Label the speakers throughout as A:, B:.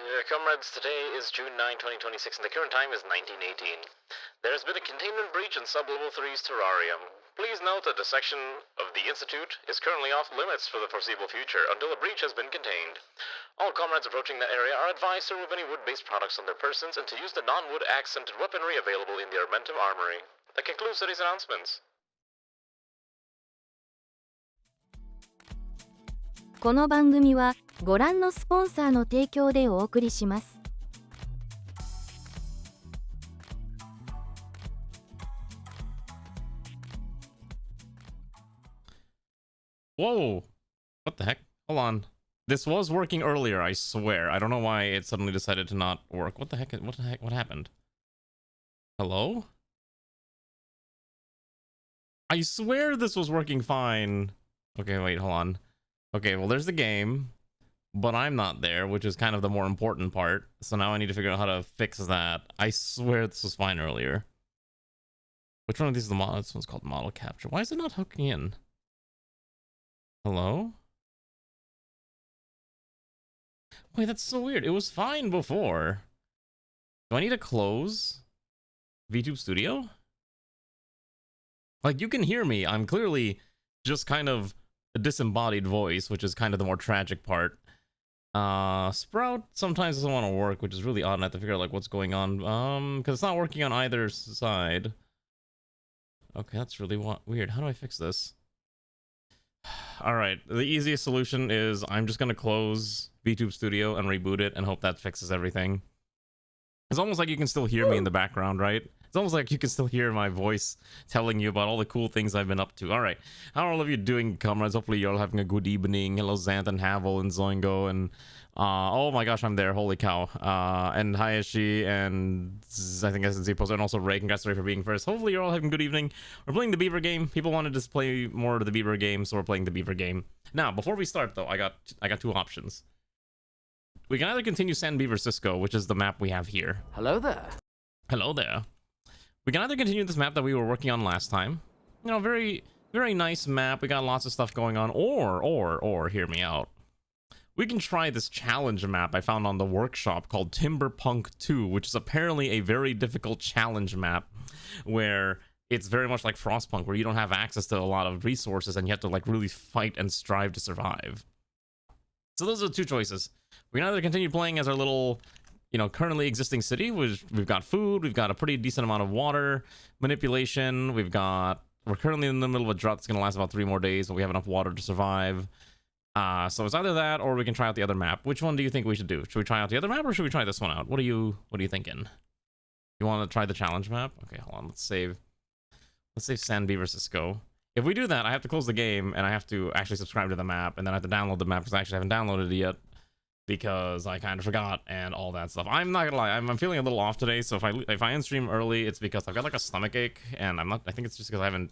A: Comrades, today is June 9, 2026, and the current time is 1918. There has been a containment breach in Sublevel 3's terrarium. Please note that the section of the Institute is currently off limits for the foreseeable future until the breach has been contained. All comrades approaching that area are advised to remove any wood-based products on their persons and to use the non-wood accented weaponry available in the Armentum Armory. That concludes today's announcements.
B: この番組はご覧のスポンサーの提供でお送りします。
C: Whoa! What the heck? Hold on. This was working earlier, I swear. I don't know why it suddenly decided to not work. What the heck? What happened? Hello? I swear this was working fine. Okay, wait, hold on. Okay, well, there's the game, but I'm not there, which is kind of the more important part. So now I need to figure out how to fix that. I swear this was fine earlier. Which one of these is the model? This one's called model capture. Why is it not hooking in? Hello? Wait, that's so weird. It was fine before. Do I need to close VTube Studio? Like, you can hear me. I'm clearly just kind of a disembodied voice, which is kind of the more tragic part. Sprout sometimes doesn't want to work, which is really odd, and I have to figure out like what's going on. Because it's not working on either side. Okay, that's really weird. How do I fix this? Alright, the easiest solution is I'm just gonna close VTube Studio and reboot it and hope that fixes everything. It's almost like you can still hear me in the background, right? It's almost like you can still hear my voice telling you about all the cool things I've been up to. Alright, how are all of you doing, comrades? Hopefully you're all having a good evening. Hello, Xanth and Havel and Zoingo and oh my gosh, I'm there, holy cow. And Hayashi and I think SNC Poster and also Ray, congrats for being first. Hopefully you're all having a good evening. We're playing the Beaver game. People wanted to play more of the Beaver game, so we're playing the Beaver game. Now, before we start though, I got two options. We can either continue San Beaver Cisco, which is the map we have here.
D: Hello there.
C: Hello there. We can either continue this map that we were working on last time. You know, very, very nice map. We got lots of stuff going on. Or, hear me out. We can try this challenge map I found on the workshop called Timberpunk 2, which is apparently a very difficult challenge map where it's very much like Frostpunk, where you don't have access to a lot of resources and you have to like really fight and strive to survive. So those are the two choices. We can either continue playing as our little, you know, currently existing city, which we've got food, we've got a pretty decent amount of water manipulation, we're currently in the middle of a drought that's going to last about 3 more days, but we have enough water to survive. So it's either that or we can try out the other map. Which one do you think we should do? Should we try out the other map or should we try this one out? What are you thinking? You want to try the challenge map? Okay, hold on. Let's save San Beaver Cisco. If we do that, I have to close the game and I have to actually subscribe to the map and then I have to download the map because I actually haven't downloaded it yet because I kind of forgot and all that stuff. I'm not gonna lie, I'm feeling a little off today, so if I end stream early, it's because I've got like a stomach ache and I think it's just because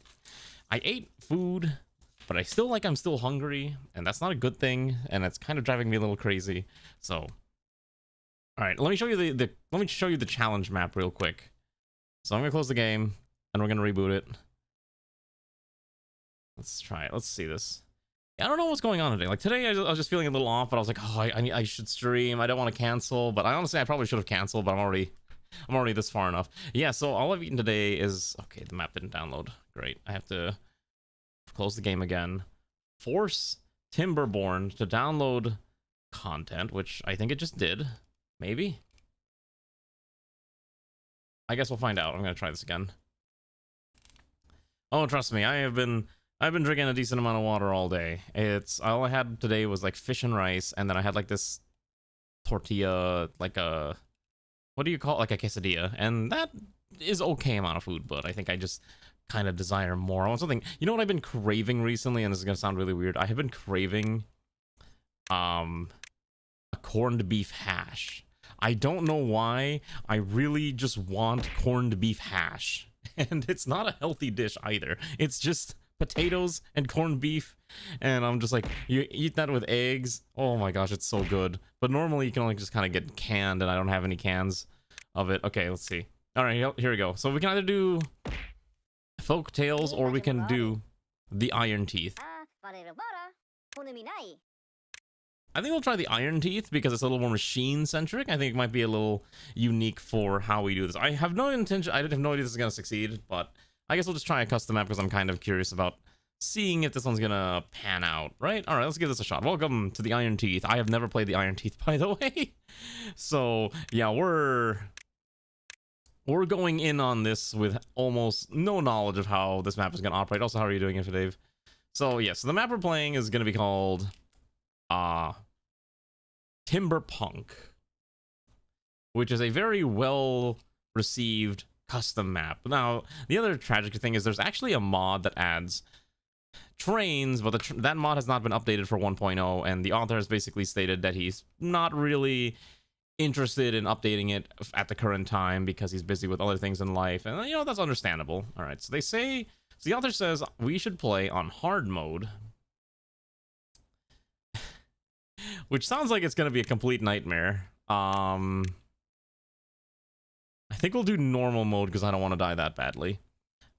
C: I ate food, but I'm still hungry, and that's not a good thing, and it's kind of driving me a little crazy. So, all right, let me show you the challenge map real quick. So I'm gonna close the game, and we're gonna reboot it. Let's try it. Let's see this. Yeah, I don't know what's going on today. Like today, I was just feeling a little off, but I was like, oh, I should stream. I don't want to cancel, but I probably should have canceled, but I'm already this far enough. Yeah. So all I've eaten today is okay. The map didn't download. Great. I have to close the game again. Force Timberborn to download content, which I think it just did. Maybe. I guess we'll find out. I'm gonna try this again. Oh, trust me, I've been drinking a decent amount of water all day. All I had today was like fish and rice, and then I had like this tortilla, like a, what do you call it? Like a quesadilla, and that is okay amount of food, but I think I just kind of desire more. I want something. You know what I've been craving recently, and this is gonna sound really weird. I have been craving a corned beef hash. I don't know why. I really just want corned beef hash. And it's not a healthy dish either. It's just potatoes and corned beef. And I'm just like, you eat that with eggs. Oh my gosh, it's so good. But normally you can only just kind of get canned, and I don't have any cans of it. Okay, let's see. All right, here we go. So we can either do folk tales or we can do the Iron Teeth. I think we'll try the Iron Teeth because it's a little more machine-centric. I think it might be a little unique for how we do this. I have no intention, I have no idea this is going to succeed, but I guess we'll just try a custom map because I'm kind of curious about seeing if this one's going to pan out, right? All right, let's give this a shot. Welcome to the Iron Teeth. I have never played the Iron Teeth, by the way. So, yeah, we're going in on this with almost no knowledge of how this map is going to operate. Also, how are you doing, Dave? So, yeah, so the map we're playing is going to be called Timberpunk, which is a very well received custom map. Now, the other tragic thing is there's actually a mod that adds trains, but that mod has not been updated for 1.0, and the author has basically stated that he's not really interested in updating it at the current time because he's busy with other things in life, and you know, that's understandable. All right, so the author says we should play on hard mode, which sounds like it's going to be a complete nightmare. I think we'll do normal mode because I don't want to die that badly.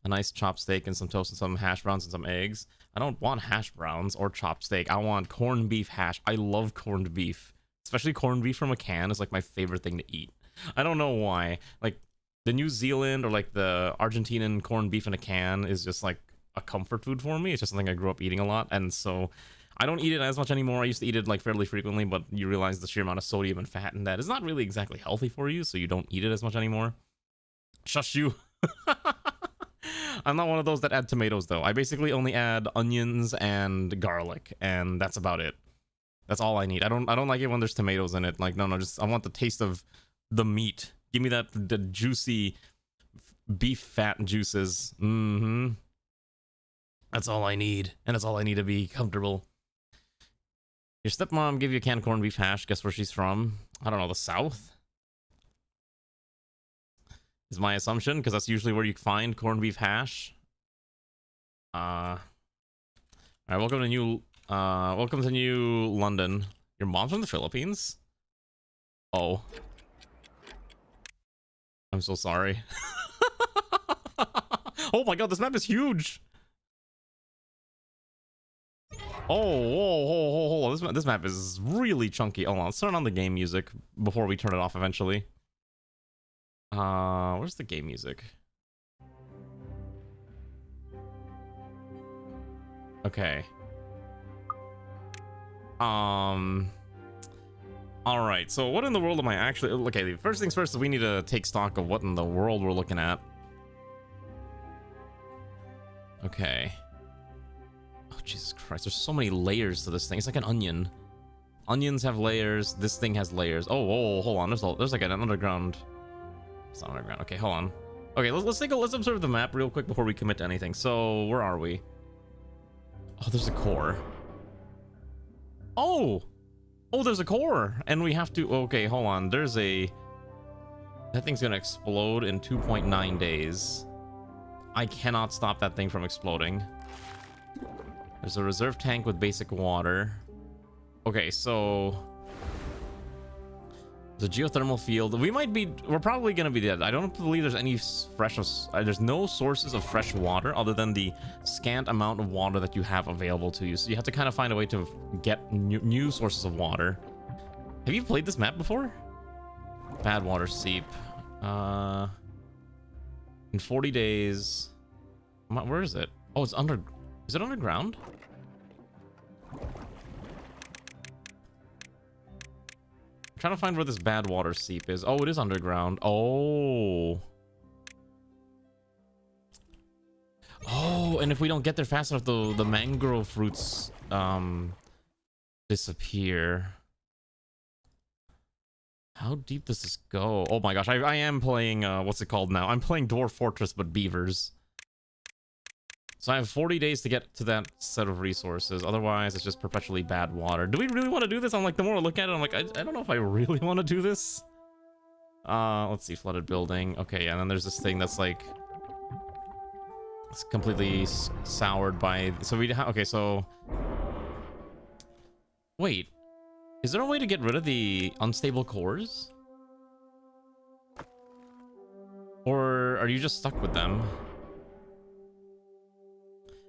C: A nice chopped steak and some toast and some hash browns and some eggs. I don't want hash browns or chopped steak. I want corned beef hash. I love corned beef. Especially corned beef from a can is like my favorite thing to eat. I don't know why. Like the New Zealand or like the Argentinian corned beef in a can is just like a comfort food for me. It's just something I grew up eating a lot. And so I don't eat it as much anymore. I used to eat it like fairly frequently, but you realize the sheer amount of sodium and fat in that is not really exactly healthy for you, so you don't eat it as much anymore. Shush you. I'm not one of those that add tomatoes though. I basically only add onions and garlic, and that's about it. That's all I need. I don't like it when there's tomatoes in it. Like, no, just I want the taste of the meat. Give me the juicy beef fat juices. That's all I need, and that's all I need to be comfortable. Your stepmom gave you a canned corned beef hash. Guess where she's from? I don't know, the South? Is my assumption, because that's usually where you find corned beef hash. Alright, welcome to New London. Your mom's from the Philippines? Oh. I'm so sorry. Oh my god, this map is huge! Oh, whoa. This map is really chunky. Hold on, let's turn on the game music before we turn it off eventually. Where's the game music? Okay. Alright, so what in the world am I actually... Okay, first things first is we need to take stock of what in the world we're looking at. Okay. Oh, Jesus Christ, there's so many layers to this thing. It's like an onion. Onions have layers. This thing has layers. Oh, hold on. There's like an underground... It's not underground. Okay, hold on. Okay, let's observe the map real quick before we commit to anything. So, where are we? Oh, there's a core. Oh, there's a core, and we have to... Okay, hold on. There's a... That thing's gonna explode in 2.9 days. I cannot stop that thing from exploding. There's a reserve tank with basic water. Okay, so... The geothermal field. We're probably gonna be dead. I don't believe there's any there's no sources of fresh water other than the scant amount of water that you have available to you. So you have to kind of find a way to get new sources of water. Have you played this map before? Bad water seep. In 40 days. Where is it? Oh, it's under. Is it underground? I'm trying to find where this bad water seep is. Oh, it is underground. Oh, and if we don't get there fast enough, the mangrove fruits disappear. How deep does this go? Oh my gosh, I am playing what's it called now? I'm playing Dwarf Fortress, but Beavers. So I have 40 days to get to that set of resources. Otherwise, it's just perpetually bad water. Do we really want to do this? I'm like, the more I look at it, I'm like, I don't know if I really want to do this. Let's see, flooded building. Okay, yeah, and then there's this thing that's like... It's completely soured by... So we... Okay, so... Wait. Is there a way to get rid of the unstable cores? Or are you just stuck with them?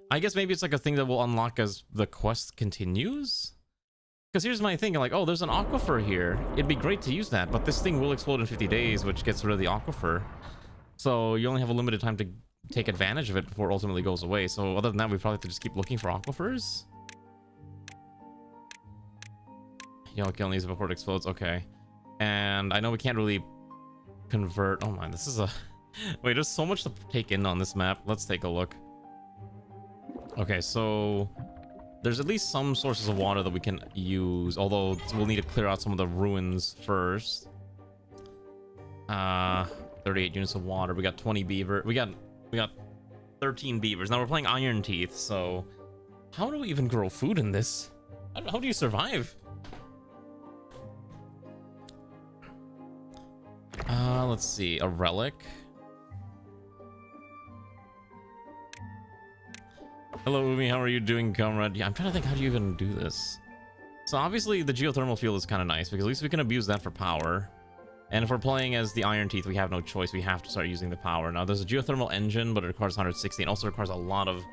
C: I guess maybe it's like a thing that will unlock as the quest continues? Because here's my thing, like, oh, there's an aquifer here. It'd be great to use that, but this thing will explode in 50 days, which gets rid of the aquifer. So you only have a limited time to take advantage of it before it ultimately goes away. So other than that, we probably have to just keep looking for aquifers. You know, can use it before it explodes. Okay. And I know we can't really convert. Oh my, this is a... Wait, there's so much to take in on this map. Let's take a look. Okay, so there's at least some sources of water that we can use, although we'll need to clear out some of the ruins first. 38 units of water. We got 20 beaver. We got 13 beavers. Now we're playing Iron Teeth, so how do we even grow food in this? How do you survive? Let's see. A relic. Hello, Umi. How are you doing, comrade? Yeah, I'm trying to think, how do you even do this? So obviously the geothermal fuel is kind of nice because at least we can abuse that for power. And if we're playing as the Iron Teeth, we have no choice. We have to start using the power. Now, there's a geothermal engine, but it requires 160 and also requires a lot of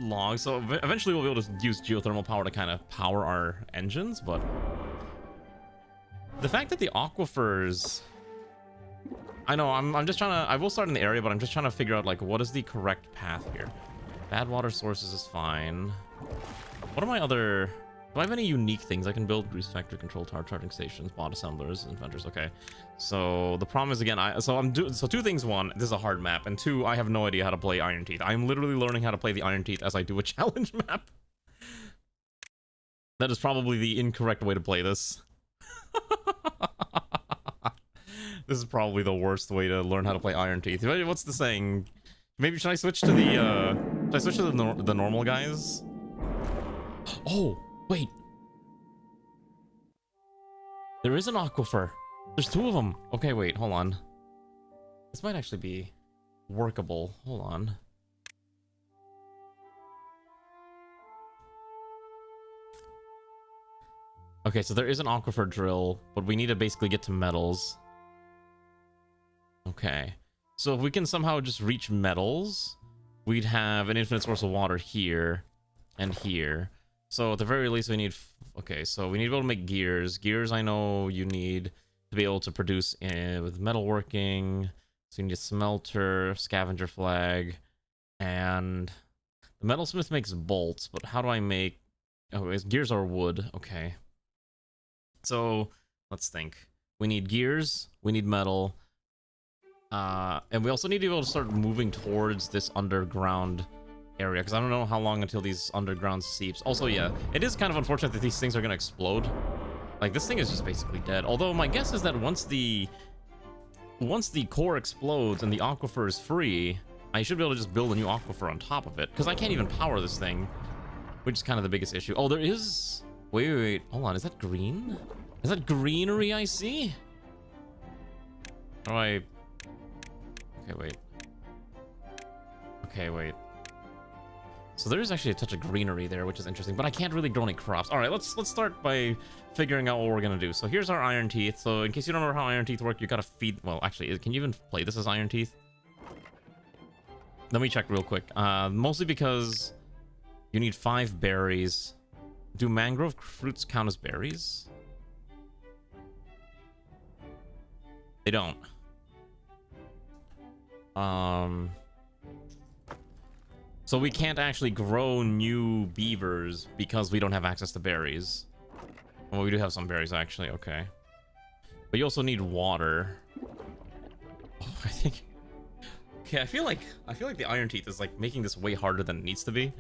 C: logs. So eventually we'll be able to use geothermal power to kind of power our engines, but the fact that the aquifers... I know, I'm just trying to... I will start in the area, but I'm just trying to figure out, like, what is the correct path here? Bad water sources is fine. What are my other... Do I have any unique things I can build? Grease factory, control tower, charging stations, bot assemblers, inventors. Okay. So the problem is, again, so two things. One, this is a hard map, and two, I have no idea how to play Iron Teeth. I'm literally learning how to play the Iron Teeth as I do a challenge map. That is probably the incorrect way to play this. This is probably the worst way to learn how to play Iron Teeth. What's the saying? Maybe should I switch to the the normal guys? Oh, wait. There is an aquifer. There's two of them. Okay, wait, hold on. This might actually be workable. Hold on. Okay, so there is an aquifer drill, but we need to basically get to metals. Okay. So if we can somehow just reach metals, we'd have an infinite source of water here and here. So at the very least we need... Okay, so we need to be able to make gears. Gears I know you need to be able to produce with metalworking. So you need a smelter, scavenger flag, and the metalsmith makes bolts, but how do I make... Oh, gears are wood. Okay. So let's think. We need gears, we need metal, and we also need to be able to start moving towards this underground area, because I don't know how long until these underground seeps. Also, yeah, it is kind of unfortunate that these things are going to explode. Like, this thing is just basically dead. Although my guess is that once the core explodes and the aquifer is free, I should be able to just build a new aquifer on top of it, because I can't even power this thing, which is kind of the biggest issue. Oh, there is... Wait, hold on, is that green? Is that greenery I see? How do I... Okay, wait. So there is actually a touch of greenery there, which is interesting, but I can't really grow any crops. All right, let's start by figuring out what we're gonna do. So here's our Iron Teeth. So in case you don't remember how Iron Teeth work, you gotta feed... Well, actually, can you even play this as Iron Teeth? Let me check real quick. Mostly because you need 5 berries. Do mangrove fruits count as berries? They don't. So we can't actually grow new beavers because we don't have access to berries. Well, we do have some berries actually, okay. But you also need water. Oh, I think... Okay, I feel like the Iron Teeth is like making this way harder than it needs to be.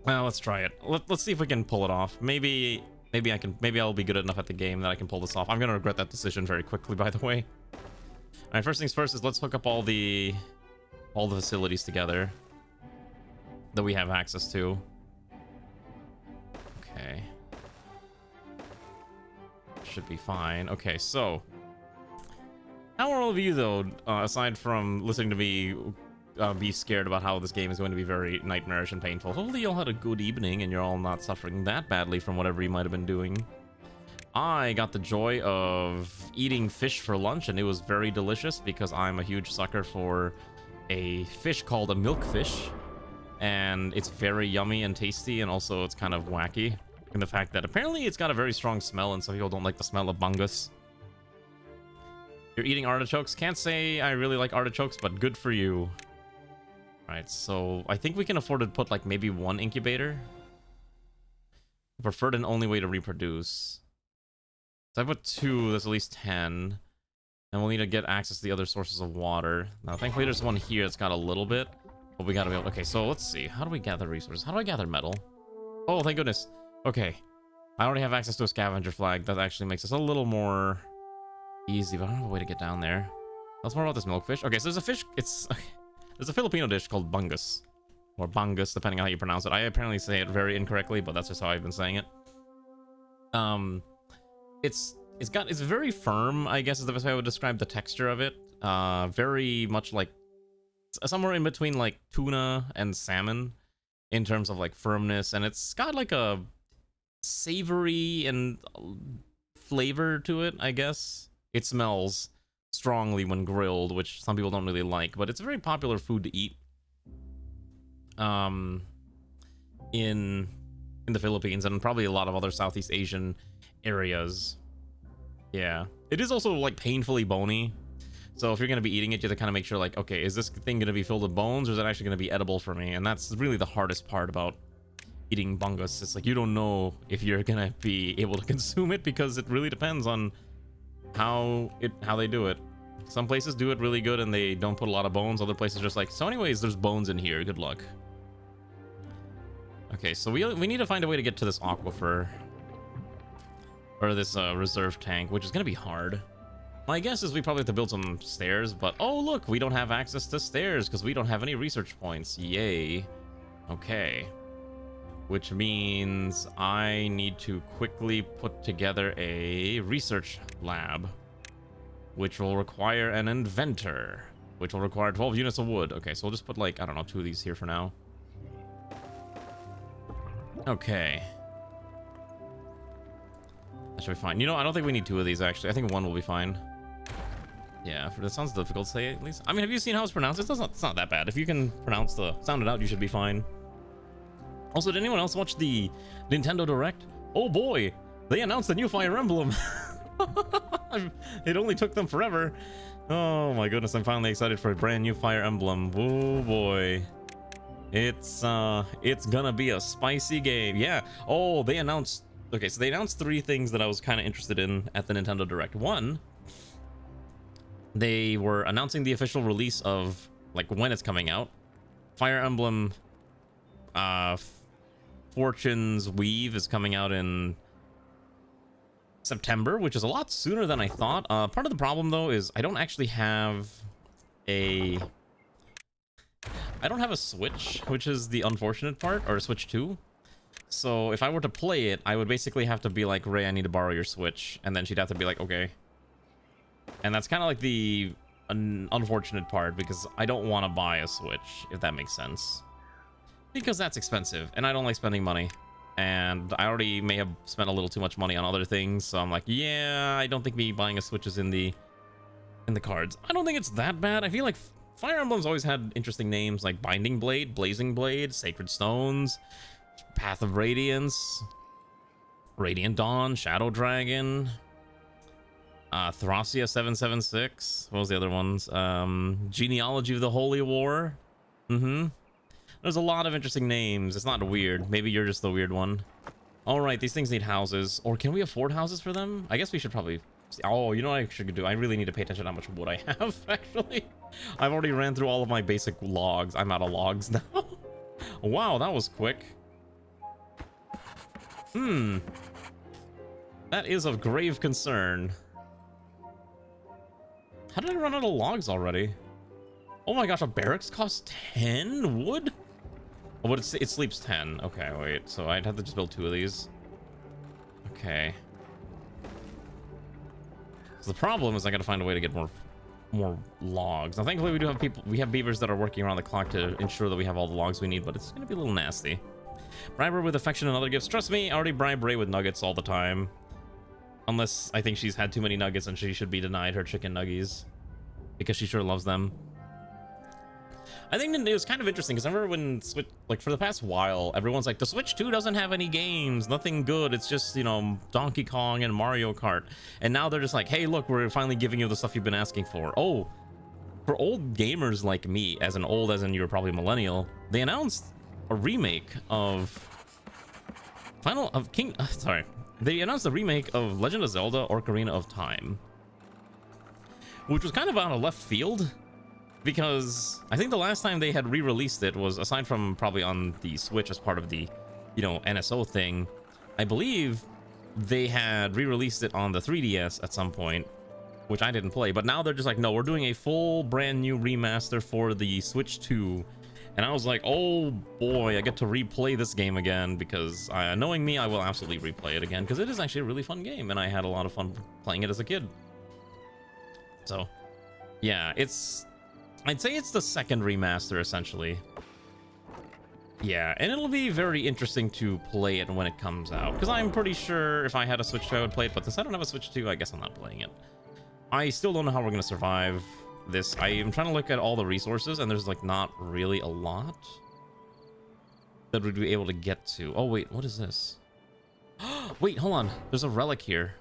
C: Well, let's try it. Let's see if we can pull it off. Maybe I'll be good enough at the game that I can pull this off. I'm gonna regret that decision very quickly, by the way. All right, first things first is let's hook up all the facilities together that we have access to. Okay. Should be fine. Okay, so how are all of you though, aside from listening to me be scared about how this game is going to be very nightmarish and painful? Hopefully you all had a good evening and you're all not suffering that badly from whatever you might have been doing. I got the joy of eating fish for lunch, and it was very delicious because I'm a huge sucker for a fish called a milkfish. and it's very yummy and tasty, and also it's kind of wacky in the fact that apparently it's got a very strong smell, and some people don't like the smell of bungus. You're eating artichokes? Can't say I really like artichokes, but good for you. Right, so I think we can afford to put like maybe 1 incubator. Preferred and only way to reproduce. So I put 2, that's at least 10. And we'll need to get access to the other sources of water. Now, thankfully there's one here that's got a little bit. But we gotta be able... Okay, so let's see. How do we gather resources? How do I gather metal? Oh, thank goodness. Okay. I already have access to a scavenger flag. That actually makes us a little more easy, but I don't have a way to get down there. Let's more about this milkfish. Okay, so there's a fish... There's a Filipino dish called bungus. Or bangus, depending on how you pronounce it. I apparently say it very incorrectly, but that's just how I've been saying it. It's very firm, I guess is the best way I would describe the texture of it. Very much like somewhere in between like tuna and salmon in terms of like firmness, and it's got like a savory and flavor to it, I guess. It smells strongly when grilled, which some people don't really like, but it's a very popular food to eat in the Philippines and probably a lot of other Southeast Asian areas. Yeah, it is also like painfully bony, so if you're gonna be eating it, you have to kind of make sure like, okay, is this thing gonna be filled with bones, or is it actually gonna be edible for me? And that's really the hardest part about eating bungus. It's like you don't know if you're gonna be able to consume it, because it really depends on how they do it. Some places do it really good and they don't put a lot of bones. Other places just like, so anyways, there's bones in here, good luck. Okay, so we need to find a way to get to this aquifer, or this reserve tank, which is gonna be hard. My guess is we probably have to build some stairs, but oh look, we don't have access to stairs because we don't have any research points. Yay. Okay, which means I need to quickly put together a research lab, which will require an inventor, which will require 12 units of wood. Okay, so we'll just put like, I don't know, 2 of these here for now. Okay, that should be fine. You know, I don't think we need 2 of these actually. I think 1 will be fine. Yeah, that sounds difficult to say at least. I mean, have you seen how it's pronounced? It's not that bad. If you can sound it out, you should be fine. Also, did anyone else watch the Nintendo Direct? Oh boy, they announced the new Fire Emblem. It only took them forever. Oh my goodness, I'm finally excited for a brand new Fire Emblem. Oh boy, it's gonna be a spicy game. Yeah. Oh, they announced... Okay, so they announced 3 things that I was kind of interested in at the Nintendo Direct. One, they were announcing the official release of like when it's coming out. Fire Emblem Fortune's Weave is coming out in September, which is a lot sooner than I thought. Part of the problem though is I don't actually have a Switch, which is the unfortunate part, or a Switch 2. So if I were to play it, I would basically have to be like, Ray, I need to borrow your Switch, and then she'd have to be like, okay. And that's kind of like the unfortunate part, because I don't want to buy a Switch, if that makes sense, because that's expensive and I don't like spending money, and I already may have spent a little too much money on other things, so I'm like, yeah, I don't think me buying a Switch is in the cards. I don't think it's that bad. I feel like Fire Emblem's always had interesting names like Binding Blade, Blazing Blade, Sacred Stones, Path of Radiance, Radiant Dawn, Shadow Dragon, Thracia 776. What was the other ones? Genealogy of the Holy War. There's a lot of interesting names. It's not weird. Maybe you're just the weird one. All right, these things need houses. Or can we afford houses for them? I guess we should probably... Oh, you know what I should do? I really need to pay attention to how much wood I have, actually. I've already ran through all of my basic logs. I'm out of logs now. Wow, that was quick. That is of grave concern. How did I run out of logs already? Oh my gosh, a barracks costs 10 wood? Oh, but it sleeps 10. Okay, wait. So I'd have to just build 2 of these. Okay. So the problem is I gotta find a way to get more logs. Now, thankfully, we have beavers that are working around the clock to ensure that we have all the logs we need, but it's gonna be a little nasty. Bribe her with affection and other gifts. Trust me, I already bribe Ray with nuggets all the time. Unless I think she's had too many nuggets and she should be denied her chicken nuggies, because she sure loves them. I think it was kind of interesting because I remember when Switch, like for the past while, everyone's like, the Switch 2 doesn't have any games, nothing good. It's just, you know, Donkey Kong and Mario Kart. And now they're just like, hey, look, we're finally giving you the stuff you've been asking for. Oh, for old gamers like me, as in you're probably a millennial, they announced a remake of they announced a remake of Legend of Zelda Ocarina of Time, which was kind of out of left field because I think the last time they had re-released it was, aside from probably on the Switch as part of the, you know, NSO thing, I believe they had re-released it on the 3DS at some point, which I didn't play. But now they're just like, no, we're doing a full brand new remaster for the Switch 2. And I was like, oh boy, I get to replay this game again, because knowing me, I will absolutely replay it again, because it is actually a really fun game, and I had a lot of fun playing it as a kid. So, yeah, I'd say it's the second remaster, essentially. Yeah, and it'll be very interesting to play it when it comes out, because I'm pretty sure if I had a Switch 2, I would play it, but since I don't have a Switch 2, I guess I'm not playing it. I still don't know how we're going to survive this. I am trying to look at all the resources, and there's like not really a lot that we'd be able to get to. Oh wait, what is this? Wait, hold on, there's a relic here.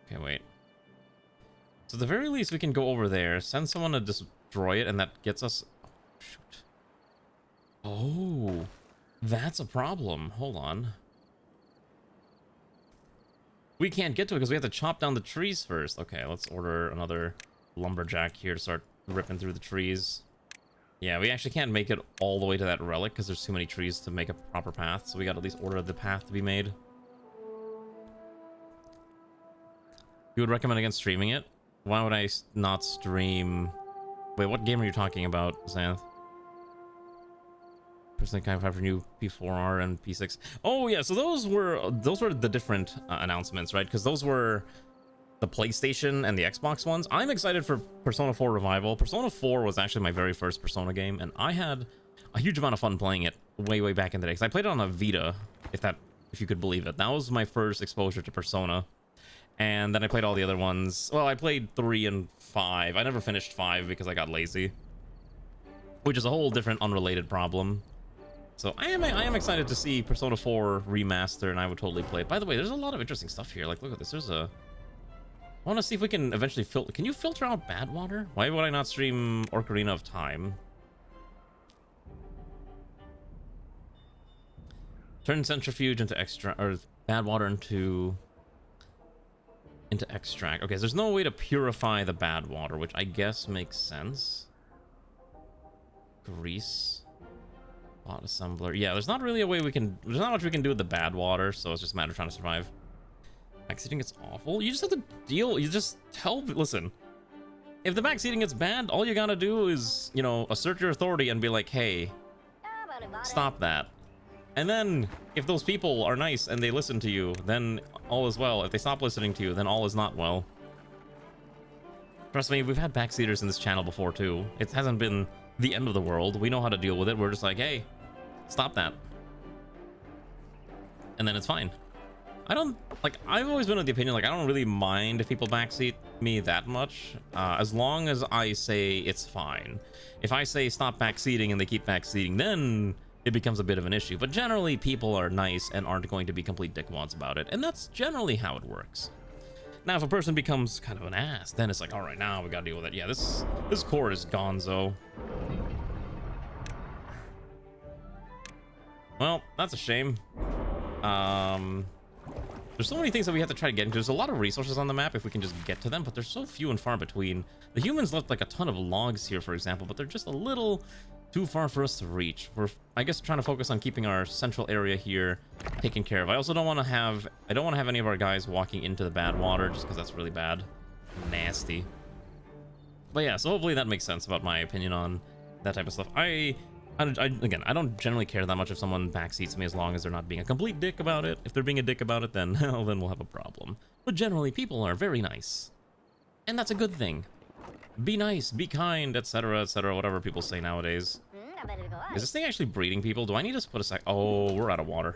C: Okay, wait, so at the very least we can go over there, send someone to destroy it, and that gets us, oh, shoot. Oh, that's a problem. Hold on, we can't get to it because we have to chop down the trees first. Okay, let's order another lumberjack here to start ripping through the trees. Yeah, we actually can't make it all the way to that relic because there's too many trees to make a proper path, so we got to at least order the path to be made. You would recommend against streaming it? Why would I not stream? Wait, what game are you talking about, Xanth? Personally, kind of for new P4R and P6. Oh yeah, so those were the different announcements, right? Because those were the PlayStation and the Xbox ones. I'm excited for Persona 4 Revival. Persona 4 was actually my very first Persona game, and I had a huge amount of fun playing it way back in the day, because I played it on a Vita, if you could believe it. That was my first exposure to Persona. And then I played all the other ones. Well, I played 3 and 5. I never finished 5 because I got lazy, which is a whole different unrelated problem. So I am excited to see Persona 4 remaster, and I would totally play it. By the way, there's a lot of interesting stuff here. Like, look at this. There's a... I want to see if we can eventually filter... Can you filter out bad water? Why would I not stream Ocarina of Time? Turn centrifuge into extract... Or bad water into extract. Okay, so there's no way to purify the bad water, which I guess makes sense. Grease. Pot assembler. Yeah, there's not really a way we can... There's not much we can do with the bad water, so it's just a matter of trying to survive. Backseating gets awful. You just have to deal. You just tell. Listen, if the backseating gets bad, all you gotta do is, you know, assert your authority and be like, hey, stop that. And then if those people are nice and they listen to you, then all is well. If they stop listening to you, then all is not well. Trust me, we've had backseaters in this channel before too. It hasn't been the end of the world. We know how to deal with it. We're just like, hey, stop that. And then it's fine. I've always been of the opinion, like, I don't really mind if people backseat me that much, as long as I say it's fine. If I say stop backseating and they keep backseating, then it becomes a bit of an issue. But generally, people are nice and aren't going to be complete dickwads about it, and that's generally how it works. Now, if a person becomes kind of an ass, then it's like, all right, now we gotta deal with it. Yeah, this core is gonzo. Well, that's a shame. There's so many things that we have to try to get into. There's a lot of resources on the map if we can just get to them, but they're so few and far between. The humans left like a ton of logs here, for example, but they're just a little too far for us to reach. We're, I guess, trying to focus on keeping our central area here taken care of. I also don't want to have any of our guys walking into the bad water, just because that's really bad. Nasty. But yeah, so hopefully that makes sense about my opinion on that type of stuff. Again, I don't generally care that much if someone backseats me, as long as they're not being a complete dick about it. If they're being a dick about it, then, well, then we'll have a problem. But generally, people are very nice. And that's a good thing. Be nice, be kind, etc., whatever people say nowadays. Is this thing actually breeding people? Do I need to put a sec? Oh, we're out of water.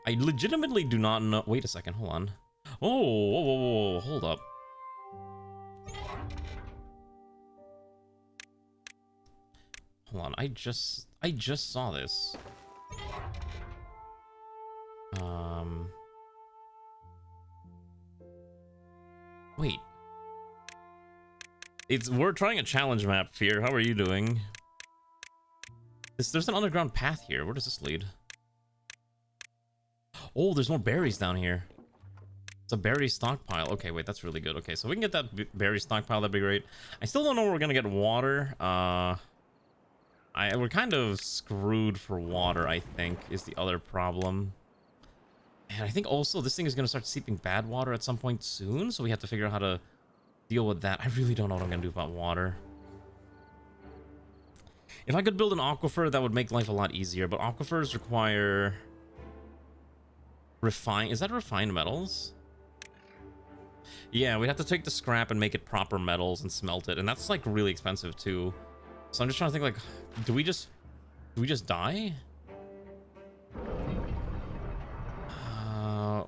C: I legitimately do not know. Wait a second, hold on. Oh, whoa, whoa, whoa, whoa, hold up. Hold on, I just saw this. Wait. We're trying a challenge map here. How are you doing? There's an underground path here. Where does this lead? Oh, there's more berries down here. It's a berry stockpile. Okay, wait, that's really good. Okay, so we can get that berry stockpile. That'd be great. I still don't know where we're gonna get water. We're kind of screwed for water, I think, is the other problem. And I think also this thing is gonna start seeping bad water at some point soon, so we have to figure out how to deal with that. I really don't know what I'm gonna do about water. If I could build an aquifer, that would make life a lot easier, but aquifers require is that refined metals? Yeah, we'd have to take the scrap and make it proper metals and smelt it, and that's like really expensive too. So I'm just trying to think, like, do we just die?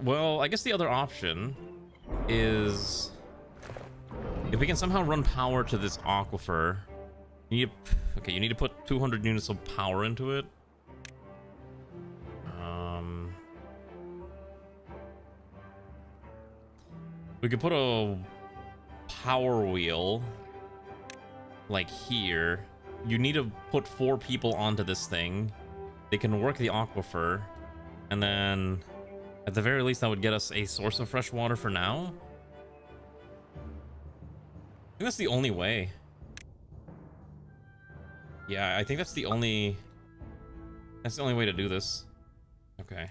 C: Well, I guess the other option is if we can somehow run power to this aquifer. You need to put 200 units of power into it. We could put a power wheel like here. You need to put 4 people onto this thing. They can work the aquifer, and then at the very least that would get us a source of fresh water for now. I think that's the only way. Yeah, I think that's the only way to do this. Okay.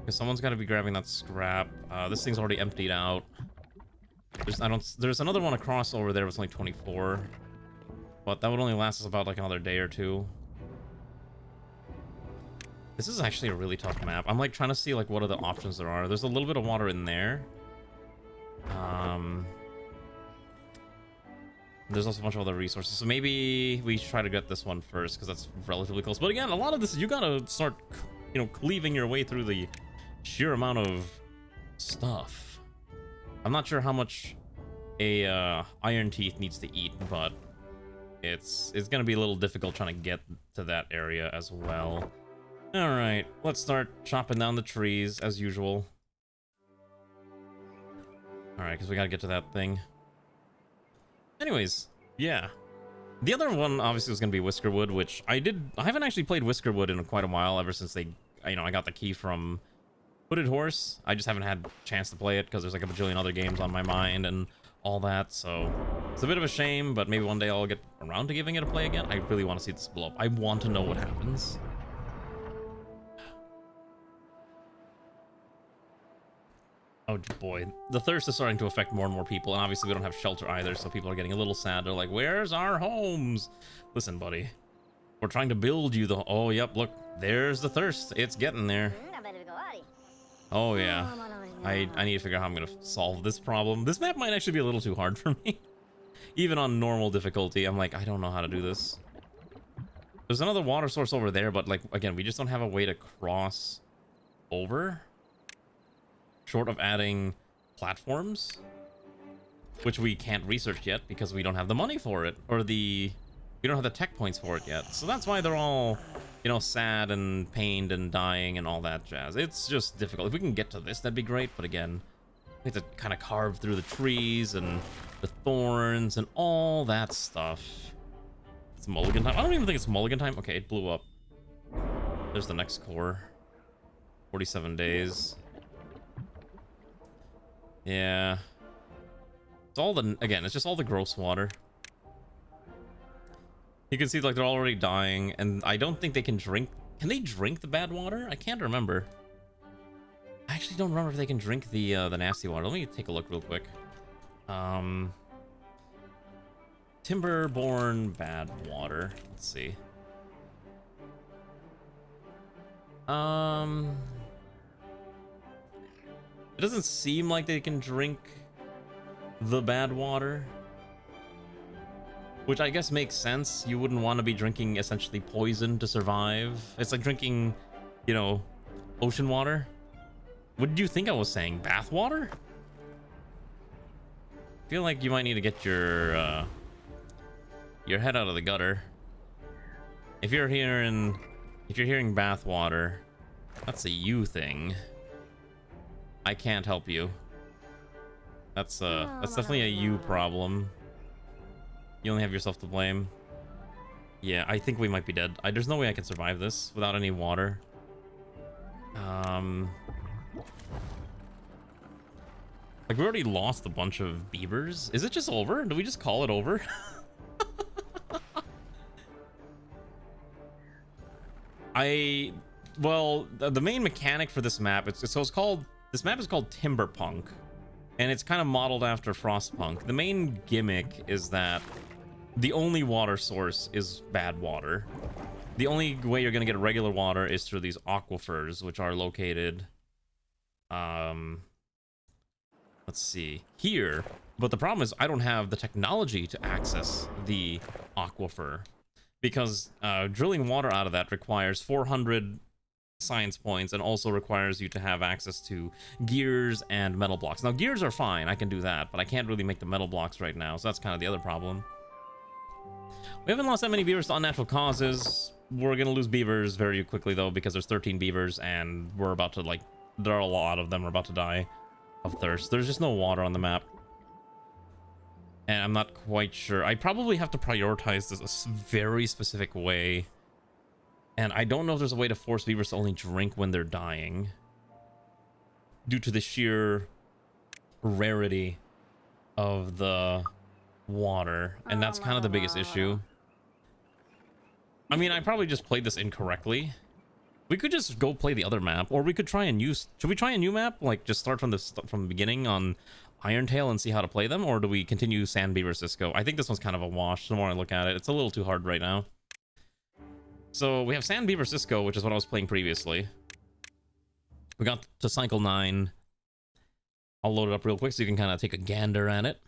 C: Because someone's got to be grabbing that scrap. This thing's already emptied out. There's another one across over there. It's only 24, but that would only last us about like another day or two. This is actually a really tough map. I'm like trying to see like what other options there are. There's a little bit of water in there. There's also a bunch of other resources, so maybe we try to get this one first because that's relatively close. But again, a lot of this, you gotta start, you know, cleaving your way through the sheer amount of stuff. I'm not sure how much a Iron Teeth needs to eat, but it's gonna be a little difficult trying to get to that area as well. All right, let's start chopping down the trees as usual. All right, because we gotta get to that thing. Anyways, yeah. The other one obviously was gonna be Whiskerwood, which I haven't actually played Whiskerwood in quite a while, ever since I got the key from Hooded Horse. I just haven't had a chance to play it because there's like a bajillion other games on my mind and all that, so it's a bit of a shame, but maybe one day I'll get around to giving it a play again. I really want to see this blow up. I want to know what happens. Oh boy, the thirst is starting to affect more and more people, and obviously we don't have shelter either, so people are getting a little sad. They're like, where's our homes? Listen, buddy, we're trying to build you the... Oh, yep, look, there's the thirst. It's getting there. Oh, yeah. I need to figure out how I'm going to solve this problem. This map might actually be a little too hard for me. Even on normal difficulty, I'm like, I don't know how to do this. There's another water source over there, but, like, again, we just don't have a way to cross over. Short of adding platforms, which we can't research yet because we don't have the money for it, or we don't have the tech points for it yet. So that's why they're all, you know, sad and pained and dying and all that jazz. It's just difficult. If we can get to this, that'd be great. But again, we have to kind of carve through the trees and the thorns and all that stuff. It's mulligan time. I don't even think it's mulligan time. Okay, it blew up. There's the next core. 47 days. Yeah. It's all it's just all the gross water. You can see, like, they're already dying, and I don't think they can drink. Can they drink the bad water? I can't remember. I actually don't remember if they can drink the nasty water. Let me take a look real quick. Timberborn bad water. Let's see. It doesn't seem like they can drink the bad water, which I guess makes sense. You wouldn't want to be drinking essentially poison to survive. It's like drinking, you know, Ocean water? What did you think I was saying? Bath water? Feel like you might need to get your head out of the gutter. If you're hearing bath water, that's a you thing. I can't help you. That's definitely a you problem. You only have yourself to blame. Yeah, I think we might be dead. There's no way I can survive this without any water. Like, we already lost a bunch of beavers. Is it just over? Do we just call it over? Well, the main mechanic for this map, this map is called Timberpunk, and it's kind of modeled after Frostpunk. The main gimmick is that the only water source is bad water. The only way you're gonna get regular water is through these aquifers, which are located, let's see, here. But the problem is I don't have the technology to access the aquifer, because drilling water out of that requires 400 science points and also requires you to have access to gears and metal blocks. Now, gears are fine, I can do that, but I can't really make the metal blocks right now, so that's kind of the other problem. We haven't lost that many beavers to unnatural causes. We're gonna lose beavers very quickly though, because there's 13 beavers and we're about to, like, there are a lot of them are about to die of thirst. There's just no water on the map, and I'm not quite sure. I probably have to prioritize this a very specific way, and I don't know if there's a way to force beavers to only drink when they're dying due to the sheer rarity of the water, and that's kind of the biggest issue. I mean, I probably just played this incorrectly. We could just go play the other map, or we could try a new... Should we try a new map? Like, just start from the beginning on Irontail and see how to play them? Or do we continue Sand Beaver Cisco? I think this one's kind of a wash. The more I look at it, it's a little too hard right now. So we have Sand Beaver Cisco, which is what I was playing previously. We got to cycle 9. I'll load it up real quick so you can kind of take a gander at it.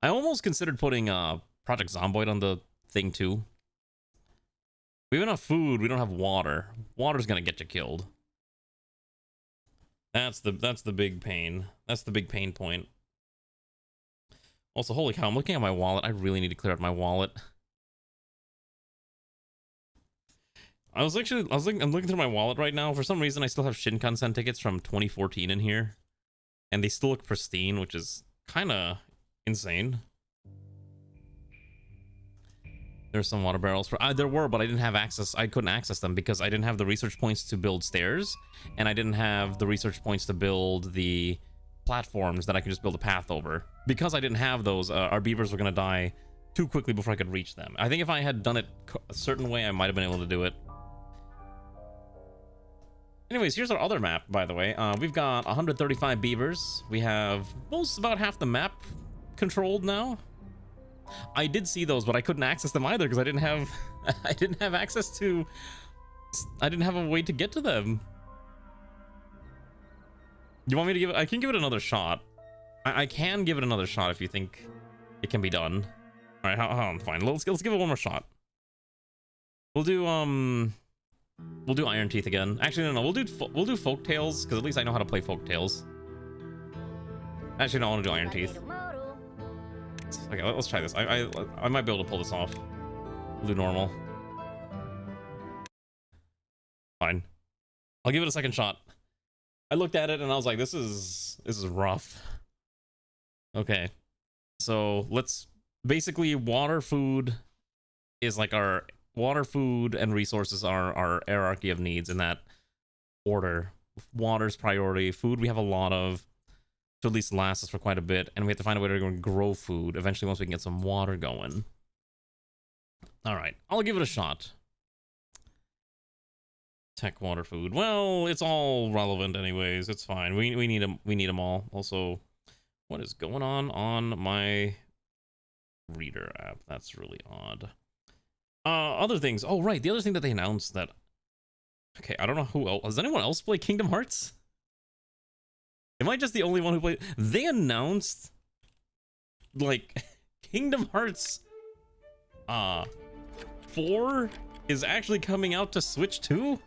C: I almost considered putting Project Zomboid on the thing too. We have enough food, we don't have water. Water's gonna get you killed. That's the big pain. That's the big pain point. Also, holy cow, I'm looking at my wallet. I really need to clear out my wallet. I'm looking through my wallet right now. For some reason, I still have Shinkansen tickets from 2014 in here, and they still look pristine, which is kind of insane. There's some water barrels. There were, but I didn't have access. I couldn't access them because I didn't have the research points to build stairs, and I didn't have the research points to build the platforms that I could just build a path over. Because I didn't have those, our beavers were going to die too quickly before I could reach them. I think if I had done it a certain way, I might have been able to do it. Anyways, here's our other map, by the way. We've got 135 beavers. We have about half the map controlled now. I did see those, but I couldn't access them either because I didn't have access to... I didn't have a way to get to them. You want me to give it... I can give it another shot. I can give it another shot if you think it can be done. All right, hold on, fine. Let's give it one more shot. We'll do Iron Teeth again. Actually, no. We'll do Folk Tales because at least I know how to play Folk Tales. Actually, no, I want to do Iron Teeth. Okay, let's try this. I might be able to pull this off. We'll do normal. Fine. I'll give it a second shot. I looked at it and I was like, this is rough. Okay. So let's basically water, food is like our water, food, and resources are our hierarchy of needs in that order. Water's priority. Food we have a lot of. To at least last us for quite a bit, and we have to find a way to grow food eventually once we can get some water going. All right, I'll give it a shot. Tech, water, food. Well, it's all relevant anyways. It's fine. We need them. We need them all. Also, what is going on my reader app? That's really odd. Other things. Oh, right. The other thing that they announced that. Okay, I don't know who else. Does anyone else play Kingdom Hearts? Am I just the only one who played? They announced, like, Kingdom Hearts 4 is actually coming out to Switch too?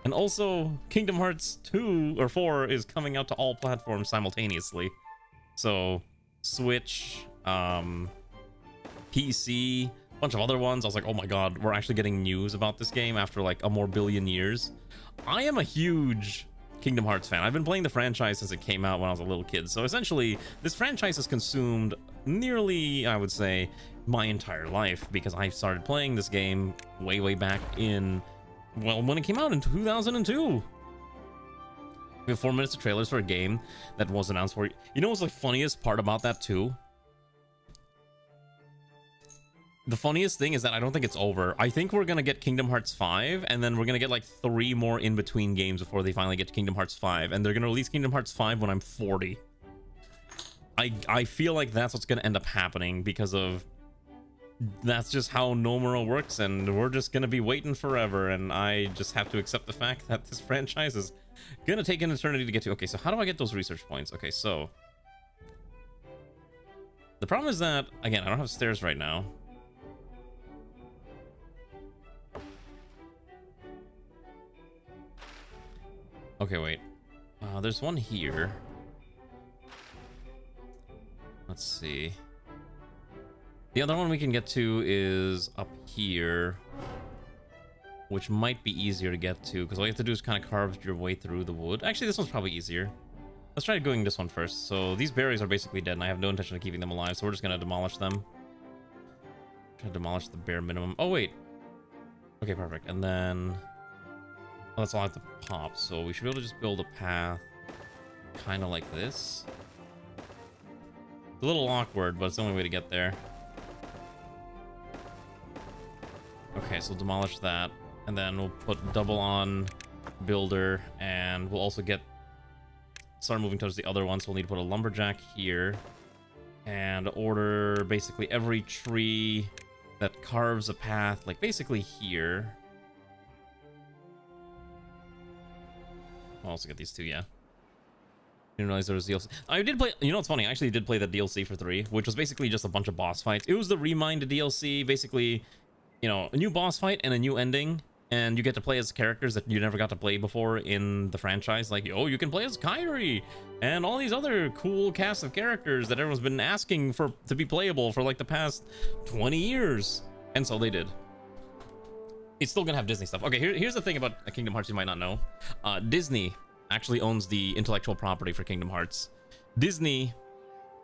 C: And also, Kingdom Hearts 2 or 4 is coming out to all platforms simultaneously. So, Switch, PC, a bunch of other ones. I was like, oh my god, we're actually getting news about this game after like a more billion years. I am a huge Kingdom Hearts fan. I've been playing the franchise since it came out when I was a little kid. So essentially, this franchise has consumed nearly, I would say, my entire life, because I started playing this game way back in, well, when it came out in 2002. We have 4 minutes of trailers for a game that was announced for you. You know what's the funniest part about that too? The funniest thing is that I don't think it's over. I think we're gonna get Kingdom Hearts 5, and then we're gonna get like 3 more in between games before they finally get to Kingdom Hearts 5, and they're gonna release Kingdom Hearts 5 when I'm 40. I feel like that's what's gonna end up happening, because of that's just how Nomura works, and we're just gonna be waiting forever, and I just have to accept the fact that this franchise is gonna take an eternity to get to. Okay, so how do I get those research points? Okay, so the problem is that, again, I don't have stairs right now. Okay, wait. There's one here. Let's see. The other one we can get to is up here, which might be easier to get to, because all you have to do is kind of carve your way through the wood. Actually, this one's probably easier. Let's try going this one first. So these berries are basically dead, and I have no intention of keeping them alive, so we're just going to demolish them. Try to demolish the bare minimum. Oh, wait. Okay, perfect. And then... oh, that's all I have to pop, so we should be able to just build a path kind of like this. It's a little awkward, but it's the only way to get there. Okay, so demolish that, and then we'll put double on builder, and we'll also start moving towards the other one, so we'll need to put a lumberjack here, and order basically every tree that carves a path, like basically here. I'll also get these two, yeah. Didn't realize there was DLC. I did play, you know what's funny? I actually did play the DLC for 3, which was basically just a bunch of boss fights. It was the Remind DLC, basically, you know, a new boss fight and a new ending, and you get to play as characters that you never got to play before in the franchise. Like, oh, you can play as Kairi and all these other cool cast of characters that everyone's been asking for to be playable for like the past 20 years. And so they did. It's still gonna have Disney stuff. Okay, here's the thing about Kingdom Hearts you might not know. Disney actually owns the intellectual property for Kingdom Hearts. Disney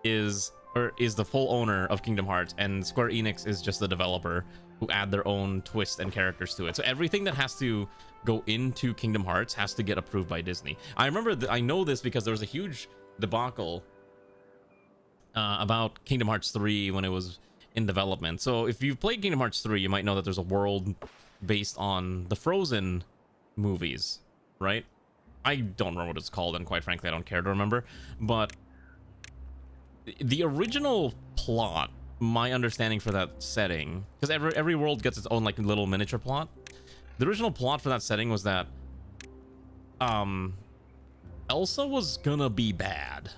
C: is the full owner of Kingdom Hearts, and Square Enix is just the developer who add their own twist and characters to it. So everything that has to go into Kingdom Hearts has to get approved by Disney. I remember, I know this because there was a huge debacle about Kingdom Hearts 3 when it was in development. So if you've played Kingdom Hearts 3, you might know that there's a world based on the Frozen movies, right? I don't remember what it's called, and quite frankly, I don't care to remember. But the original plot, my understanding for that setting, because every world gets its own like little miniature plot. The original plot for that setting was that Elsa was gonna be bad.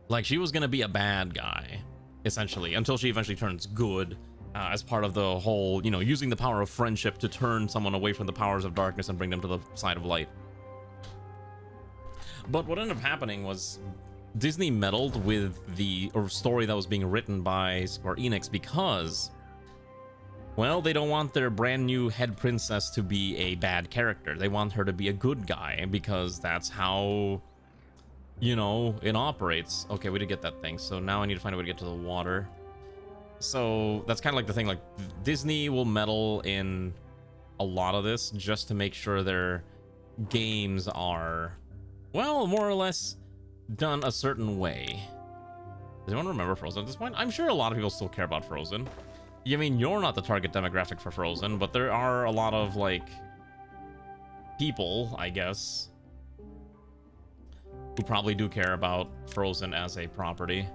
C: Like, she was gonna be a bad guy, essentially, until she eventually turns good, as part of the whole, you know, using the power of friendship to turn someone away from the powers of darkness and bring them to the side of light. But what ended up happening was Disney meddled with the story that was being written by Square Enix because, well, they don't want their brand new head princess to be a bad character. They want her to be a good guy because that's how, you know, it operates. Okay, we did get that thing. So now I need to find a way to get to the water. So that's kind of like the thing, like Disney will meddle in a lot of this just to make sure their games are, well, more or less done a certain way. Does anyone remember Frozen at this point? I'm sure a lot of people still care about Frozen. I mean, you're not the target demographic for Frozen, but there are a lot of, like, people, I guess, who probably do care about Frozen as a property.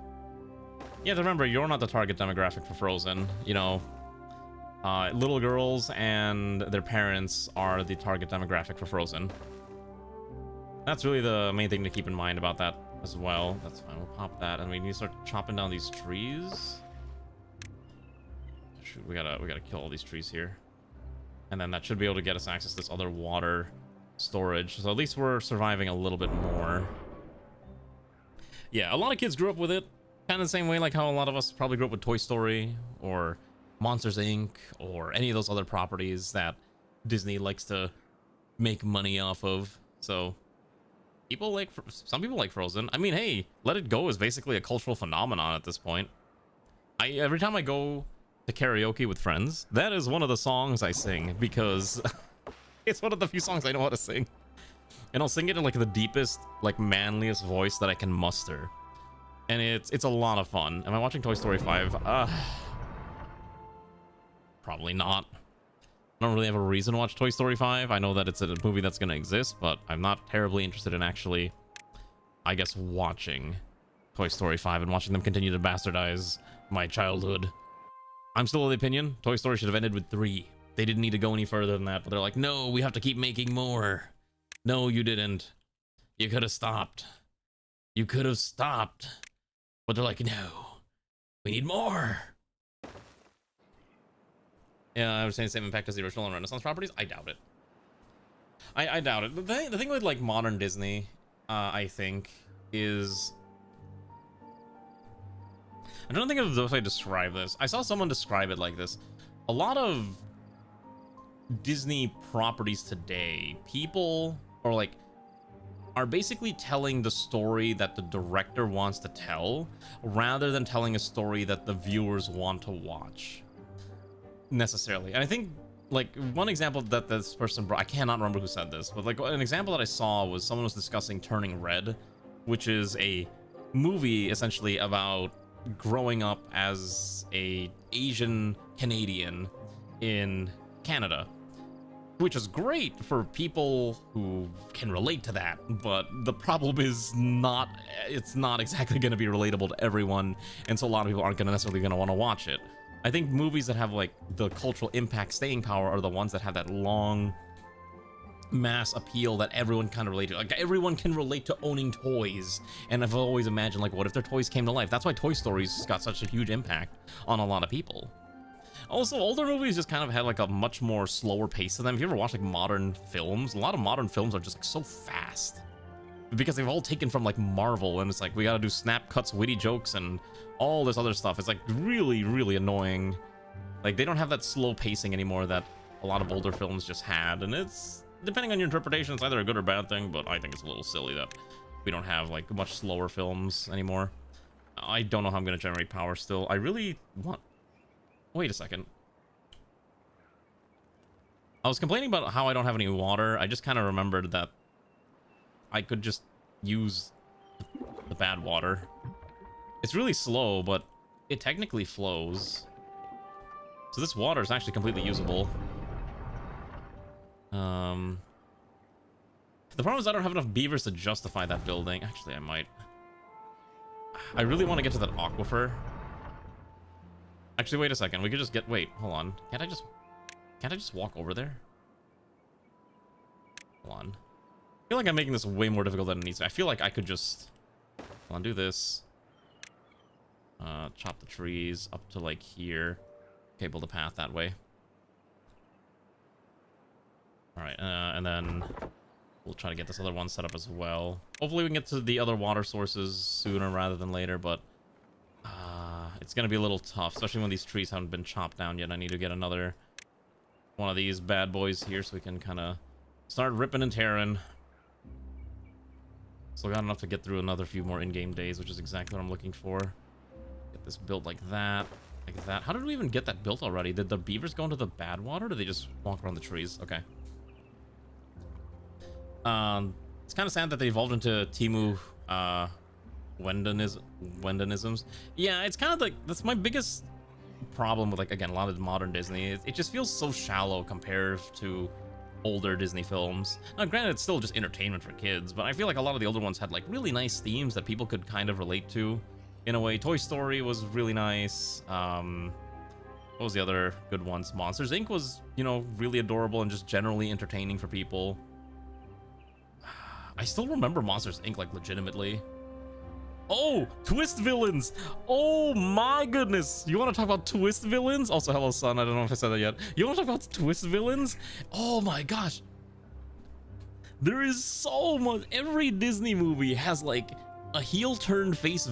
C: Yeah, remember, you're not the target demographic for Frozen. You know, little girls and their parents are the target demographic for Frozen. That's really the main thing to keep in mind about that as well. That's fine, we'll pop that, and we need to start chopping down these trees. Shoot, we gotta kill all these trees here. And then that should be able to get us access to this other water storage. So at least we're surviving a little bit more. Yeah, a lot of kids grew up with it. Kind of the same way like how a lot of us probably grew up with Toy Story or Monsters Inc. or any of those other properties that Disney likes to make money off of. So some people like Frozen. I mean, hey, Let It Go is basically a cultural phenomenon at this point. Every time I go to karaoke with friends, that is one of the songs I sing because it's one of the few songs I know how to sing. And I'll sing it in like the deepest, like manliest voice that I can muster. And it's a lot of fun. Am I watching Toy Story 5? Probably not. I don't really have a reason to watch Toy Story 5. I know that it's a movie that's going to exist, but I'm not terribly interested in actually, I guess, watching Toy Story 5 and watching them continue to bastardize my childhood. I'm still of the opinion Toy Story should have ended with 3. They didn't need to go any further than that, but they're like, no, we have to keep making more. No, you didn't. You could have stopped. You could have stopped. But they're like, no, we need more. Yeah, I was saying the same impact as the original and Renaissance properties. I doubt it. I doubt it. The thing with like modern Disney, I think, is I don't think of the way I describe this. I saw someone describe it like this. A lot of Disney properties today, people are basically telling the story that the director wants to tell rather than telling a story that the viewers want to watch necessarily. And I think like one example that this person brought, I cannot remember who said this, but like an example that I saw was someone was discussing Turning Red, which is a movie essentially about growing up as a Asian Canadian in Canada, which is great for people who can relate to that, but the problem is it's not exactly going to be relatable to everyone, and so a lot of people aren't necessarily going to want to watch it. I think movies that have like the cultural impact staying power are the ones that have that long mass appeal that everyone kind of relate to. Like everyone can relate to owning toys, and I've always imagined like what if their toys came to life. That's why Toy Story's got such a huge impact on a lot of people. Also, older movies just kind of had like a much more slower pace to them. If you ever watch like modern films, a lot of modern films are just like so fast because they've all taken from like Marvel, and it's like we gotta do snap cuts, witty jokes, and all this other stuff. It's like really, really annoying. Like they don't have that slow pacing anymore that a lot of older films just had, and it's depending on your interpretation, it's either a good or bad thing, but I think it's a little silly that we don't have like much slower films anymore. I don't know how I'm gonna generate power still. I really want... Wait a second. I was complaining about how I don't have any water. I just kind of remembered that I could just use the bad water. It's really slow, but it technically flows. So this water is actually completely usable. The problem is I don't have enough beavers to justify that building. Actually, I might. I really want to get to that aquifer. Actually, wait a second. We could just get... Wait, hold on. Can't I just walk over there? Hold on. I feel like I'm making this way more difficult than it needs to. I feel like I could just... Hold on, do this. Chop the trees up to like here. Okay, build a path that way. Alright, and then we'll try to get this other one set up as well. Hopefully we can get to the other water sources sooner rather than later, but it's gonna be a little tough, especially when these trees haven't been chopped down yet. I need to get another one of these bad boys here so we can kind of start ripping and tearing. Still got enough to get through another few more in-game days, which is exactly what I'm looking for. Get this built like that. Like that. How did we even get that built already? Did the beavers go into the bad water, or did they just walk around the trees? Okay. It's kind of sad that they evolved into Timu Wendonisms. Yeah, it's kind of like, that's my biggest problem with, like, again, a lot of modern Disney. It just feels so shallow compared to older Disney films. Now, granted, it's still just entertainment for kids, but I feel like a lot of the older ones had like really nice themes that people could kind of relate to in a way. Toy Story was really nice. What was the other good ones? Monsters Inc. was, you know, really adorable and just generally entertaining for people. I still remember Monsters Inc. like legitimately. Oh, twist villains. Oh my goodness. You want to talk about twist villains? Also, hello, son. I don't know if I said that yet. You want to talk about twist villains? Oh my gosh. There is so much. Every Disney movie has like a heel turn face,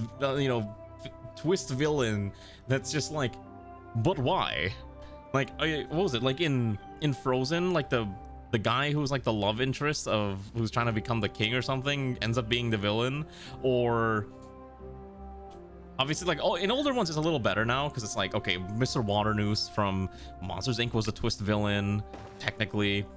C: twist villain that's just like, but why? Like, what was it? Like in Frozen, like the guy who's like the love interest of who's trying to become the king or something ends up being the villain. Or obviously, like, in older ones it's a little better now because it's like, okay, Mr. Waternoose from Monsters Inc. was a twist villain technically,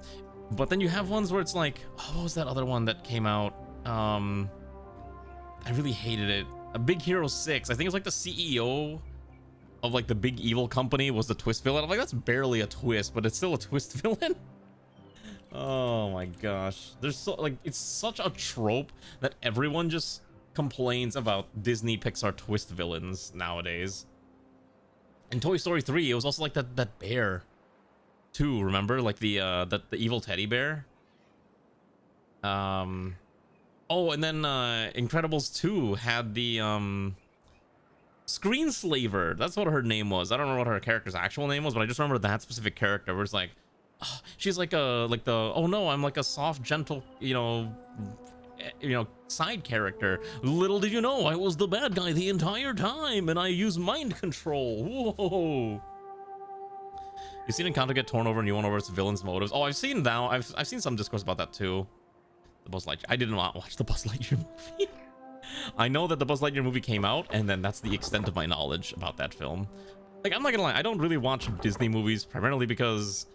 C: but then you have ones where it's like, what was that other one that came out? I really hated it. A Big Hero 6. I think it was like the CEO of like the big evil company was the twist villain. I'm like, that's barely a twist, but it's still a twist villain. Oh my gosh, there's so like, it's such a trope that everyone just complains about Disney Pixar twist villains nowadays. In Toy Story 3, it was also like that bear too, remember, like the evil teddy bear. Oh, and then Incredibles 2 had the Screenslaver. That's what her name was. I don't know what her character's actual name was, but I just remember that specific character where it's like, oh, she's like oh no, I'm like a soft, gentle, side character. Little did you know I was the bad guy the entire time, and I use mind control. Whoa. You seen Encanto get torn over and you went over its villain's motives? Oh, I've seen some discourse about that too. The Buzz Lightyear. I did not watch the Buzz Lightyear movie. I know that the Buzz Lightyear movie came out, and then that's the extent of my knowledge about that film. Like, I'm not gonna lie, I don't really watch Disney movies primarily because,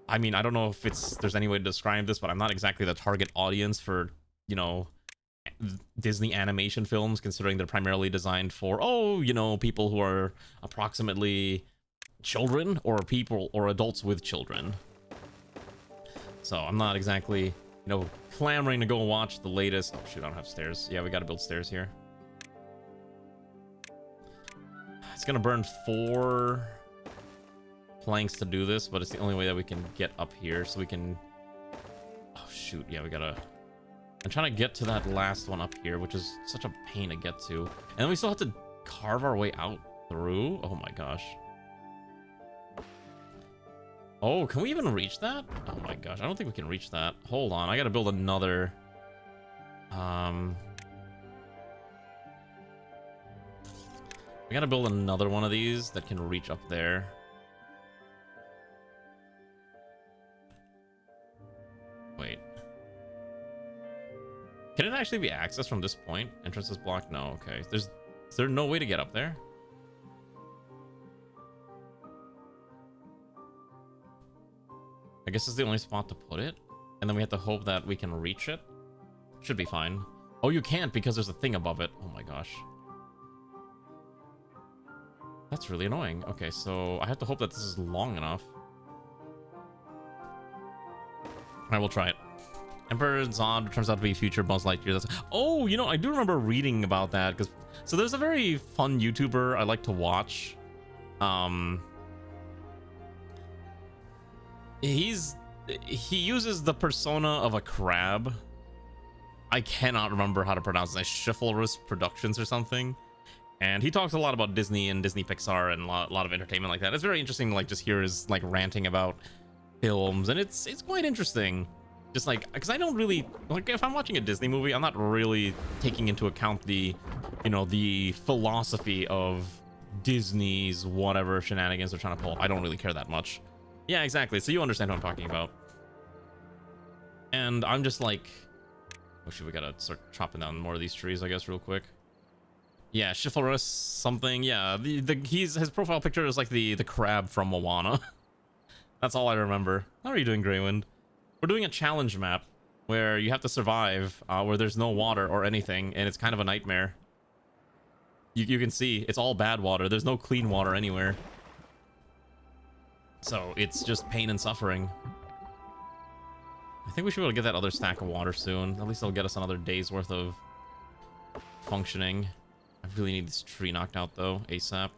C: I mean, I don't know if there's any way to describe this, but I'm not exactly the target audience for, Disney animation films, considering they're primarily designed for, people who are approximately children or people or adults with children. So I'm not exactly, clamoring to go watch the latest. Oh shoot, I don't have stairs. Yeah, we gotta build stairs here. It's gonna burn 4 planks to do this, but it's the only way that we can get up here, so we can... Oh shoot, yeah, we gotta... I'm trying to get to that last one up here, which is such a pain to get to. And then we still have to carve our way out through. Oh my gosh. Oh, can we even reach that? Oh my gosh, I don't think we can reach that. Hold on, I gotta build another... We gotta build another one of these that can reach up there. Wait. Can it actually be accessed from this point? Entrance is blocked? No, okay. Is there no way to get up there? I guess it's the only spot to put it. And then we have to hope that we can reach it. Should be fine. Oh, you can't because there's a thing above it. Oh my gosh. That's really annoying. Okay, so I have to hope that this is long enough. I will try it. Emperor Zod turns out to be future Buzz Lightyear. Oh, I do remember reading about that. So there's a very fun YouTuber I like to watch. He uses the persona of a crab. I cannot remember how to pronounce it. Chivalrous Productions or something. And he talks a lot about Disney and Disney Pixar and a lot of entertainment like that. It's very interesting to just hear his ranting about films, and it's quite interesting. Just because I don't really if I'm watching a Disney movie, I'm not really taking into account the the philosophy of Disney's whatever shenanigans they're trying to pull. I don't really care that much. Yeah, exactly. So you understand what I'm talking about. And I'm just like, oh shit, we gotta start chopping down more of these trees, I guess, real quick. Yeah, chivalrous something. Yeah, his profile picture is like the crab from Moana. That's all I remember. How are you doing, Greywind? We're doing a challenge map where you have to survive, where there's no water or anything, and it's kind of a nightmare. You can see it's all bad water. There's no clean water anywhere. So it's just pain and suffering. I think we should be able to get that other stack of water soon. At least it'll get us another day's worth of functioning. I really need this tree knocked out though, ASAP.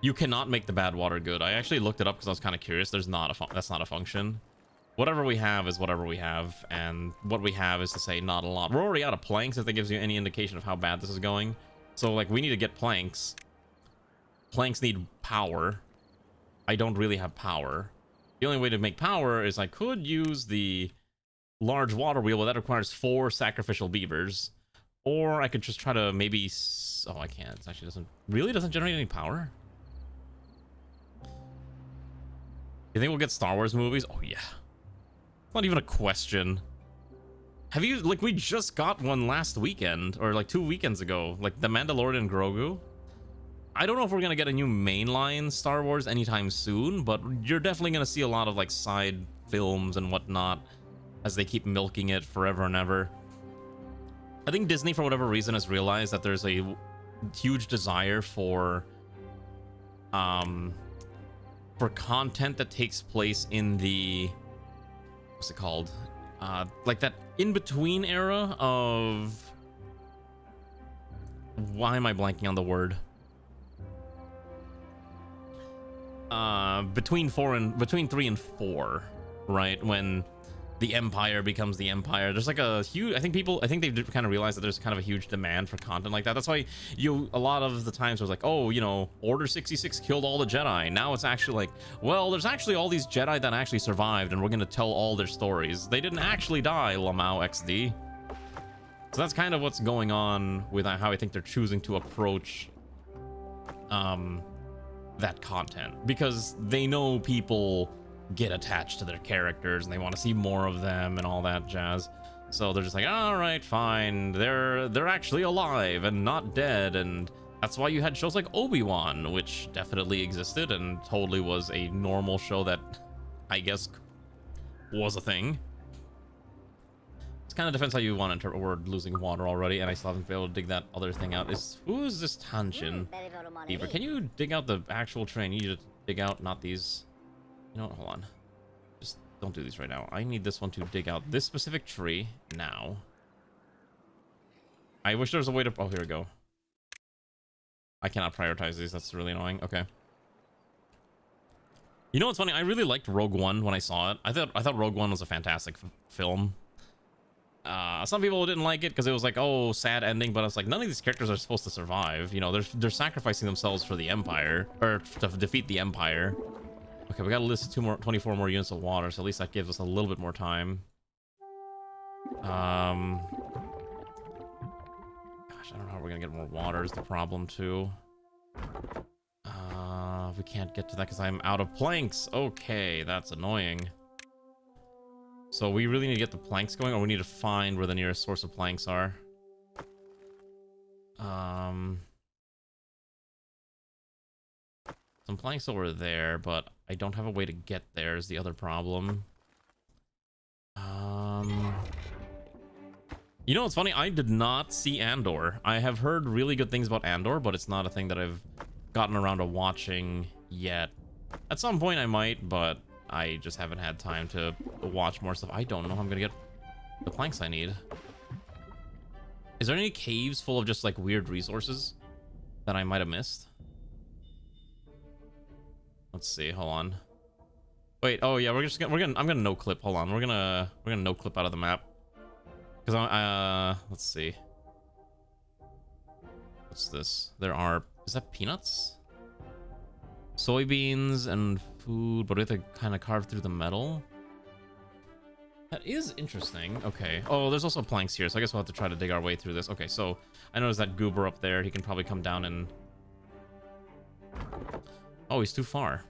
C: You cannot make the bad water good. I actually looked it up because I was kind of curious. That's not a function. whatever we have is whatever we have, and what we have is to say not a lot. We're already out of planks, if that gives you any indication of how bad this is going. So, like, we need to get planks. Planks need power. I don't really have power. The only way to make power is I could use the large water wheel, but that requires 4 sacrificial beavers. Or I could just try to maybe... Oh, I can't. It actually doesn't generate any power. You think we'll get Star Wars movies? Oh, yeah. Not even a question. Have you... Like, we just got one last weekend, or like 2 weekends ago. Like, The Mandalorian and Grogu. I don't know if we're gonna get a new mainline Star Wars anytime soon, but you're definitely gonna see a lot of, like, side films and whatnot as they keep milking it forever and ever. I think Disney, for whatever reason, has realized that there's a huge desire for content that takes place in the... What's it called? Like that in-between era of... Why am I blanking on the word? Between 3 and 4, right? When the Empire becomes the Empire, there's like a huge... I think they've kind of realized that there's kind of a huge demand for content like that. That's why a lot of the times it was like, oh, you know, Order 66 killed all the Jedi. Now it's actually like, well, there's actually all these Jedi that actually survived, and we're gonna tell all their stories. They didn't actually die, Lamau XD. So that's kind of what's going on with how I think they're choosing to approach that content, because they know people get attached to their characters and they want to see more of them and all that jazz. So they're just like, all right, fine, they're actually alive and not dead. And that's why you had shows like Obi-Wan, which definitely existed and totally was a normal show that I guess was a thing. It kind of depends how you want to... We're losing water already, and I still haven't been able to dig that other thing out. Who is this Tanshin? Beaver, can you dig out the actual tree? I need you to dig out, not these. You know what? Hold on. Just don't do these right now. I need this one to dig out this specific tree now. I wish there was a way to... Oh, here we go. I cannot prioritize these. That's really annoying. Okay. You know what's funny? I really liked Rogue One when I saw it. I thought Rogue One was a fantastic film. Some people didn't like it because it was like, oh, sad ending, but I was like, none of these characters are supposed to survive. You know, they're sacrificing themselves for the Empire, or to defeat the Empire. Okay, we got a list of 24 more units of water, so at least that gives us a little bit more time. Gosh, I don't know how we're gonna get more water is the problem too. We can't get to that because I'm out of planks. Okay, that's annoying. So we really need to get the planks going, or we need to find where the nearest source of planks are. Some planks over there, but I don't have a way to get there is the other problem. You know what's funny? I did not see Andor. I have heard really good things about Andor, but it's not a thing that I've gotten around to watching yet. At some point I might, but I just haven't had time to watch more stuff. I don't know how I'm gonna get the planks I need. Is there any caves full of just like weird resources that I might have missed? Let's see. Hold on. Wait. Oh yeah, I'm gonna no clip. Hold on. We're gonna no clip out of the map because let's see. What's this? Is that peanuts? Soybeans and food, but we have to kind of carve through the metal. That is interesting. Okay. Oh, there's also planks here, so I guess we'll have to try to dig our way through this. Okay, so I noticed that goober up there. He can probably come down and... Oh, he's too far.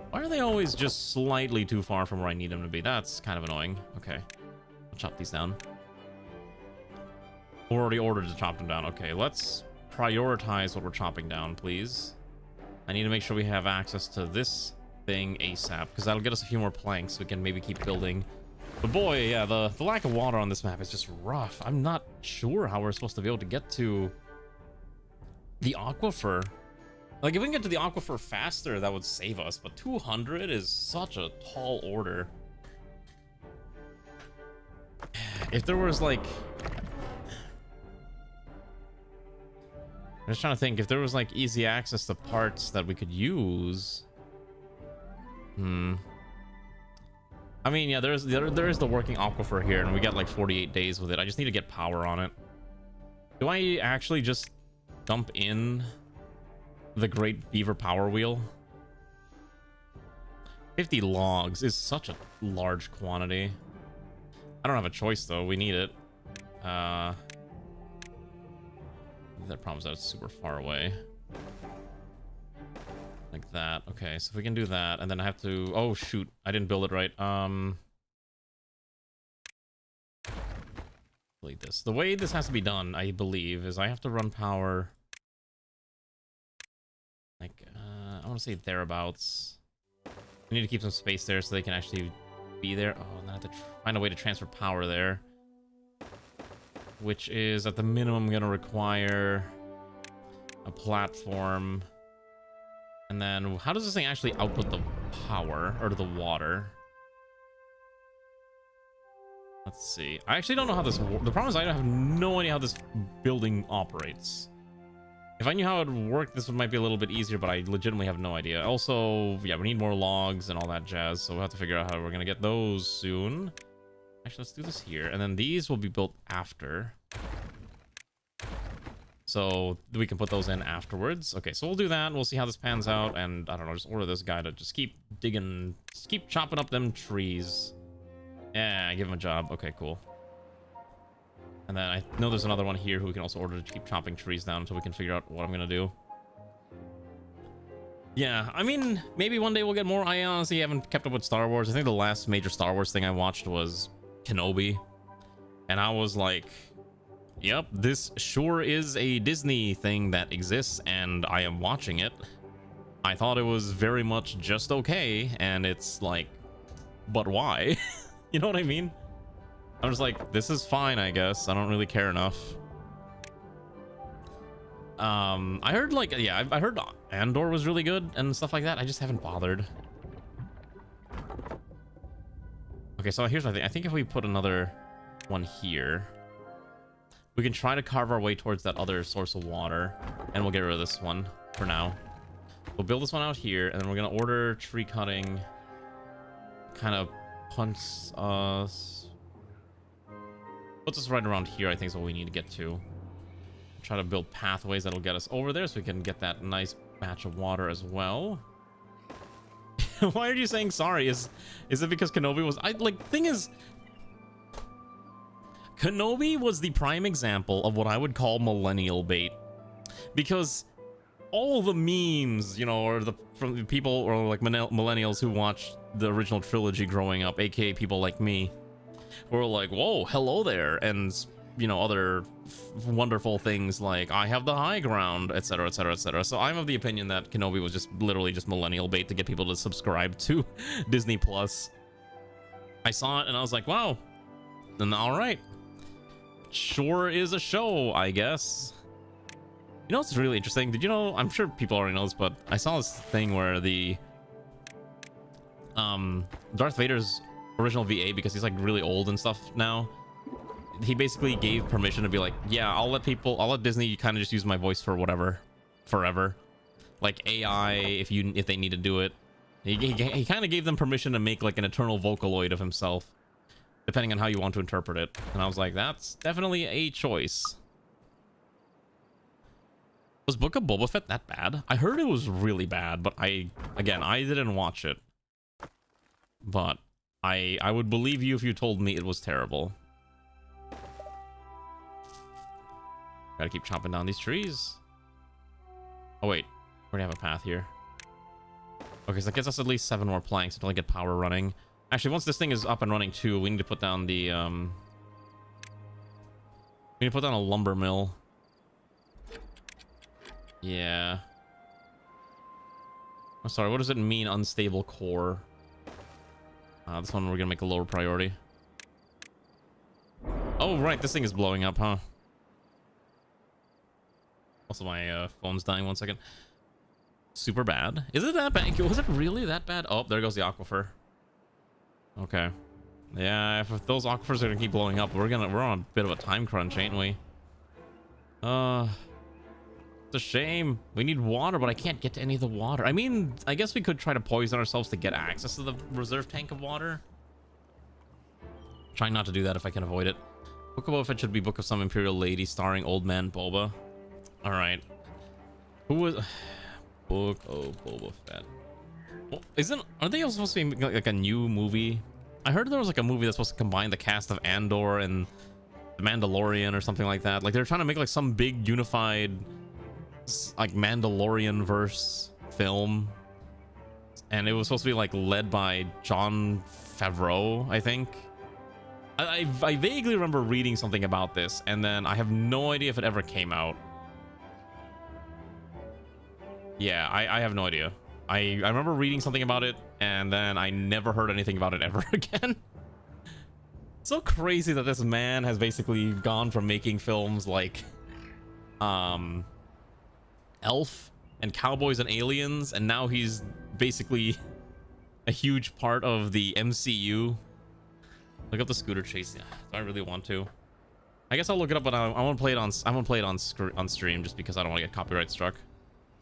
C: Why are they always just slightly too far from where I need them to be? That's kind of annoying. Okay. I'll chop these down. Already ordered to chop them down. Okay, let's prioritize what we're chopping down, please. I need to make sure we have access to this thing ASAP, because that'll get us a few more planks so we can maybe keep building. But boy, yeah, the lack of water on this map is just rough. I'm not sure how we're supposed to be able to get to the aquifer. Like, if we can get to the aquifer faster, that would save us, but 200 is such a tall order. If there was, like... I'm just trying to think, if there was, like, easy access to parts that we could use... I mean, yeah, there is the working aquifer here, and we got like 48 days with it. I just need to get power on it. Do I actually just dump in the Great Beaver Power Wheel? 50 logs is such a large quantity. I don't have a choice though. We need it. That problem is that it's super far away. Like that. Okay, so if we can do that, and then I have to... Oh, shoot. I didn't build it right. Delete this. The way this has to be done, I believe, is I have to run power... Like, I want to say thereabouts. I need to keep some space there so they can actually be there. Oh, and then I have to find a way to transfer power there. Which is, at the minimum, going to require a platform. And then, how does this thing actually output the power, or the water? Let's see. I actually don't know how this works. The problem is I have no idea how this building operates. If I knew how it would work, this might be a little bit easier, but I legitimately have no idea. Also, yeah, we need more logs and all that jazz, so we'll have to figure out how we're going to get those soon. Actually, let's do this here. And then these will be built after. So we can put those in afterwards. Okay, so we'll do that. We'll see how this pans out. And I don't know, just order this guy to just keep digging, just keep chopping up them trees. Yeah, give him a job. Okay, cool. And then I know there's another one here who we can also order to keep chopping trees down until we can figure out what I'm going to do. Yeah, I mean, maybe one day we'll get more. I honestly haven't kept up with Star Wars. I think the last major Star Wars thing I watched was Kenobi. And I was like, yep, this sure is a Disney thing that exists, and I am watching it. I thought it was very much just okay, and it's like, but why? You know what I mean? I'm just like, this is fine, I guess. I don't really care enough. I heard, like, yeah, I heard Andor was really good and stuff like that. I just haven't bothered. Okay, so here's my thing. I think if we put another one here, we can try to carve our way towards that other source of water, and we'll get rid of this one for now. We'll build this one out here, and then we're gonna order tree cutting. Kind of puts us right around here. I think is what we need to get to. Try to build pathways that'll get us over there, so we can get that nice batch of water as well. Why are you saying sorry? Is it because Kenobi was... thing is... Kenobi was the prime example of what I would call millennial bait. Because all the memes, you know, or from the people, or like millennials who watched the original trilogy growing up, aka people like me, were like, whoa, hello there, and, you know, other wonderful things like I have the high ground, etc, etc, etc. So I'm of the opinion that Kenobi was just literally just millennial bait to get people to subscribe to Disney Plus. I saw it and I was like, wow, then all right, sure is a show, I guess. You know what's really interesting? Did you know, I'm sure people already know this, but I saw this thing where the Darth Vader's original VA, because he's like really old and stuff now, he basically gave permission to be like, yeah, I'll let Disney kind of just use my voice for whatever, forever, like AI, if they need to do it. He kind of gave them permission to make like an eternal Vocaloid of himself, depending on how you want to interpret it. And I was like, that's definitely a choice. Was Book of Boba Fett that bad? I heard it was really bad, but I didn't watch it. But I would believe you if you told me it was terrible. Gotta keep chopping down these trees. Oh wait, we already have a path here. Okay, so that gets us at least 7 more planks until I get power running. Actually, once this thing is up and running too, we need to put down the we need to put down a lumber mill. Yeah. I'm sorry, what does it mean, unstable core? This one we're gonna make a lower priority. Oh right, this thing is blowing up, huh? Also, my phone's dying. 1 second. Super bad. Is it that bad? Was it really that bad? Oh, there goes the aquifer. Okay. Yeah, if those aquifers are gonna keep blowing up, we're on a bit of a time crunch, ain't we? It's a shame. We need water, but I can't get to any of the water. I mean, I guess we could try to poison ourselves to get access to the reserve tank of water. Try not to do that if I can avoid it. Book of Boba Fett should be Book of Some Imperial Lady starring Old Man Boba. All right. Who was Book of Boba Fett? Well, aren't they all supposed to be like a new movie? I heard there was like a movie that's supposed to combine the cast of Andor and the Mandalorian or something like that. Like they're trying to make like some big unified like Mandalorian verse film, and it was supposed to be like led by Jon Favreau, I think. I vaguely remember reading something about this, and then I have no idea if it ever came out. Yeah, I have no idea. I remember reading something about it, and then I never heard anything about it ever again. So crazy that this man has basically gone from making films like Elf and Cowboys and Aliens, and now he's basically a huge part of the MCU. Look up the scooter chase. Yeah, do I really want to? I guess I'll look it up, but I won't play it on on stream just because I don't want to get copyright struck.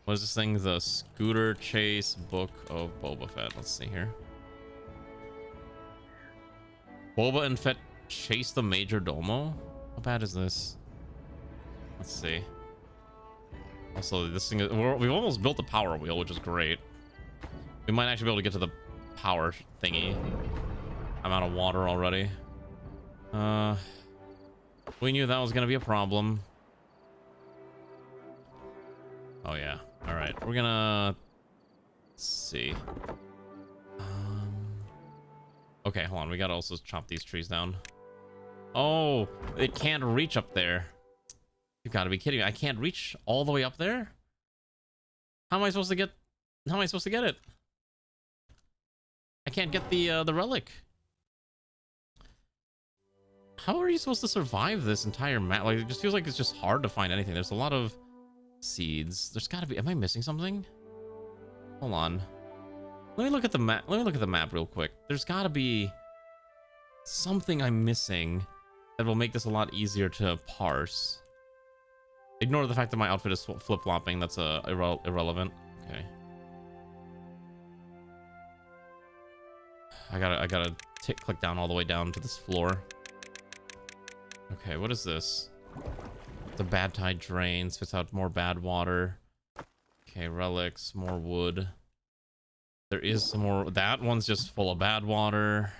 C: What is this thing? The Scooter Chase Book of Boba Fett. Let's see here. Boba and Fett chase the Major Domo. How bad is this? Let's see. Also, this thing is, we've almost built the power wheel, which is great. We might actually be able to get to the power thingy. I'm out of water already. We knew that was gonna be a problem. Oh yeah. All right, we're gonna let's see. Okay, hold on. We gotta also chop these trees down. Oh, it can't reach up there. You've got to be kidding me! I can't reach all the way up there. How am I supposed to get? How am I supposed to get it? I can't get the relic. How are you supposed to survive this entire map? Like, it just feels like it's just hard to find anything. There's a lot of seeds. There's got to be. Am I missing something? Hold on. Let me look at the map. Let me look at the map real quick. There's got to be something I'm missing that will make this a lot easier to parse. Ignore the fact that my outfit is flip-flopping. That's irrelevant. Okay. I gotta click down all the way down to this floor. Okay, what is this? The bad tide drain spits out more bad water. Okay, relics, more wood. There is some more. That one's just full of bad water.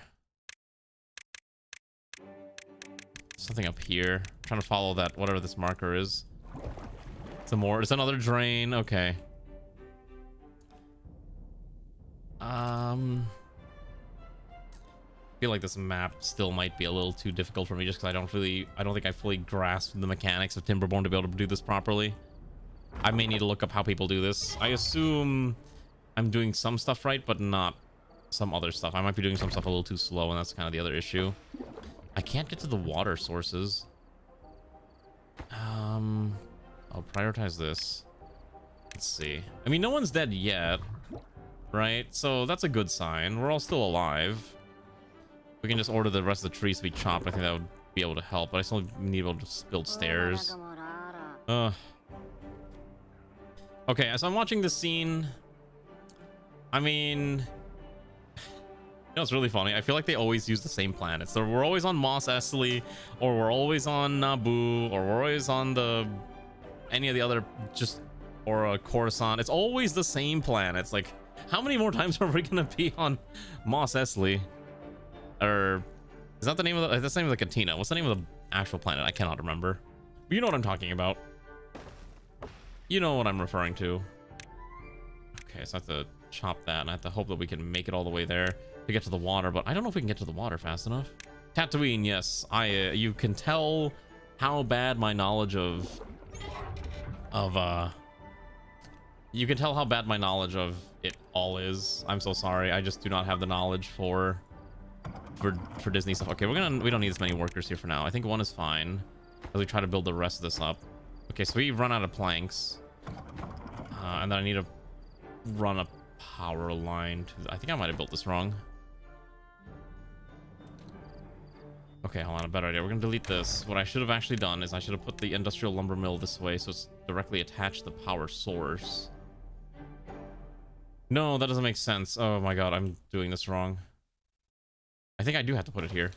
C: Something up here. I'm trying to follow that, whatever this marker is. Some more. It's another drain. Okay. I feel like this map still might be a little too difficult for me just because I don't think I fully grasp the mechanics of Timberborn to be able to do this properly. I may need to look up how people do this. I assume I'm doing some stuff right, but not some other stuff. I might be doing some stuff a little too slow, and that's kind of the other issue. I can't get to the water sources. I'll prioritize this. Let's see. I mean, no one's dead yet, right? So that's a good sign. We're all still alive. We can just order the rest of the trees to be chopped. I think that would be able to help, but I still need to be able to build stairs. Okay, so I'm watching this scene. I mean, you know, it's really funny. I feel like they always use the same planets. So we're always on Mos Eisley, or we're always on Naboo, or we're always on any of the other or Coruscant. It's always the same planets. Like, how many more times are we gonna be on Mos Eisley? Or is that the name of that's the name of the cantina? What's the name of the actual planet? I cannot remember. But you know what I'm talking about. You know what I'm referring to. Okay, so I have to chop that, and I have to hope that we can make it all the way there to get to the water, but I don't know if we can get to the water fast enough. Tatooine, yes. You can tell how bad my knowledge you can tell how bad my knowledge of it all is. I'm so sorry. I just do not have the knowledge for Disney stuff. Okay, we don't need as many workers here for now. I think one is fine as we try to build the rest of this up. Okay, so we've run out of planks, and then I need to run a power line to, I think I might have built this wrong. Okay, hold on, a better idea. We're gonna delete this. What I should have actually done is I should have put the industrial lumber mill this way so it's directly attached to the power source. No, that doesn't make sense. Oh my god, I'm doing this wrong. I think I do have to put it here.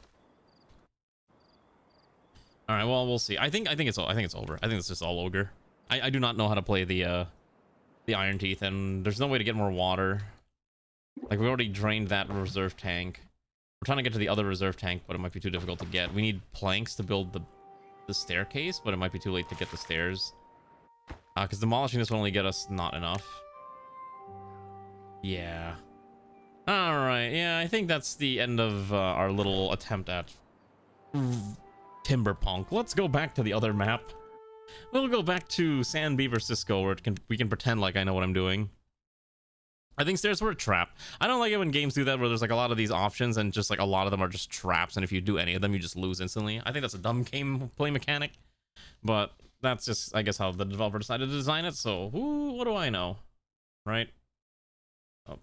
C: All right, well, we'll see. I think it's over. I think it's just all ogre. I do not know how to play the Iron Teeth, and there's no way to get more water. Like, we already drained that reserve tank. We're trying to get to the other reserve tank, but it might be too difficult to get. We need planks to build the staircase, but it might be too late to get the stairs. Because demolishing this will only get us not enough. Yeah. Alright, yeah, I think that's the end of our little attempt at Timberpunk. Let's go back to the other map. We'll go back to San Beaver Cisco, where we can pretend like I know what I'm doing. I think stairs were a trap. I don't like it when games do that, where there's like a lot of these options and just like a lot of them are just traps, and if you do any of them, you just lose instantly. I think that's a dumb gameplay mechanic, but that's just, I guess, how the developer decided to design it, so what do I know, right? Oh.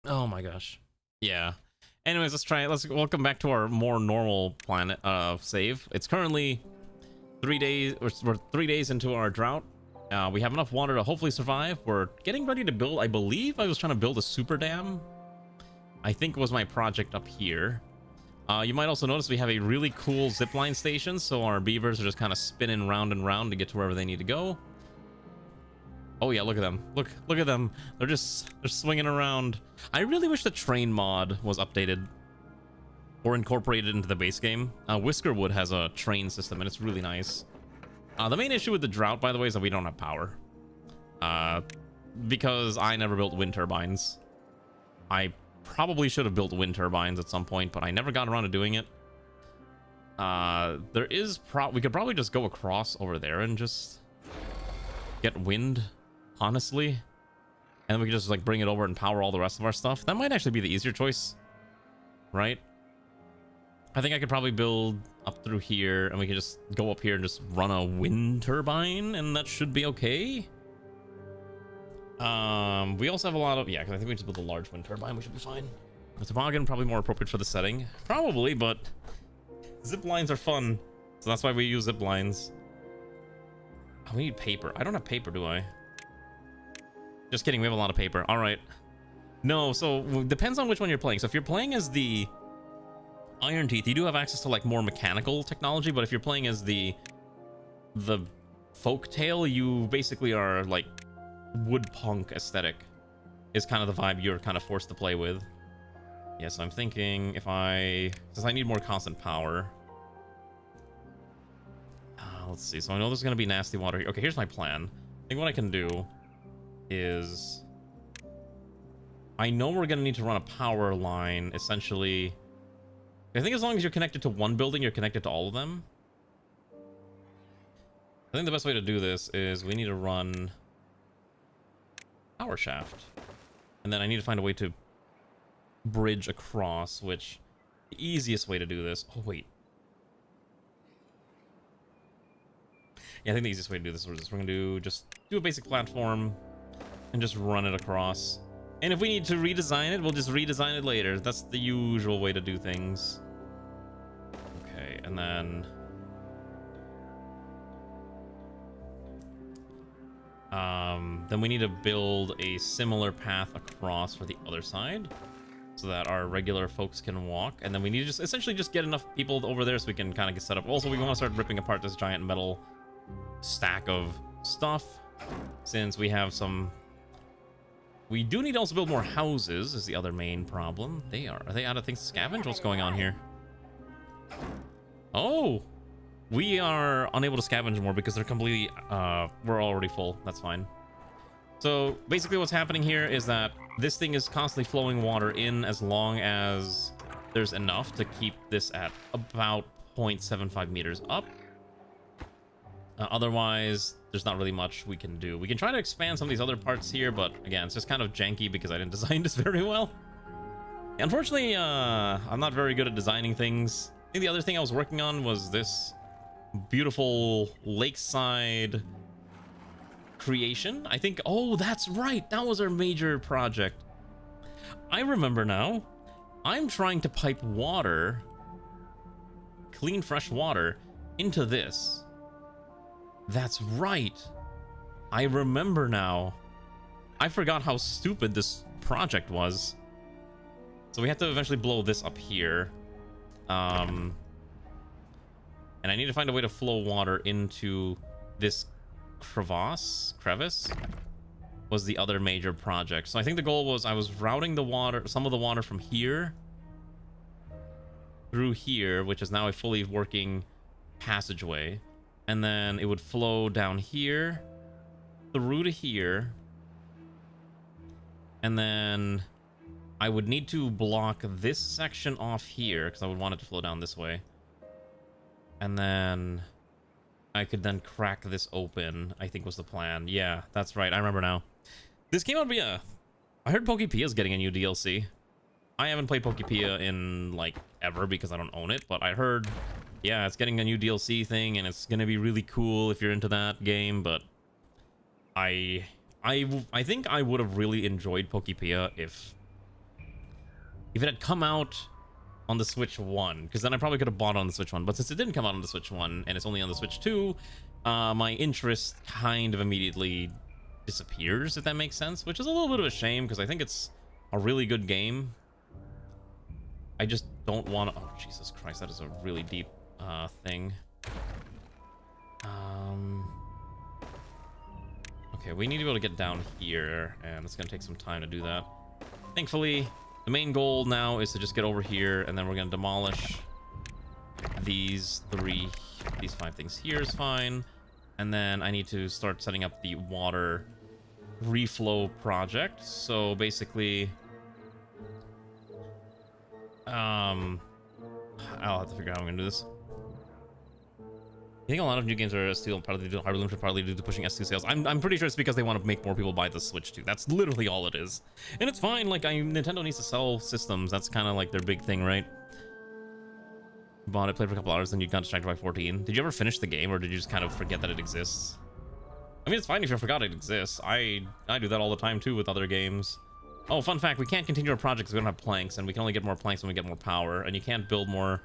C: Oh my gosh. Yeah. Anyways, let's welcome back to our more normal planet save. It's currently 3 days, we're 3 days into our drought. We have enough water to hopefully survive. We're getting ready to build, I believe I was trying to build a super dam. I think was my project up here. You might also notice we have a really cool zipline station, so our beavers are just kind of spinning round and round to get to wherever they need to go. Oh yeah, look at them. Look at them. They're swinging around. I really wish the train mod was updated or incorporated into the base game. Whiskerwood has a train system, and it's really nice. The main issue with the drought, by the way, is that we don't have power. Because I never built wind turbines. I probably should have built wind turbines at some point, but I never got around to doing it. We could probably just go across over there and just get wind, honestly. And then we could just like bring it over and power all the rest of our stuff. That might actually be the easier choice, right? I think I could probably build up through here, and we could just go up here and just run a wind turbine, and that should be okay. We also have a lot of, yeah, because I think we just build a large wind turbine. We should be fine. The toboggan probably more appropriate for the setting, probably, but zip lines are fun, so that's why we use zip lines. Oh, we need paper. I don't have paper, do I? Just kidding. We have a lot of paper. All right. No, so depends on which one you're playing. So if you're playing as the Iron Teeth, you do have access to like more mechanical technology, but if you're playing as the Folktale, you basically are like wood punk aesthetic is kind of the vibe you're kind of forced to play with. Yes, I'm thinking since I need more constant power. Let's see. So I know there's going to be nasty water here. Okay, here's my plan. I think what I can do is I know we're going to need to run a power line, essentially. I think as long as you're connected to one building, you're connected to all of them. I think the best way to do this is we need to run power shaft. And then I need to find a way to bridge across, which the easiest way to do this... Oh, wait. Yeah, I think the easiest way to do this is we're going to just do a basic platform and just run it across. And if we need to redesign it, we'll just redesign it later. That's the usual way to do things. Okay, and then... then we need to build a similar path across for the other side so that our regular folks can walk. And then we need to just essentially just get enough people over there so we can kind of get set up. Also, we want to start ripping apart this giant metal stack of stuff since we have some... We do need to also build more houses is the other main problem. Are they out of things to scavenge? What's going on here? Oh! We are unable to scavenge more because they're completely... we're already full. That's fine. So basically what's happening here is that this thing is constantly flowing water in as long as there's enough to keep this at about 0.75 meters up. Otherwise, there's not really much we can do. We can try to expand some of these other parts here, but again, it's just kind of janky because I didn't design this very well. Unfortunately, I'm not very good at designing things. I think the other thing I was working on was this beautiful lakeside creation. I think, oh, that's right. That was our major project. I remember now. I'm trying to pipe water, clean, fresh water, into this. That's right. I remember now. I forgot how stupid this project was. So we have to eventually blow this up here. And I need to find a way to flow water into this crevice was the other major project. So I think the goal was I was routing the water, some of the water from here through here, which is now a fully working passageway. And then it would flow down here through to here. And then I would need to block this section off here because I would want it to flow down this way. And then I could then crack this open, I think was the plan. Yeah, that's right. I remember now. This came out to be a... I heard Pokepia is getting a new DLC. I haven't played Pokepia in, like, ever because I don't own it. But I heard, yeah, it's getting a new DLC thing. And it's going to be really cool if you're into that game. But I think I would have really enjoyed Pokepia if it had come out on the Switch 1, because then I probably could have bought it on the Switch 1. But since it didn't come out on the Switch 1 and it's only on the Switch 2, my interest kind of immediately disappears, if that makes sense, which is a little bit of a shame because I think it's a really good game. I just don't want to... Oh, Jesus Christ, that is a really deep thing. Okay, we need to be able to get down here, and it's going to take some time to do that. Thankfully, the main goal now is to just get over here, and then we're going to demolish these 5 things here is fine. And then I need to start setting up the water reflow project. So basically, I'll have to figure out how I'm going to do this. I think a lot of new games are still partly due to pushing S2 sales. I'm pretty sure it's because they want to make more people buy the Switch 2. That's literally all it is. And it's fine. Like, Nintendo needs to sell systems. That's kind of like their big thing, right? You bought it, played for a couple hours, then you got distracted by 14. Did you ever finish the game, or did you just kind of forget that it exists? I mean, it's fine if you forgot it exists. I do that all the time, too, with other games. Oh, fun fact, we can't continue our project because we don't have planks, and we can only get more planks when we get more power, and you can't build more...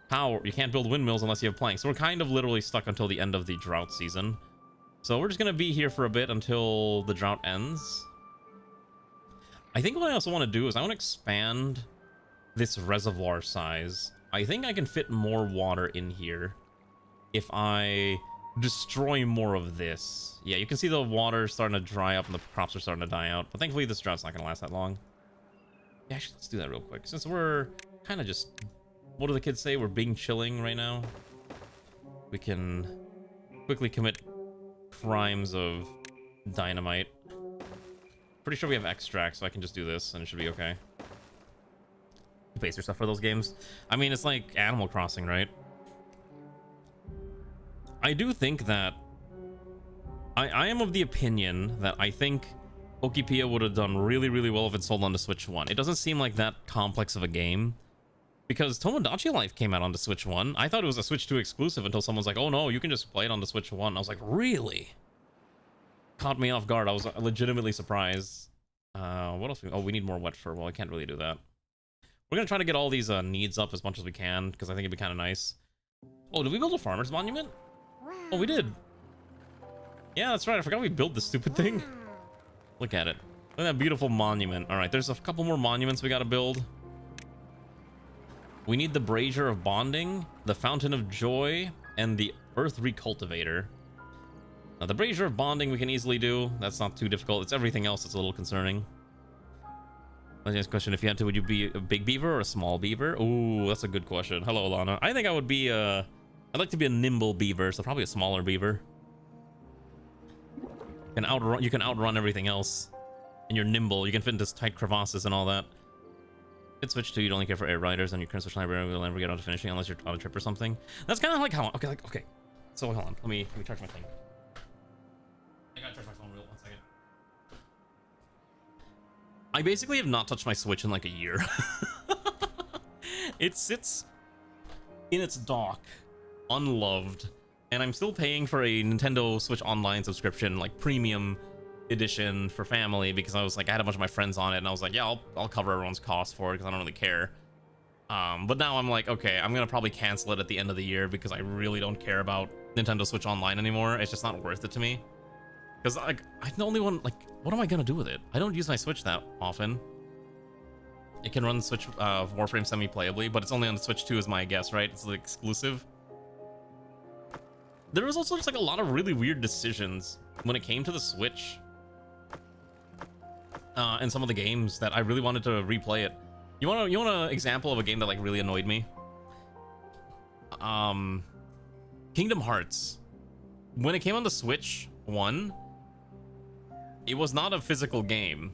C: You can't build windmills unless you have planks. So we're kind of literally stuck until the end of the drought season. So we're just going to be here for a bit until the drought ends. I think what I also want to do is I want to expand this reservoir size. I think I can fit more water in here if I destroy more of this. Yeah, you can see the water starting to dry up and the crops are starting to die out. But thankfully this drought's not going to last that long. Yeah, actually, let's do that real quick. Since we're kind of just... What do the kids say? We're being chilling right now. We can quickly commit crimes of dynamite. Pretty sure we have extract, so I can just do this and it should be okay. You pace yourself for those games. I mean, it's like Animal Crossing, right? I do think that... I am of the opinion that I think Pokepia would have done really, really well if it sold on the Switch 1. It doesn't seem like that complex of a game. Because Tomodachi Life came out on the Switch 1. I thought it was a Switch 2 exclusive until someone's like, oh no, you can just play it on the Switch 1. I was like, really? Caught me off guard. I was legitimately surprised. What else? Oh, we need more wet fur. Well, I can't really do that. We're going to try to get all these needs up as much as we can, because I think it'd be kind of nice. Oh, did we build a farmer's monument? Oh, we did. Yeah, that's right. I forgot we built this stupid thing. Look at it. Look at that beautiful monument. All right, there's a couple more monuments we got to build. We need the Brazier of Bonding, the Fountain of Joy, and the Earth Recultivator. Now, the Brazier of Bonding we can easily do. That's not too difficult. It's everything else that's a little concerning. Let's ask a question. If you had to, would you be a big beaver or a small beaver? Ooh, that's a good question. Hello, Alana. I think I would be I'd like to be a nimble beaver, so probably a smaller beaver. You can outrun everything else. And you're nimble. You can fit into tight crevasses and all that. Could switch to you'd only care for air riders, and your current switch library will never get on to finishing unless you're on a trip or something. That's kind of like how... Okay. So hold on. Let me charge my thing. I gotta charge my phone real 1 second. I basically have not touched my Switch in like a year. It sits in its dock, unloved, and I'm still paying for a Nintendo Switch Online subscription, like premium edition for family, because I was like, I had a bunch of my friends on it, and I was like, yeah, I'll cover everyone's cost for it because I don't really care. But now I'm like, okay, I'm gonna probably cancel it at the end of the year because I really don't care about Nintendo Switch Online anymore. It's just not worth it to me. Because like, I'm the only one, like, what am I gonna do with it? I don't use my Switch that often. it can run Switch Warframe semi-playably, but it's only on the Switch 2 is my guess, right? It's the exclusive. There was also just like a lot of really weird decisions when it came to the Switch. And some of the games that I really wanted to replay it. You want an example of a game that like really annoyed me? Kingdom Hearts. When it came on the Switch 1, it was not a physical game.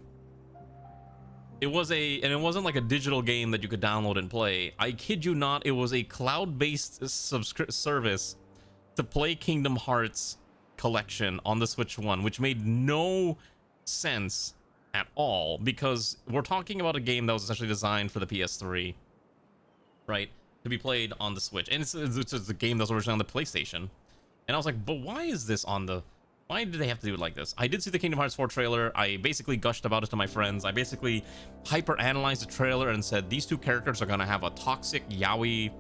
C: It wasn't like a digital game that you could download and play. I kid you not, it was a cloud-based service to play Kingdom Hearts collection on the Switch 1, which made no sense at all, because we're talking about a game that was essentially designed for the PS3, right? To be played on the Switch. And it's a game that was originally on the PlayStation. And I was like, but why is this on the... Why did they have to do it like this? I did see the Kingdom Hearts 4 trailer. I basically gushed about it to my friends. I basically hyper-analyzed the trailer and said, these two characters are gonna have a toxic yaoi...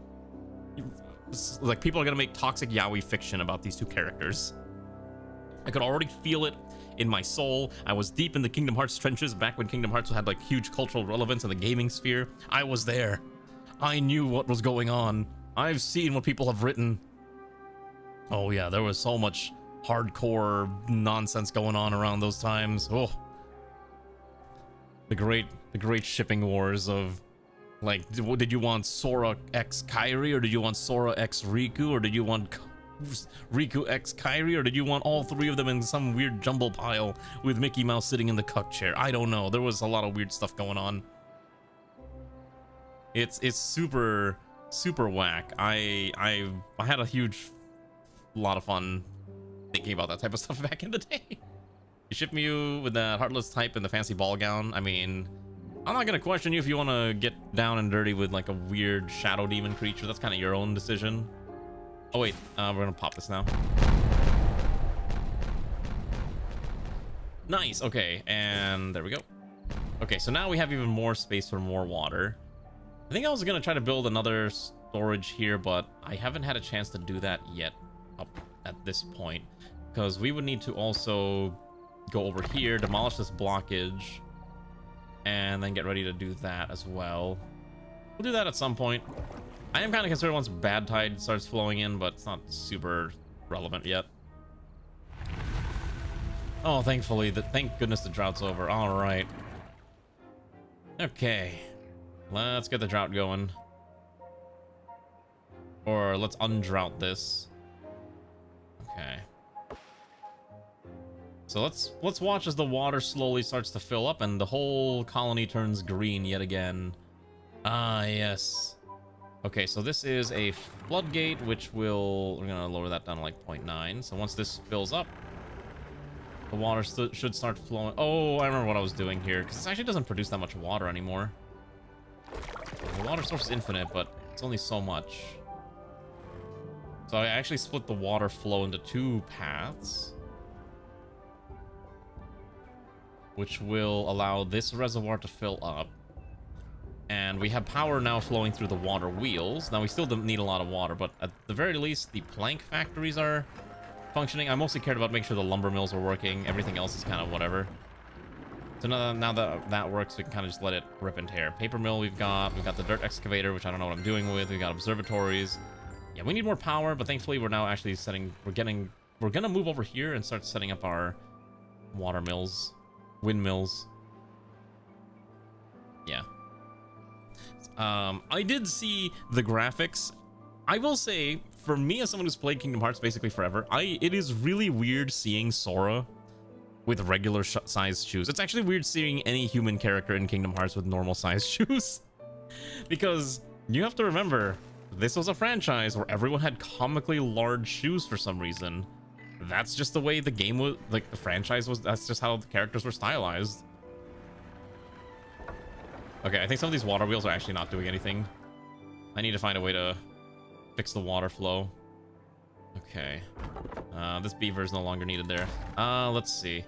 C: Like, people are gonna make toxic yaoi fiction about these two characters. I could already feel it in my soul. I was deep in the Kingdom Hearts trenches back when Kingdom Hearts had like huge cultural relevance in the gaming sphere. I was there. I knew what was going on. I've seen what people have written. Oh yeah, there was so much hardcore nonsense going on around those times. Oh, the great shipping wars of, like, did you want Sora x Kairi, or did you want Sora x Riku, or did you want Riku x Kairi, or did you want all three of them in some weird jumble pile with Mickey Mouse sitting in the cuck chair? I don't know. There was a lot of weird stuff going on. It's super whack. I had a huge lot of fun thinking about that type of stuff back in the day. You ship me with that heartless type in the fancy ball gown. I mean, I'm not gonna question you if you want to get down and dirty with like a weird shadow demon creature. That's kind of your own decision. Oh wait, we're gonna pop this now. Nice. Okay, and there we go. Okay, so now we have even more space for more water. I think I was gonna try to build another storage here, but I haven't had a chance to do that yet up at this point, because we would need to also go over here, demolish this blockage, and then get ready to do that as well. We'll do that at some point. I am kind of concerned once bad tide starts flowing in, but it's not super relevant yet. Oh, thankfully, thank goodness the drought's over. All right. Okay. Let's get the drought going. Or let's undrought this. Okay. So let's watch as the water slowly starts to fill up and the whole colony turns green yet again. Ah, yes. Okay, so this is a floodgate, which we're gonna lower that down to like 0.9. So once this fills up, the water should start flowing. Oh, I remember what I was doing here, because this actually doesn't produce that much water anymore. The water source is infinite, but it's only so much. So I actually split the water flow into two paths, which will allow this reservoir to fill up. And we have power now flowing through the water wheels. Now we still don't need a lot of water, but at the very least, the plank factories are functioning. I mostly cared about making sure the lumber mills are working. Everything else is kind of whatever. So now that that works, we can kind of just let it rip and tear. Paper mill we've got the dirt excavator, which I don't know what I'm doing with. We've got observatories. Yeah, we need more power, but thankfully we're now actually we're gonna move over here and start setting up our water mills, windmills. Yeah. I did see the graphics. I will say, for me as someone who's played Kingdom Hearts basically forever, it is really weird seeing Sora with regular sized shoes. It's actually weird seeing any human character in Kingdom Hearts with normal sized shoes. Because you have to remember, this was a franchise where everyone had comically large shoes for some reason. That's just the way the game was, like the franchise was, that's just how the characters were stylized. Okay, I think some of these water wheels are actually not doing anything. I need to find a way to fix the water flow. Okay. This beaver is no longer needed there. Let's see.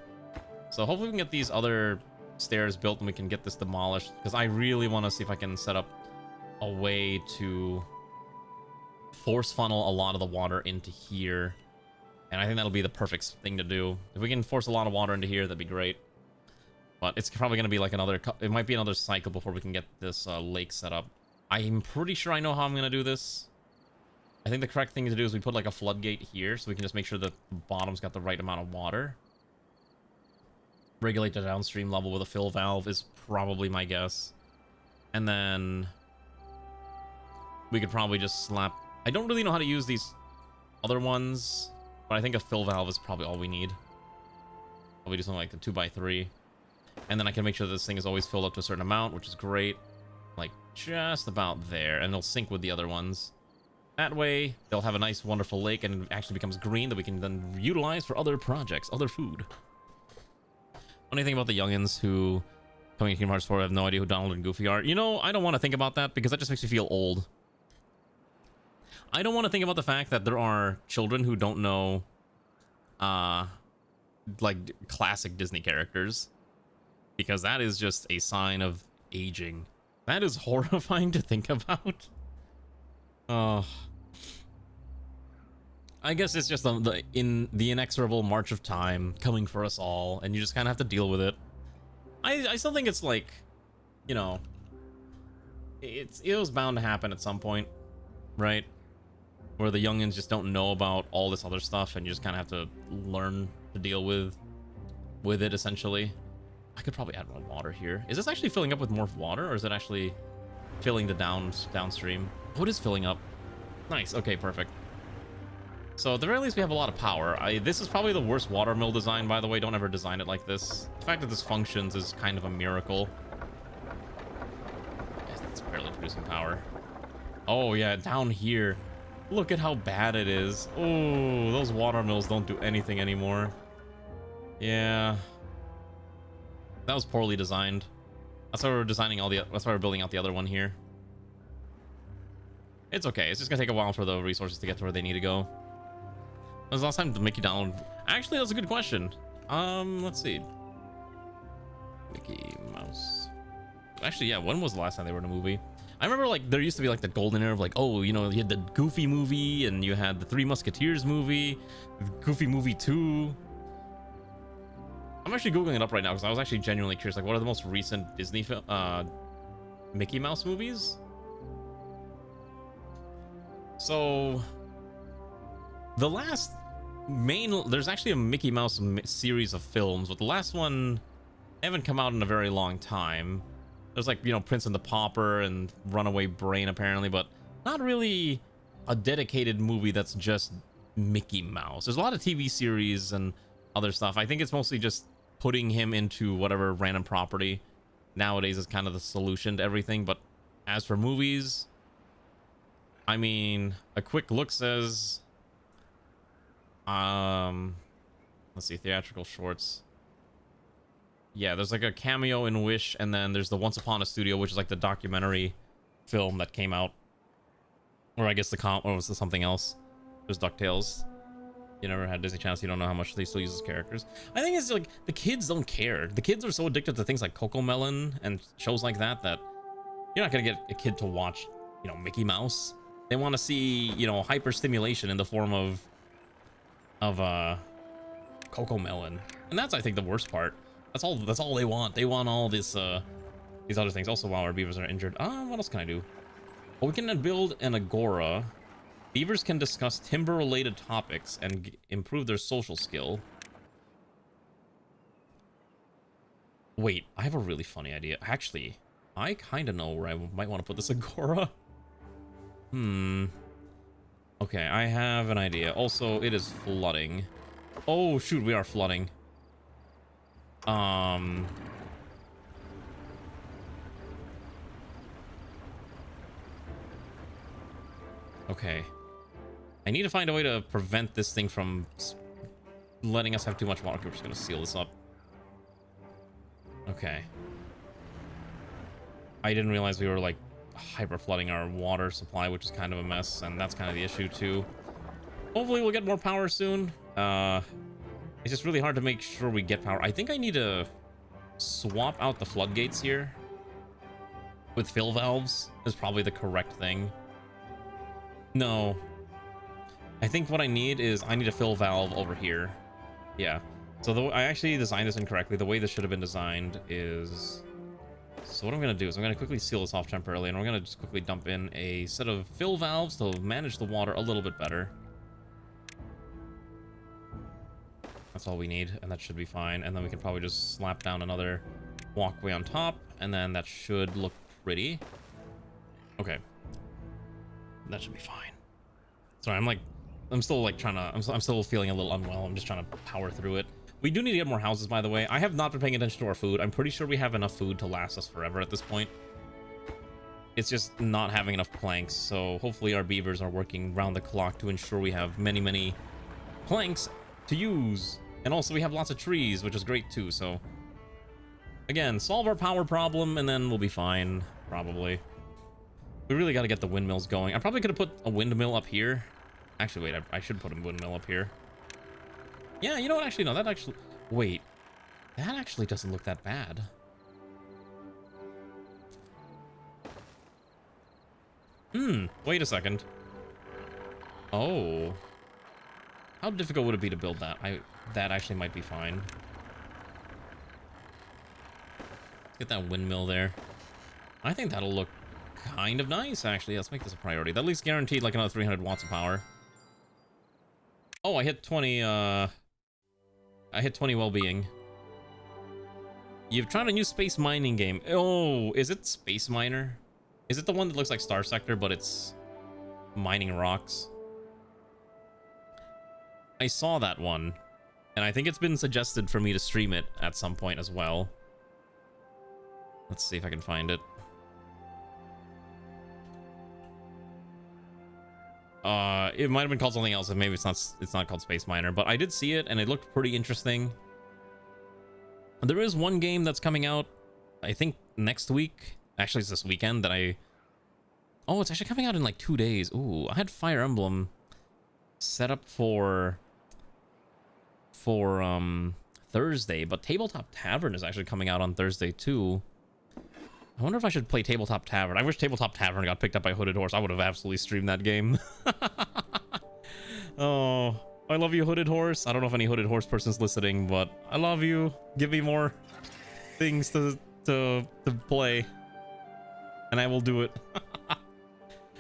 C: So hopefully we can get these other stairs built and we can get this demolished, because I really want to see if I can set up a way to force funnel a lot of the water into here. And I think that'll be the perfect thing to do. If we can force a lot of water into here, that'd be great. But it's probably going to be like another... It might be another cycle before we can get this lake set up. I'm pretty sure I know how I'm going to do this. I think the correct thing to do is we put like a floodgate here so we can just make sure that the bottom's got the right amount of water. Regulate the downstream level with a fill valve is probably my guess. And then we could probably just slap... I don't really know how to use these other ones, but I think a fill valve is probably all we need. Probably do something like the 2x3. And then I can make sure this thing is always filled up to a certain amount, which is great. Like, just about there. And it'll sync with the other ones. That way, they'll have a nice, wonderful lake, and it actually becomes green that we can then utilize for other projects, other food. Funny thing about the youngins who, coming to Kingdom Hearts 4, have no idea who Donald and Goofy are. You know, I don't want to think about that, because that just makes me feel old. I don't want to think about the fact that there are children who don't know, like, classic Disney characters. Because that is just a sign of aging. That is horrifying to think about. Oh. I guess it's just the inexorable march of time coming for us all, and you just kind of have to deal with it. I still think it's like, you know, it was bound to happen at some point, right? Where the youngins just don't know about all this other stuff, and you just kind of have to learn to deal with it, essentially. I could probably add more water here. Is this actually filling up with more water, or is it actually filling the downstream? Oh, it is filling up. Nice. Okay, perfect. So at the very least, we have a lot of power. This is probably the worst water mill design, by the way. Don't ever design it like this. The fact that this functions is kind of a miracle. It's barely producing power. Oh, yeah, down here. Look at how bad it is. Oh, those water mills don't do anything anymore. Yeah. That was poorly designed. That's why we're designing that's why we're building out the other one here. It's okay. It's just gonna take a while for the resources to get to where they need to go. When was the last time the Mickey Donald... Actually, that's a good question. Let's see. Mickey Mouse. Actually, yeah, when was the last time they were in a movie? I remember, like, there used to be, like, the golden era of, like, oh, you know, you had the Goofy movie, and you had the Three Musketeers movie, the Goofy movie 2. I'm actually Googling it up right now because I was actually genuinely curious. Like, what are the most recent Disney Mickey Mouse movies? So, the last there's actually a Mickey Mouse series of films, but the last one haven't come out in a very long time. There's like, you know, Prince and the Pauper and Runaway Brain apparently, but not really a dedicated movie that's just Mickey Mouse. There's a lot of TV series and other stuff. I think it's mostly just putting him into whatever random property nowadays is kind of the solution to everything. But as for movies, I mean, a quick look says, let's see, theatrical shorts. Yeah, there's like a cameo in Wish, and then there's the Once Upon a Studio, which is like the documentary film that came out. Or I guess or was it something else? There's DuckTales. You never had Disney Channel, so you don't know how much they still use as characters. I think it's like the kids don't care. The kids are so addicted to things like CoComelon and shows like that that you're not gonna get a kid to watch, you know, Mickey Mouse. They want to see, you know, hyper stimulation in the form of CoComelon, and that's, I think, the worst part. That's all they want. They want all this these other things. Also, while our beavers are injured, what else can I do? Well, we can build an agora. Beavers can discuss timber-related topics and improve their social skill. Wait, I have a really funny idea. Actually, I kind of know where I might want to put this agora. Okay, I have an idea. Also, it is flooding. Oh, shoot, we are flooding. Okay. I need to find a way to prevent this thing from letting us have too much water. Okay, we're just gonna seal this up. Okay. I didn't realize we were like hyper flooding our water supply, which is kind of a mess, and that's kind of the issue too. Hopefully we'll get more power soon. It's just really hard to make sure we get power. I think I need to swap out the floodgates here with fill valves is probably the correct thing. No, I think what I need is I need a fill valve over here. Yeah, So I actually designed this incorrectly. The way this should have been designed is... So what I'm going to do is I'm going to quickly seal this off temporarily, and we're going to just quickly dump in a set of fill valves to manage the water a little bit better. That's all we need, and that should be fine. And then we can probably just slap down another walkway on top, and then that should look pretty. Okay. That should be fine. Sorry, I'm still like trying to, I'm still feeling a little unwell. I'm just trying to power through it. We do need to get more houses, by the way. I have not been paying attention to our food. I'm pretty sure we have enough food to last us forever at this point. It's just not having enough planks, so hopefully our beavers are working round the clock to ensure we have many, many planks to use. And also we have lots of trees, which is great too, so... Again, solve our power problem, and then we'll be fine, probably. We really got to get the windmills going. I probably could have put a windmill up here. Actually, wait, I should put a windmill up here. Yeah, you know what? Actually, no, that actually... Wait. That actually doesn't look that bad. Wait a second. Oh. How difficult would it be to build that? That actually might be fine. Get that windmill there. I think that'll look kind of nice, actually. Let's make this a priority. That at least guaranteed like another 300 watts of power. Oh, I hit 20, I hit 20 well-being. You've tried a new space mining game. Oh, is it Space Miner? Is it the one that looks like Star Sector, but it's mining rocks? I saw that one, and I think it's been suggested for me to stream it at some point as well. Let's see if I can find it. It might have been called something else, and maybe it's not called Space Miner, but I did see it, and it looked pretty interesting. There is one game that's coming out, I think, next week. Actually, it's this weekend that I... Oh, it's actually coming out in like 2 days. Ooh, I had Fire Emblem set up for Thursday, but Tabletop Tavern is actually coming out on Thursday too. I wonder if I should play Tabletop Tavern. I wish Tabletop Tavern got picked up by Hooded Horse. I would have absolutely streamed that game. Oh, I love you, Hooded Horse. I don't know if any Hooded Horse person's listening, but I love you. Give me more things to play, and I will do it.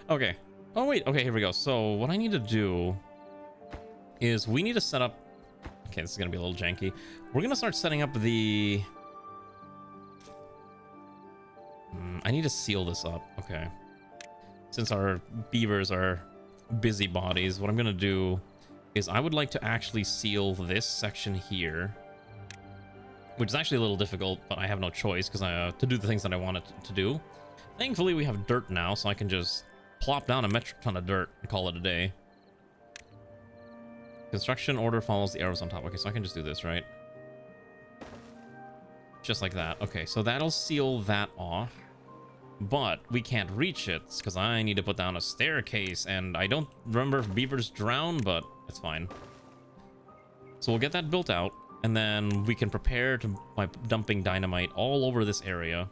C: Okay. Oh, wait. Okay, here we go. So what I need to do is we need to set up... Okay, this is going to be a little janky. We're going to start setting up the... I need to seal this up. Okay. Since our beavers are busybodies, what I'm going to do is I would like to actually seal this section here, which is actually a little difficult, but I have no choice because to do the things that I want it to do. Thankfully, we have dirt now, so I can just plop down a metric ton of dirt and call it a day. Construction order follows the arrows on top. Okay, so I can just do this, right? Just like that. Okay, so that'll seal that off. But we can't reach it because I need to put down a staircase, and I don't remember if beavers drown, but it's fine. So we'll get that built out, and then we can prepare by dumping dynamite all over this area.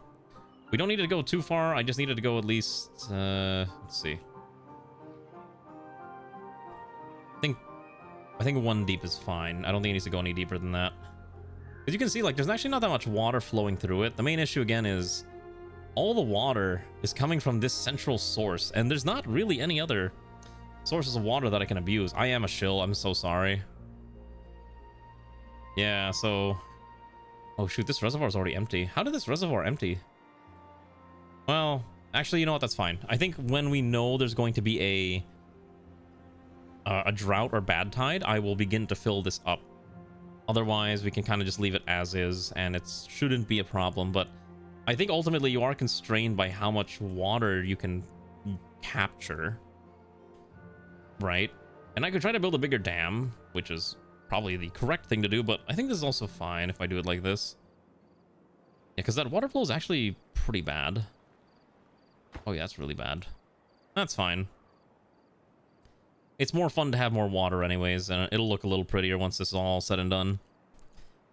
C: We don't need to go too far. I just needed to go at least, let's see. I think 1 deep is fine. I don't think it needs to go any deeper than that. As you can see, like, there's actually not that much water flowing through it. The main issue, again, is all the water is coming from this central source, and there's not really any other sources of water that I can abuse. I am a shill. I'm so sorry. Yeah, so... Oh, shoot, this reservoir is already empty. How did this reservoir empty? Well, actually, you know what? That's fine. I think when we know there's going to be a drought or bad tide, I will begin to fill this up. Otherwise, we can kind of just leave it as is, and it shouldn't be a problem. But I think ultimately you are constrained by how much water you can capture, right? And I could try to build a bigger dam, which is probably the correct thing to do, but I think this is also fine if I do it like this. Yeah, because that water flow is actually pretty bad. Oh yeah, that's really bad. That's fine. It's more fun to have more water anyways, and it'll look a little prettier once this is all said and done.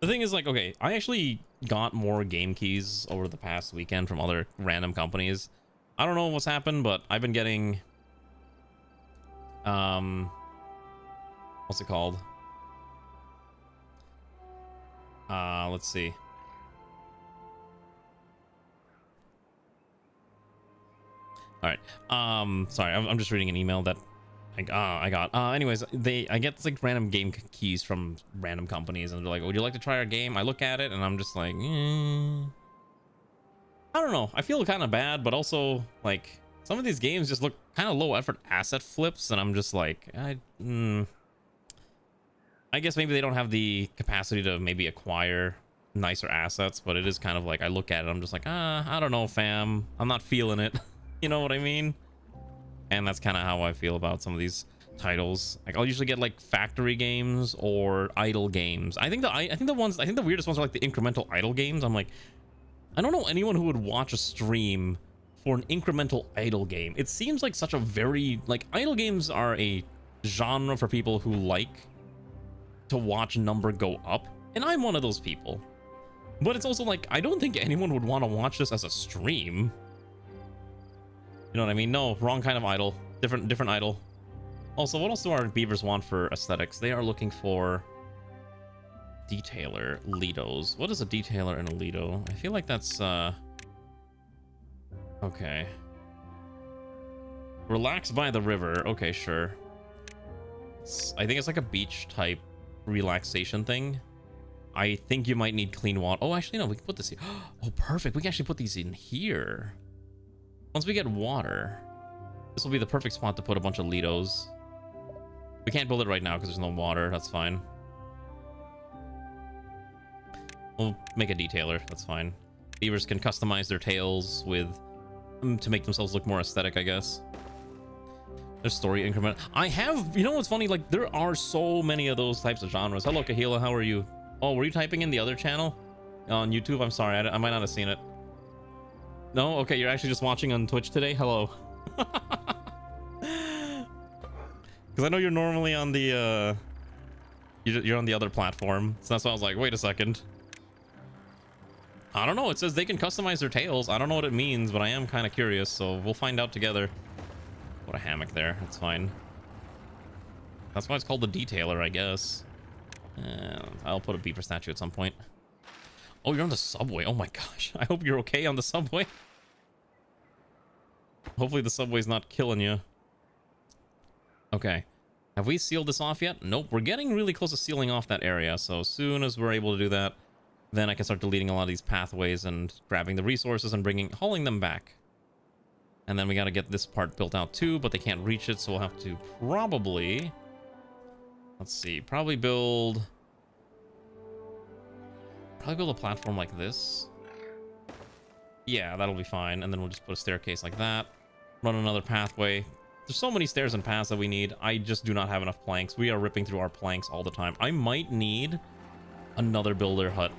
C: The thing is, like, okay, I actually got more game keys over the past weekend from other random companies. I don't know what's happened, but I've been getting... what's it called? Let's see. All right. Sorry, I'm just reading an email that I got. Anyways, I get like random game keys from random companies, and they're like, "Would you like to try our game?" I look at it, and I'm just like, I don't know. I feel kind of bad, but also like some of these games just look kind of low effort asset flips, and I'm just like, I guess maybe they don't have the capacity to maybe acquire nicer assets, but it is kind of like I look at it, I'm just like, I don't know, fam. I'm not feeling it. You know what I mean? And that's kind of how I feel about some of these titles. Like I'll usually get like factory games or idle games. I think the weirdest ones are like the incremental idle games. I'm like, I don't know anyone who would watch a stream for an incremental idle game. It seems like such a very like idle games are a genre for people who like to watch number go up, and I'm one of those people. But it's also like I don't think anyone would want to watch this as a stream. You know what I mean? No, wrong kind of idle. Different idle. Also, what else do our beavers want for aesthetics? They are looking for detailer Lidos. What is a detailer and a Lido? I feel like that's okay. Relax by the river. Okay, sure. I think it's like a beach type relaxation thing. I think you might need clean water. Oh, actually no, we can put this here. Oh, perfect. We can actually put these in here. Once we get water, this will be the perfect spot to put a bunch of Lidos. We can't build it right now because there's no water. That's fine. We'll make a detailer. That's fine. Beavers can customize their tails with to make themselves look more aesthetic, I guess. There's story increment. I have, you know what's funny? Like there are so many of those types of genres. Hello, Kahila. How are you? Oh, were you typing in the other channel on YouTube? I'm sorry. I might not have seen it. No? Okay, you're actually just watching on Twitch today? Hello. Because I know you're normally on the, you're on the other platform. So that's why I was like, wait a second. I don't know. It says they can customize their tails. I don't know what it means, but I am kind of curious. So we'll find out together. Put a hammock there. That's fine. That's why it's called the detailer, I guess. I'll put a beaver statue at some point. Oh, you're on the subway. Oh my gosh. I hope you're okay on the subway. Hopefully the subway's not killing you. Okay. Have we sealed this off yet? Nope. We're getting really close to sealing off that area. So as soon as we're able to do that, then I can start deleting a lot of these pathways and grabbing the resources and hauling them back. And then we got to get this part built out too, but they can't reach it. So we'll have to probably, let's see, probably build a platform like this. Yeah, that'll be fine. And then we'll just put a staircase like that. Run another pathway. There's so many stairs and paths that we need. I just do not have enough planks. We are ripping through our planks all the time. I might need another builder hut.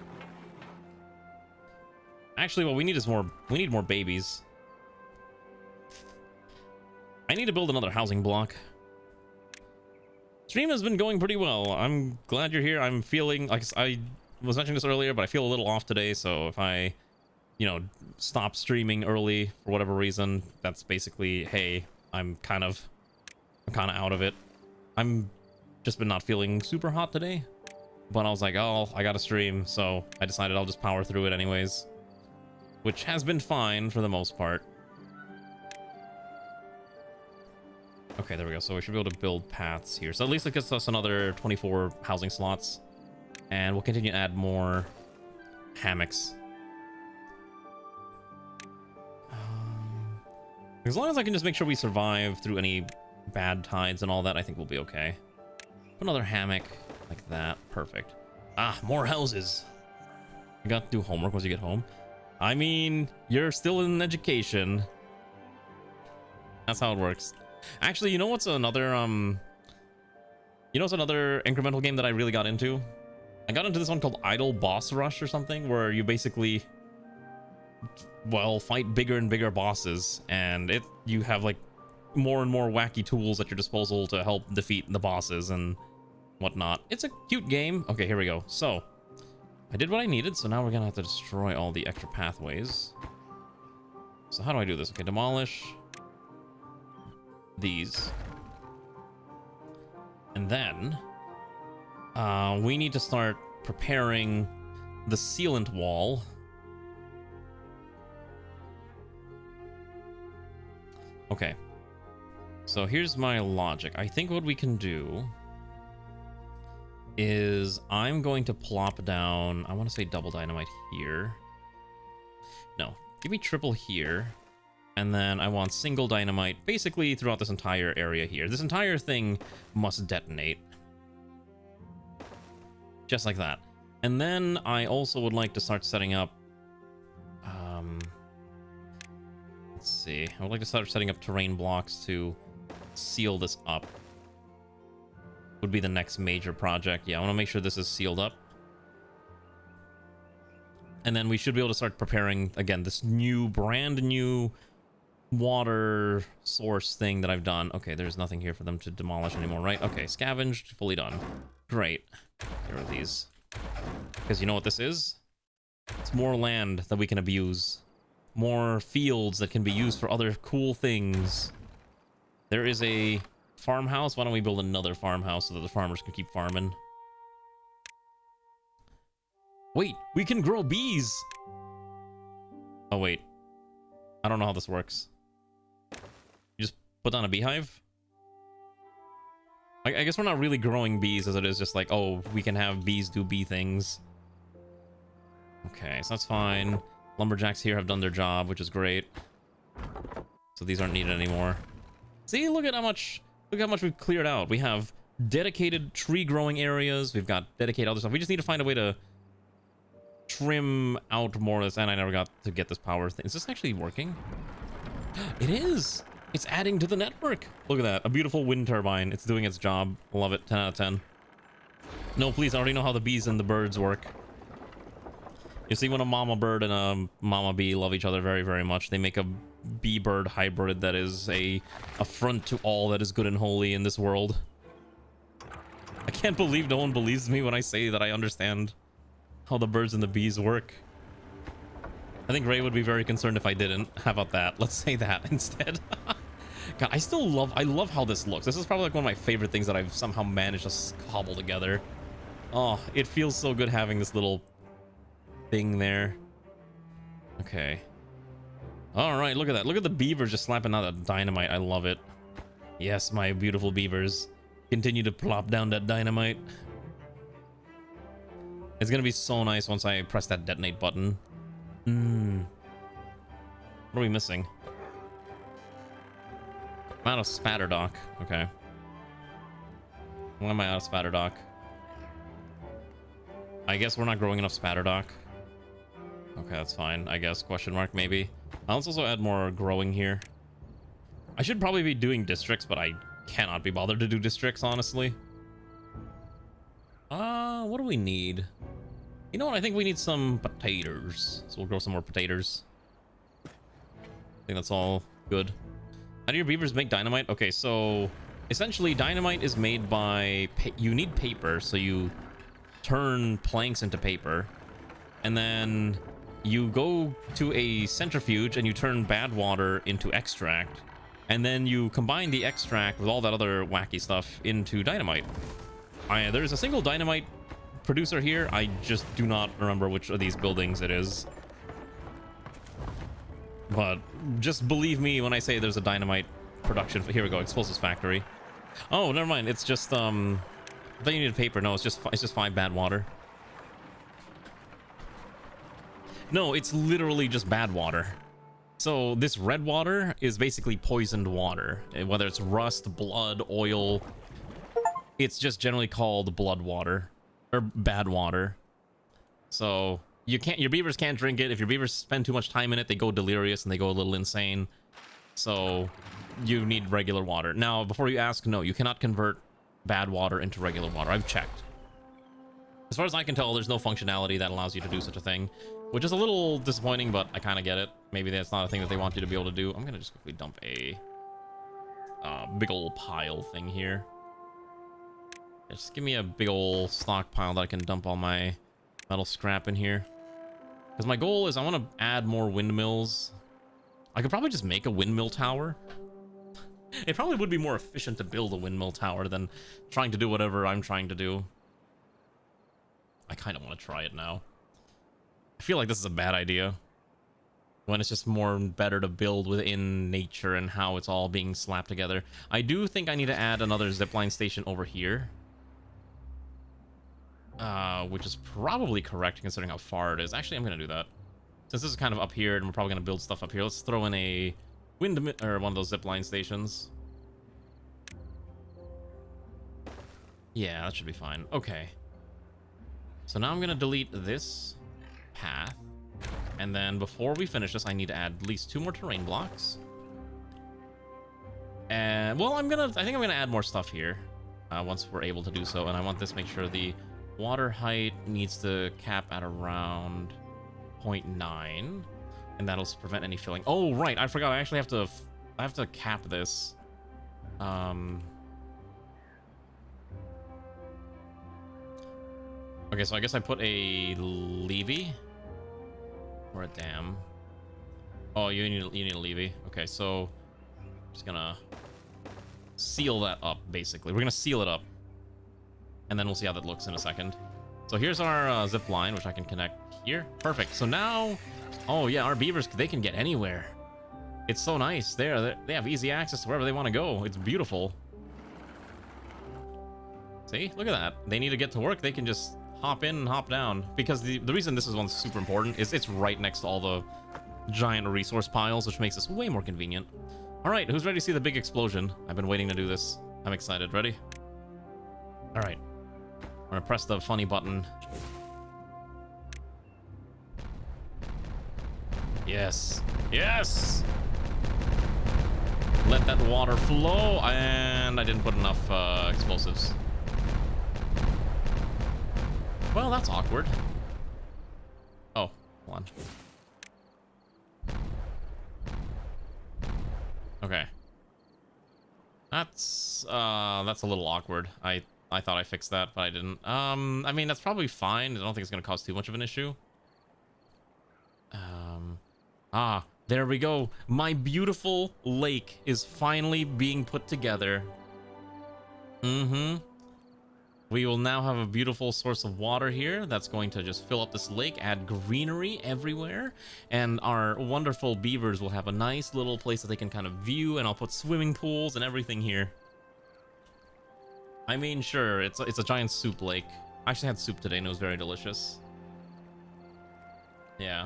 C: Actually, what we need is we need more babies. I need to build another housing block. Stream has been going pretty well. I'm glad you're here. I'm feeling like I was mentioning this earlier, but I feel a little off today. So if I, you know, stop streaming early for whatever reason, that's basically, hey, I'm kind of out of it. I'm just been not feeling super hot today, but I was like, oh, I gotta stream. So I decided I'll just power through it anyways, which has been fine for the most part. Okay, there we go. So we should be able to build paths here. So at least it gets us another 24 housing slots. And we'll continue to add more hammocks. As long as I can just make sure we survive through any bad tides and all that, I think we'll be okay. Put another hammock like that. Perfect. Ah, more houses. You got to do homework once you get home. I mean, you're still in education. That's how it works. Actually, you know what's another incremental game that I really got into? I got into this one called Idle Boss Rush or something, where you basically, well, fight bigger and bigger bosses, and you have like more and more wacky tools at your disposal to help defeat the bosses and whatnot. It's a cute game. Okay, here we go. So I did what I needed, so now we're gonna have to destroy all the extra pathways. So how do I do this? Okay, demolish these, and then we need to start preparing the sealant wall. Okay. So here's my logic. I think what we can do is I'm going to plop down, I want to say double dynamite here. No, give me triple here. And then I want single dynamite basically throughout this entire area here. This entire thing must detonate. Just like that. And then I also would like to start setting up... let's see. I would like to start setting up terrain blocks to seal this up. Would be the next major project. Yeah, I want to make sure this is sealed up. And then we should be able to start preparing, again, this new, brand new water source thing that I've done. Okay, there's nothing here for them to demolish anymore, right? Okay, scavenged, fully done. Great. Here are these. Because you know what this is? It's more land that we can abuse. More fields that can be used for other cool things. There is a farmhouse. Why don't we build another farmhouse so that the farmers can keep farming? Wait, we can grow bees! Oh, wait. I don't know how this works. You just put down a beehive? I guess we're not really growing bees as it is just like, oh, we can have bees do bee things. Okay, so that's fine. Lumberjacks here have done their job, which is great. So these aren't needed anymore. See, look how much we've cleared out. We have dedicated tree growing areas. We've got dedicated other stuff. We just need to find a way to trim out more of this. And I never got to get this power thing. Is this actually working? It is. It's adding to the network. Look at that. A beautiful wind turbine. It's doing its job. Love it. 10 out of 10. No, please. I already know how the bees and the birds work. You see, when a mama bird and a mama bee love each other very, very much, they make a bee-bird hybrid that is a affront to all that is good and holy in this world. I can't believe no one believes me when I say that I understand how the birds and the bees work. I think Ray would be very concerned if I didn't. How about that? Let's say that instead. God, I love how this looks. This is probably like one of my favorite things that I've somehow managed to cobble together. Oh, it feels so good having this little thing there. Okay. All right, look at that. Look at the beavers just slapping out that dynamite. I love it. Yes, my beautiful beavers. Continue to plop down that dynamite. It's gonna be so nice once I press that detonate button. What are we missing? I'm out of spatterdock. Okay. Why am I out of spatterdock? I guess we're not growing enough spatterdock. Okay, that's fine. I guess, question mark, maybe. Let's also add more growing here. I should probably be doing districts, but I cannot be bothered to do districts, honestly. What do we need? You know what? I think we need some potatoes. So we'll grow some more potatoes. I think that's all good. How do your beavers make dynamite? Okay, so essentially dynamite is made by... You need paper, so you turn planks into paper. And then you go to a centrifuge and you turn bad water into extract. And then you combine the extract with all that other wacky stuff into dynamite. There's a single dynamite producer here. I just do not remember which of these buildings it is. But just believe me when I say there's a dynamite production. Here we go, explosives factory. Oh, never mind. It's just I thought you needed paper. No, it's just 5 bad water. No, it's literally just bad water. So this red water is basically poisoned water. Whether it's rust, blood, oil, it's just generally called blood water or bad water. So your beavers can't drink it. If your beavers spend too much time in it, they go delirious and they go a little insane. So you need regular water. Now, before you ask, no, you cannot convert bad water into regular water. I've checked. As far as I can tell, there's no functionality that allows you to do such a thing, which is a little disappointing, but I kind of get it. Maybe that's not a thing that they want you to be able to do. I'm gonna just quickly dump a big old pile thing here. Just give me a big old stockpile that I can dump all my metal scrap in here. Because my goal is I want to add more windmills. I could probably just make a windmill tower. It probably would be more efficient to build a windmill tower than trying to do whatever I'm trying to do. I kind of want to try it now. I feel like this is a bad idea. When it's just more better to build within nature and how it's all being slapped together. I do think I need to add another zipline station over here. Which is probably correct considering how far it is. Actually, I'm going to do that. Since this is kind of up here and we're probably going to build stuff up here, let's throw in a or one of those zipline stations. Yeah, that should be fine. Okay. So now I'm going to delete this path. And then before we finish this, I need to add at least 2 more terrain blocks. And, well, I think I'm going to add more stuff here once we're able to do so. And I want this to make sure the water height needs to cap at around 0.9. And that'll prevent any filling. Oh, right. I forgot. I actually have to cap this. Okay, so I guess I put a levee or a dam. Oh, you need a levee. Okay, so I'm just gonna seal that up. Basically, we're gonna seal it up, and then we'll see how that looks in a second. So here's our zip line, which I can connect here. Perfect. So now, oh yeah, our beavers, they can get anywhere. It's so nice. They have easy access to wherever they want to go. It's beautiful. See, look at that. They need to get to work. They can just hop in and hop down, because the reason this one's super important is it's right next to all the giant resource piles, which makes this way more convenient. All right, who's ready to see the big explosion? I've been waiting to do this. I'm excited. Ready? All right, I'm gonna press the funny button. Yes, yes. Let that water flow, and I didn't put enough explosives. Well, that's awkward. Oh, hold on. Okay. That's a little awkward. I thought I fixed that, but I didn't. I mean, that's probably fine. I don't think it's gonna cause too much of an issue. There we go. My beautiful lake is finally being put together. We will now have a beautiful source of water here that's going to just fill up this lake, add greenery everywhere, and our wonderful beavers will have a nice little place that they can kind of view, and I'll put swimming pools and everything here. I mean, sure, it's a giant soup lake. I actually had soup today and it was very delicious. Yeah.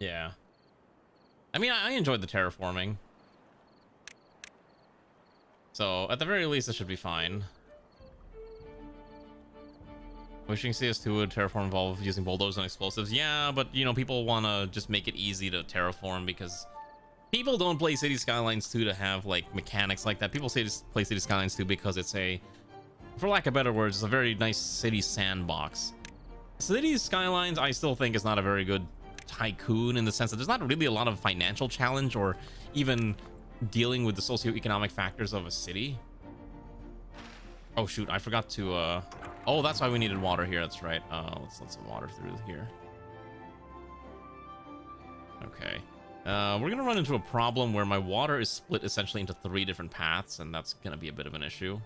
C: Yeah. I mean, I enjoyed the terraforming. So, at the very least, it should be fine. Wishing CS2 would terraform involve using bulldozers and explosives. Yeah, but, you know, people want to just make it easy to terraform because people don't play City Skylines 2 to have, like, mechanics like that. People play City Skylines 2 because it's for lack of better words, it's a very nice city sandbox. City Skylines, I still think, is not a very good tycoon in the sense that there's not really a lot of financial challenge or even dealing with the socioeconomic factors of a city. Oh shoot, I forgot to oh, that's why we needed water here. That's right. Let's let some water through here. Okay. We're gonna run into a problem where my water is split essentially into 3 different paths, and that's gonna be a bit of an issue.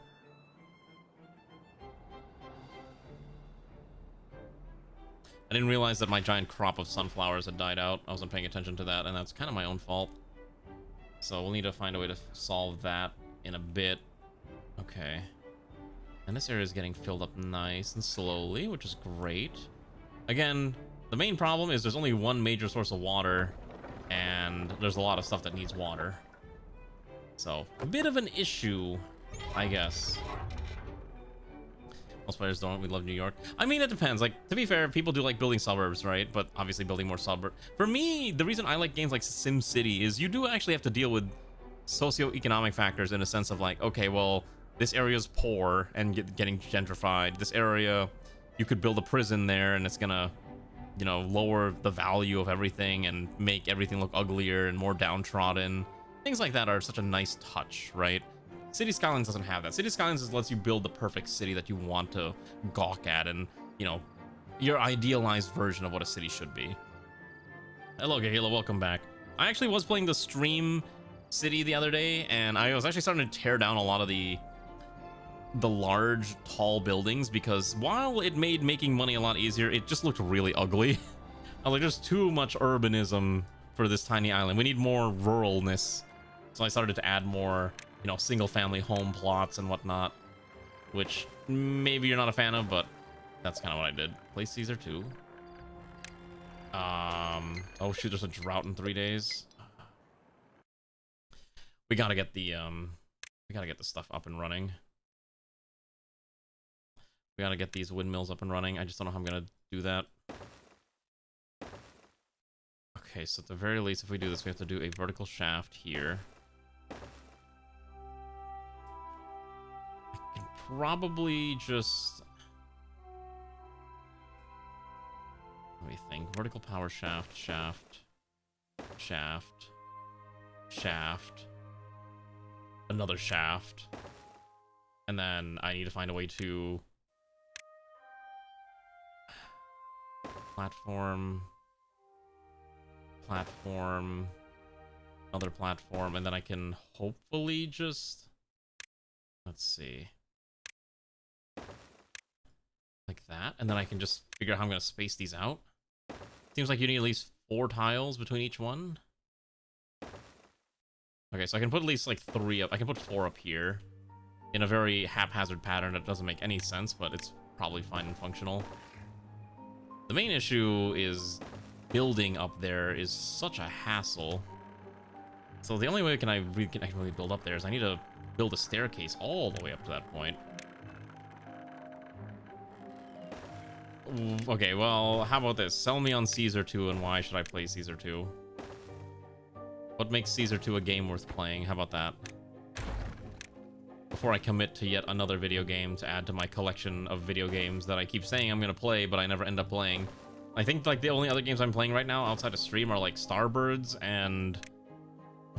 C: I didn't realize that my giant crop of sunflowers had died out. I wasn't paying attention to that, and that's kind of my own fault. So we'll need to find a way to solve that in a bit. Okay. And this area is getting filled up nice and slowly, which is great. Again, the main problem is there's only one major source of water, and there's a lot of stuff that needs water. So, a bit of an issue, I guess. Most players don't. We love New York. I mean, it depends. Like, to be fair, people do like building suburbs, right? But obviously building more suburbs. For me, the reason I like games like SimCity is you do actually have to deal with socioeconomic factors in a sense of like, okay, well, this area is poor and getting gentrified. This area, you could build a prison there and it's gonna, you know, lower the value of everything and make everything look uglier and more downtrodden. Things like that are such a nice touch, right? City Skylines doesn't have that. City Skylines just lets you build the perfect city that you want to gawk at and, you know, your idealized version of what a city should be. Hello, Gahila, welcome back. I actually was playing the stream city the other day, and I was actually starting to tear down a lot of the large, tall buildings, because while it made making money a lot easier, it just looked really ugly. I was like, there's too much urbanism for this tiny island. We need more ruralness. So I started to add more, you know, single-family home plots and whatnot, which maybe you're not a fan of, but that's kind of what I did. Play Caesar 2. Oh shoot, there's a drought in 3 days. We gotta get the stuff up and running. We gotta get these windmills up and running. I just don't know how I'm gonna do that. Okay, so at the very least, if we do this, we have to do a vertical shaft here. I can probably just... Let me think. Vertical power shaft, shaft, shaft, shaft, another shaft. And then I need to find a way to... Platform... Platform, another platform, and then I can hopefully just, let's see, like that, and then I can just figure out how I'm going to space these out. Seems like you need at least 4 tiles between each one. Okay, so I can put at least like 3 up. I can put 4 up here in a very haphazard pattern that doesn't make any sense, but it's probably fine and functional. The main issue is building up there is such a hassle. So the only way I can actually build up there is I need to build a staircase all the way up to that point. Okay, well, how about this? Sell me on Caesar 2, and why should I play Caesar 2? What makes Caesar 2 a game worth playing? How about that? Before I commit to yet another video game to add to my collection of video games that I keep saying I'm gonna play, but I never end up playing. I think like the only other games I'm playing right now outside of stream are like Starbirds and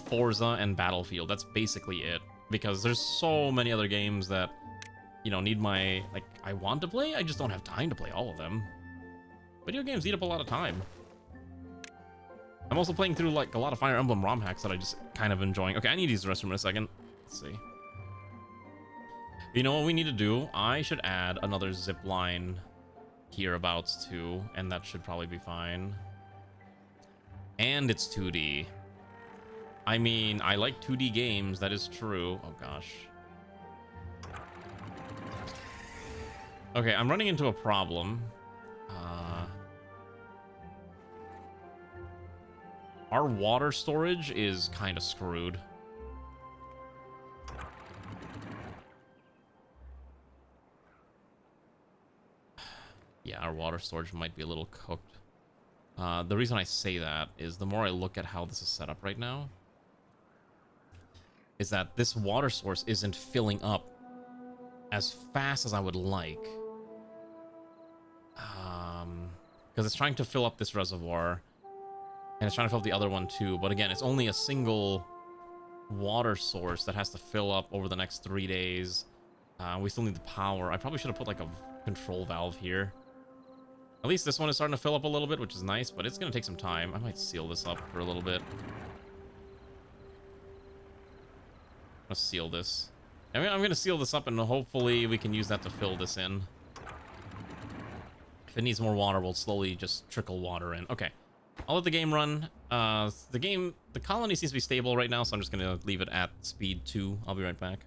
C: Forza and Battlefield. That's basically it, because there's so many other games that, you know, need my, like, I want to play, I just don't have time to play all of them. Video games eat up a lot of time. I'm also playing through like a lot of Fire Emblem ROM hacks that I just kind of enjoying. Okay, I need to use the restroom in a second. Let's see. You know what we need to do? I should add another zip line hereabouts too, and that should probably be fine. And it's 2D. I mean, I like 2D games, that is true. Oh gosh. Okay, I'm running into a problem. Our water storage is kind of screwed. Yeah, our water storage might be a little cooked. The reason I say that is the more I look at how this is set up right now, is that this water source isn't filling up as fast as I would like. Because it's trying to fill up this reservoir, and it's trying to fill up the other one too. But again, it's only a single water source that has to fill up over the next 3 days. We still need the power. I probably should have put like a control valve here. At least this one is starting to fill up a little bit, which is nice, but it's going to take some time. I might seal this up for a little bit. Let's seal this. I'm going to seal this up, and hopefully we can use that to fill this in. If it needs more water, we'll slowly just trickle water in. Okay. I'll let the game run. The colony seems to be stable right now, so I'm just going to leave it at speed 2. I'll be right back.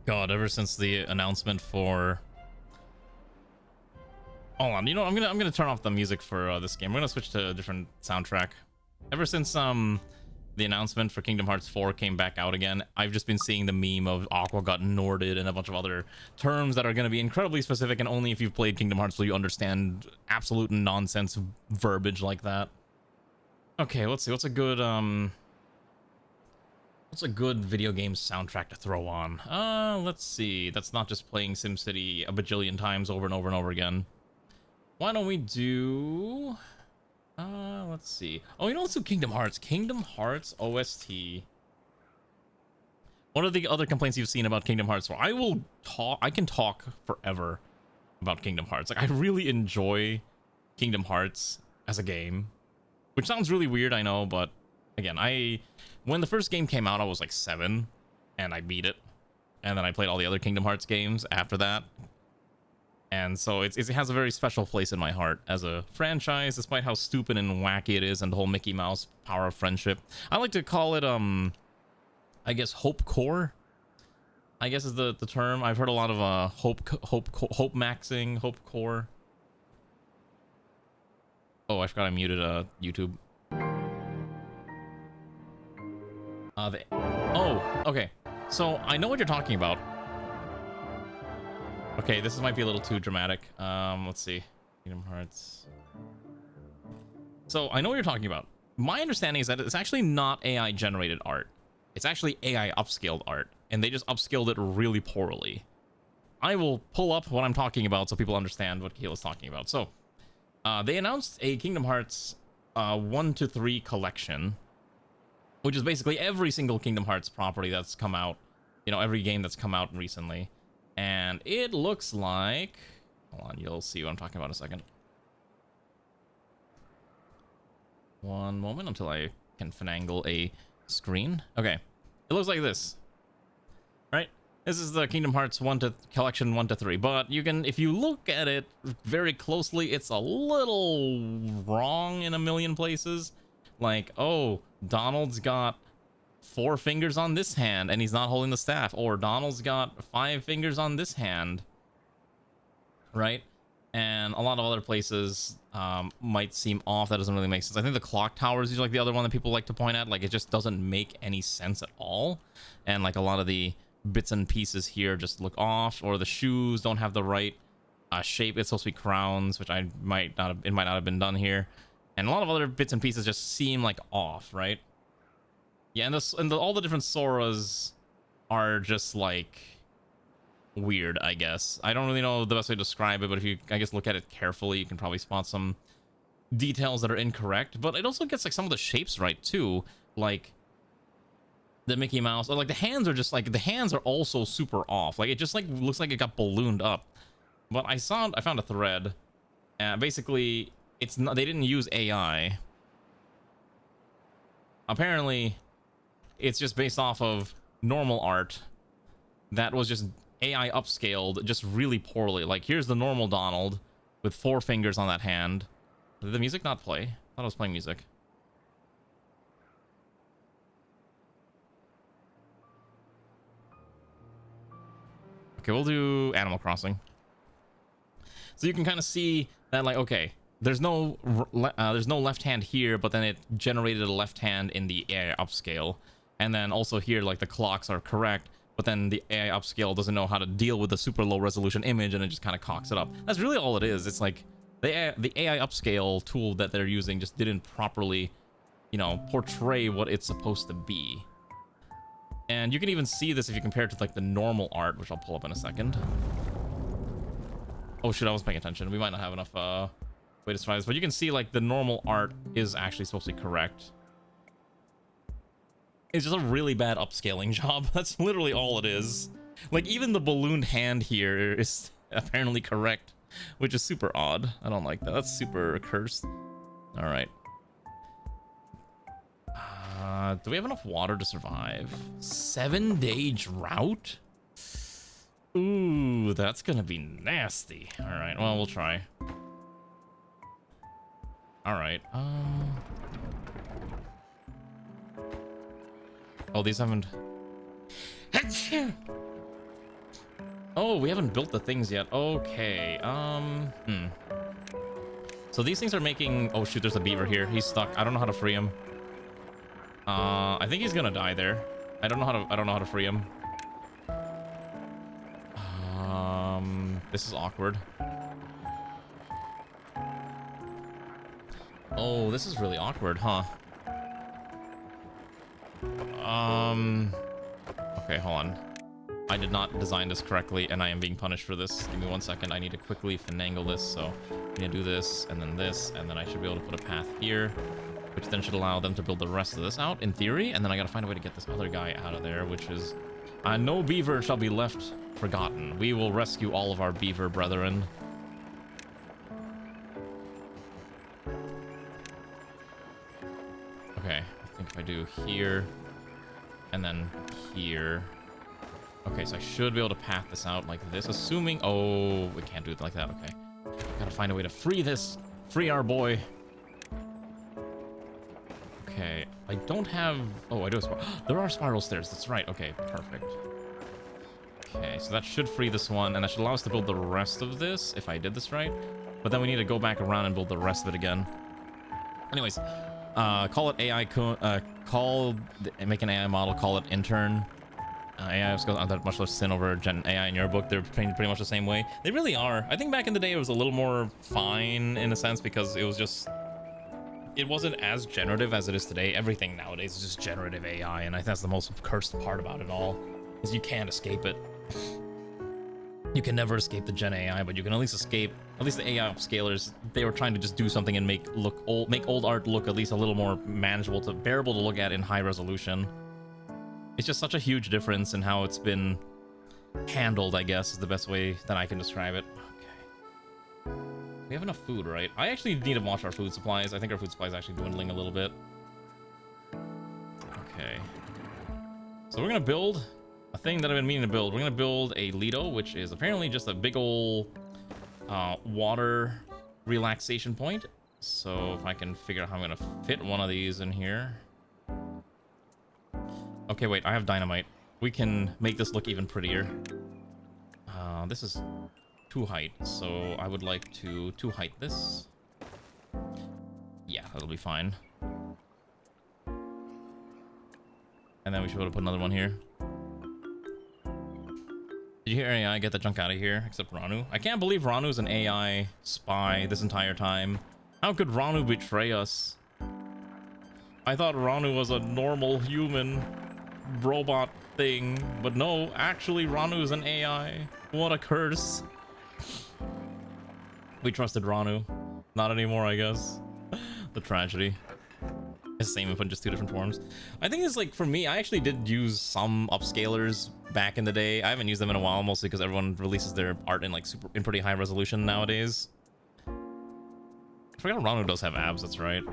C: God, ever since the announcement for... Hold on, you know, I'm gonna turn off the music for this game. We're gonna switch to a different soundtrack. Ever since the announcement for Kingdom Hearts 4 came back out again, I've just been seeing the meme of Aqua got Norded and a bunch of other terms that are going to be incredibly specific, and only if you've played Kingdom Hearts will you understand absolute nonsense verbiage like that. Okay, let's see. What's a good video game soundtrack to throw on? Let's see. That's not just playing SimCity a bajillion times over and over and over again. Why don't we do... let's see. Oh, you know, let's do Kingdom Hearts. Kingdom Hearts OST. What are the other complaints you've seen about Kingdom Hearts? Well, I can talk forever about Kingdom Hearts. Like, I really enjoy Kingdom Hearts as a game, which sounds really weird, I know, but again, when the first game came out, I was like 7, and I beat it, and then I played all the other Kingdom Hearts games after that. And so it has a very special place in my heart as a franchise, despite how stupid and wacky it is and the whole Mickey Mouse power of friendship. I like to call it, I guess, Hope Core, I guess is the term. I've heard a lot of Hope maxing, Hope Core. Oh, I forgot I muted YouTube. Oh, okay. So I know what you're talking about. Okay, this might be a little too dramatic. Let's see. Kingdom Hearts. So I know what you're talking about. My understanding is that it's actually not AI generated art. It's actually AI upscaled art, and they just upscaled it really poorly. I will pull up what I'm talking about so people understand what Keel is talking about. So, they announced a Kingdom Hearts 1 to 3 collection, which is basically every single Kingdom Hearts property that's come out, you know, every game that's come out recently. And it looks like... Hold on, you'll see what I'm talking about in a second. One moment until I can finagle a screen. Okay, it looks like this. Right? This is the Kingdom Hearts collection 1 to 3. But you can, if you look at it very closely, it's a little wrong in a million places. Like, oh, Donald's got 4 fingers on this hand and he's not holding the staff, or Donald's got 5 fingers on this hand, right? And a lot of other places might seem off. That doesn't really make sense. I think the clock tower is usually like the other one that people like to point at. Like, it just doesn't make any sense at all, and like a lot of the bits and pieces here just look off, or the shoes don't have the right shape. It's supposed to be crowns, which it might not have been done here, and a lot of other bits and pieces just seem like off, right? Yeah, and all the different Soras are just like weird, I guess. I don't really know the best way to describe it, but if you, I guess, look at it carefully, you can probably spot some details that are incorrect. But it also gets like some of the shapes right too, like the Mickey Mouse, or like the hands are just like, the hands are also super off. Like, it just like looks like it got ballooned up. But I found a thread, and basically it's not, they didn't use AI. Apparently, it's just based off of normal art that was just AI upscaled just really poorly. Like, here's the normal Donald with 4 fingers on that hand. Did the music not play? I thought I was playing music. Okay, we'll do Animal Crossing. So you can kind of see that, like, okay, there's no left hand here, but then it generated a left hand in the AI upscale. And then also here, like, the clocks are correct, but then the AI upscale doesn't know how to deal with the super low resolution image, and it just kind of cocks it up. That's really all it is. It's like the AI upscale tool that they're using just didn't properly, you know, portray what it's supposed to be. And you can even see this if you compare it to like the normal art, which I'll pull up in a second. Oh shit, I was paying attention. We might not have enough way to try this, but you can see like the normal art is actually supposed to be correct. It's just a really bad upscaling job. That's literally all it is. Like, even the ballooned hand here is apparently correct, which is super odd. I don't like that. That's super cursed. All right. Do we have enough water to survive? 7-day drought? Ooh, that's gonna be nasty. All right, well, we'll try. All right. Oh, these haven't... Oh, we haven't built the things yet. Okay. So these things are making... Oh shoot, there's a beaver here. He's stuck. I don't know how to free him. I think he's gonna die there. I don't know how to free him. This is awkward. Oh, this is really awkward, huh? Okay, hold on. I did not design this correctly, and I am being punished for this. Give me 1 second. I need to quickly finagle this. So I need to do this, and then I should be able to put a path here, which then should allow them to build the rest of this out, in theory. And then I gotta find a way to get this other guy out of there, which is... no beaver shall be left forgotten. We will rescue all of our beaver brethren. Okay, I think if I do here, and then here... Okay, so I should be able to path this out like this, assuming... Oh, we can't do it like that, okay. Gotta find a way to free this. Free our boy. Okay, I don't have... Oh, I do have... There are spiral stairs, that's right. Okay, perfect. Okay, so that should free this one, and that should allow us to build the rest of this, if I did this right. But then we need to go back around and build the rest of it again. Anyways, call it AI... Make an AI model, call it intern. AI skills aren't that much less sin over Gen AI in your book. They're trained pretty much the same way. They really are. I think back in the day it was a little more fine in a sense because it was just... It wasn't as generative as it is today. Everything nowadays is just generative AI, and I think that's the most cursed part about it all, is you can't escape it. You can never escape the Gen AI, but you can at least escape... At least the AI upscalers, they were trying to just do something and make old art look at least a little more manageable, bearable to look at in high resolution. It's just such a huge difference in how it's been handled, I guess, is the best way that I can describe it. Okay. We have enough food, right? I actually need to watch our food supplies. I think our food supplies are actually dwindling a little bit. Okay. So we're going to build a thing that I've been meaning to build. We're going to build a Lido, which is apparently just a big ol' water relaxation point. So if I can figure out how I'm going to fit one of these in here... Okay, wait, I have dynamite. We can make this look even prettier. This is 2 height, so I would like to 2 height this. Yeah, that'll be fine. And then we should be able to put another one here. Did you hear AI get the junk out of here? Except Ranu. I can't believe Ranu's an AI spy this entire time. How could Ranu betray us? I thought Ranu was a normal human robot thing, but no, actually Ranu's an AI. What a curse. We trusted Ranu. Not anymore, I guess. The tragedy. It's the same in just 2 different forms. I think it's like, for me, I actually did use some upscalers back in the day. I haven't used them in a while, mostly because everyone releases their art in like in pretty high resolution nowadays. I forgot Ranu does have abs, that's right.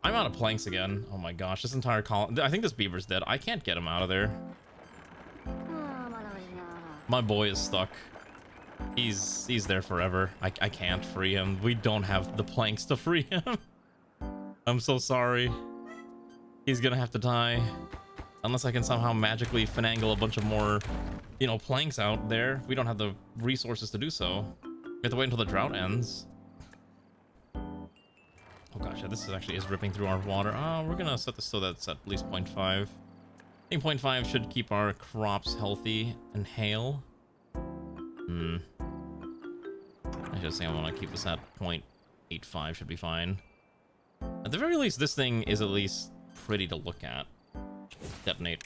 C: I'm out of planks again. Oh my gosh, this entire column... I think this beaver's dead. I can't get him out of there. My boy is stuck. He's there forever. I can't free him. We don't have the planks to free him. I'm so sorry. He's gonna have to die. Unless I can somehow magically finagle a bunch of more, you know, planks out there. We don't have the resources to do so. We have to wait until the drought ends. Oh gosh, yeah, this actually is ripping through our water. We're gonna set this so that's at least 0.5. I think 0.5 should keep our crops healthy and hale. I should say I want to keep this at 0.85, should be fine. At the very least, this thing is at least pretty to look at. Detonate.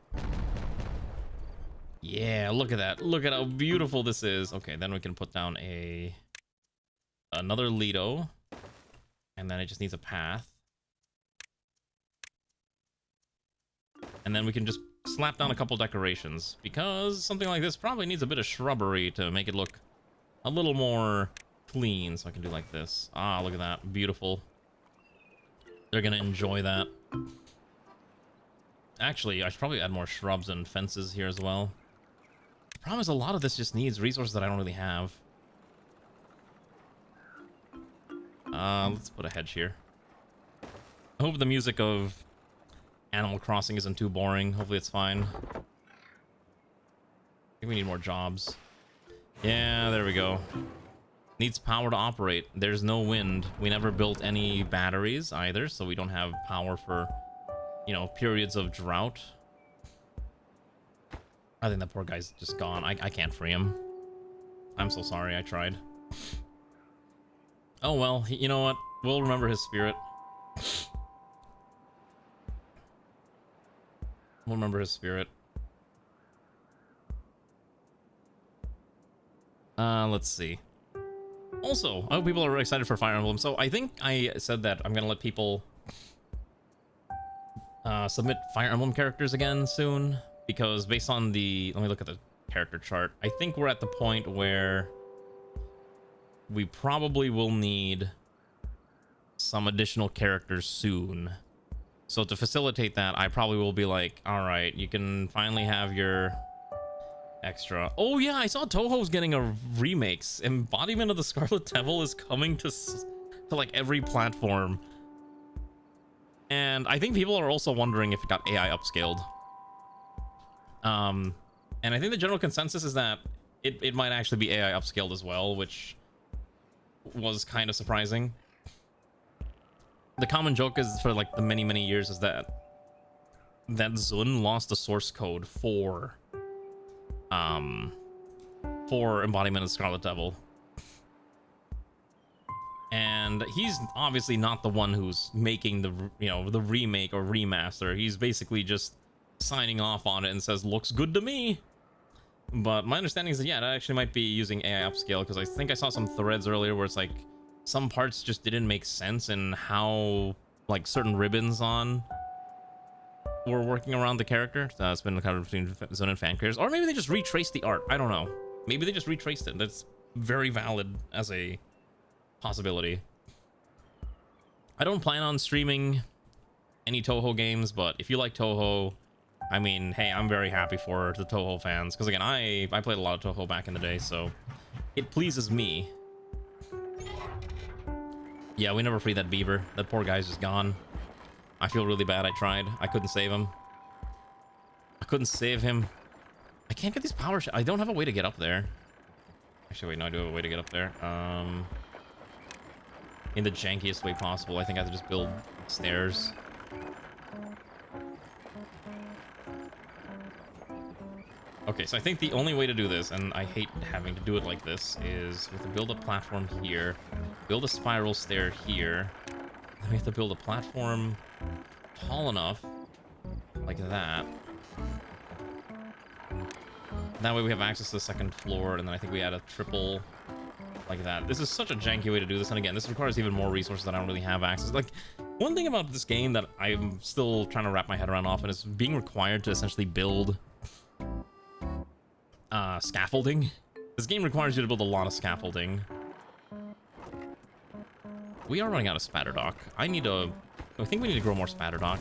C: Yeah, look at that. Look at how beautiful this is. Okay, then we can put down another Lido. And then it just needs a path. And then we can just slap down a couple decorations, because something like this probably needs a bit of shrubbery to make it look a little more clean. So I can do like this. Ah, look at that. Beautiful. They're gonna enjoy that. Actually, I should probably add more shrubs and fences here as well. The problem is a lot of this just needs resources that I don't really have. Let's put a hedge here. I hope the music of Animal Crossing isn't too boring. Hopefully it's fine. think we need more jobs. Yeah, there we go. Needs power to operate. There's no wind. We never built any batteries either, so we don't have power for, you know, periods of drought. I think that poor guy's just gone. I can't free him. I'm so sorry. I tried. Oh well, you know what? We'll remember his spirit. We'll remember his spirit. Let's see. Also, I hope people are excited for Fire Emblem. So I think I said that I'm gonna let people submit Fire Emblem characters again soon, because based on the, let me look at the character chart. I think we're at the point where we probably will need some additional characters soon. So to facilitate that, I probably will be like, all right, you can finally have your extra. Oh yeah, I saw Toho's getting a remakes. Embodiment of the Scarlet Devil is coming to like every platform. And I think people are also wondering if it got AI upscaled. And I think the general consensus is that it might actually be AI upscaled as well, which was kind of surprising. The common joke is for like the many years is that Zun lost the source code for Embodiment of Scarlet Devil, and he's obviously not the one who's making the, you know, the remake or remaster. He's basically just signing off on it and says looks good to me. But my understanding is that, yeah, that actually might be using AI upscale, because I think I saw some threads earlier where it's like some parts just didn't make sense in how like certain ribbons on were working around the character. It's been kind of between Zone and fan creators, or maybe they just retraced the art. I don't know. Maybe they just retraced it. That's very valid as a possibility. I don't plan on streaming any Toho games, but if you like Toho, I mean, hey, I'm very happy for the Toho fans, because again, I played a lot of Toho back in the day, so it pleases me. Yeah, we never freed that beaver. That poor guy's just gone. I feel really bad. I tried. I couldn't save him. I couldn't save him. I can't get these power I don't have a way to get up there. Actually, wait, no, I do have a way to get up there. In the jankiest way possible. I think I have to just build stairs. Okay, so I think the only way to do this, and I hate having to do it like this, is we have to build a platform here, build a spiral stair here, then we have to build a platform tall enough, like that. That way we have access to the second floor, and then I think we add a triple like that. This is such a janky way to do this, and again, this requires even more resources that I don't really have access. Like, one thing about this game that I'm still trying to wrap my head around often is being required to essentially build scaffolding. This game requires you to build a lot of scaffolding. We are running out of Spatterdock. I think we need to grow more Spatterdock.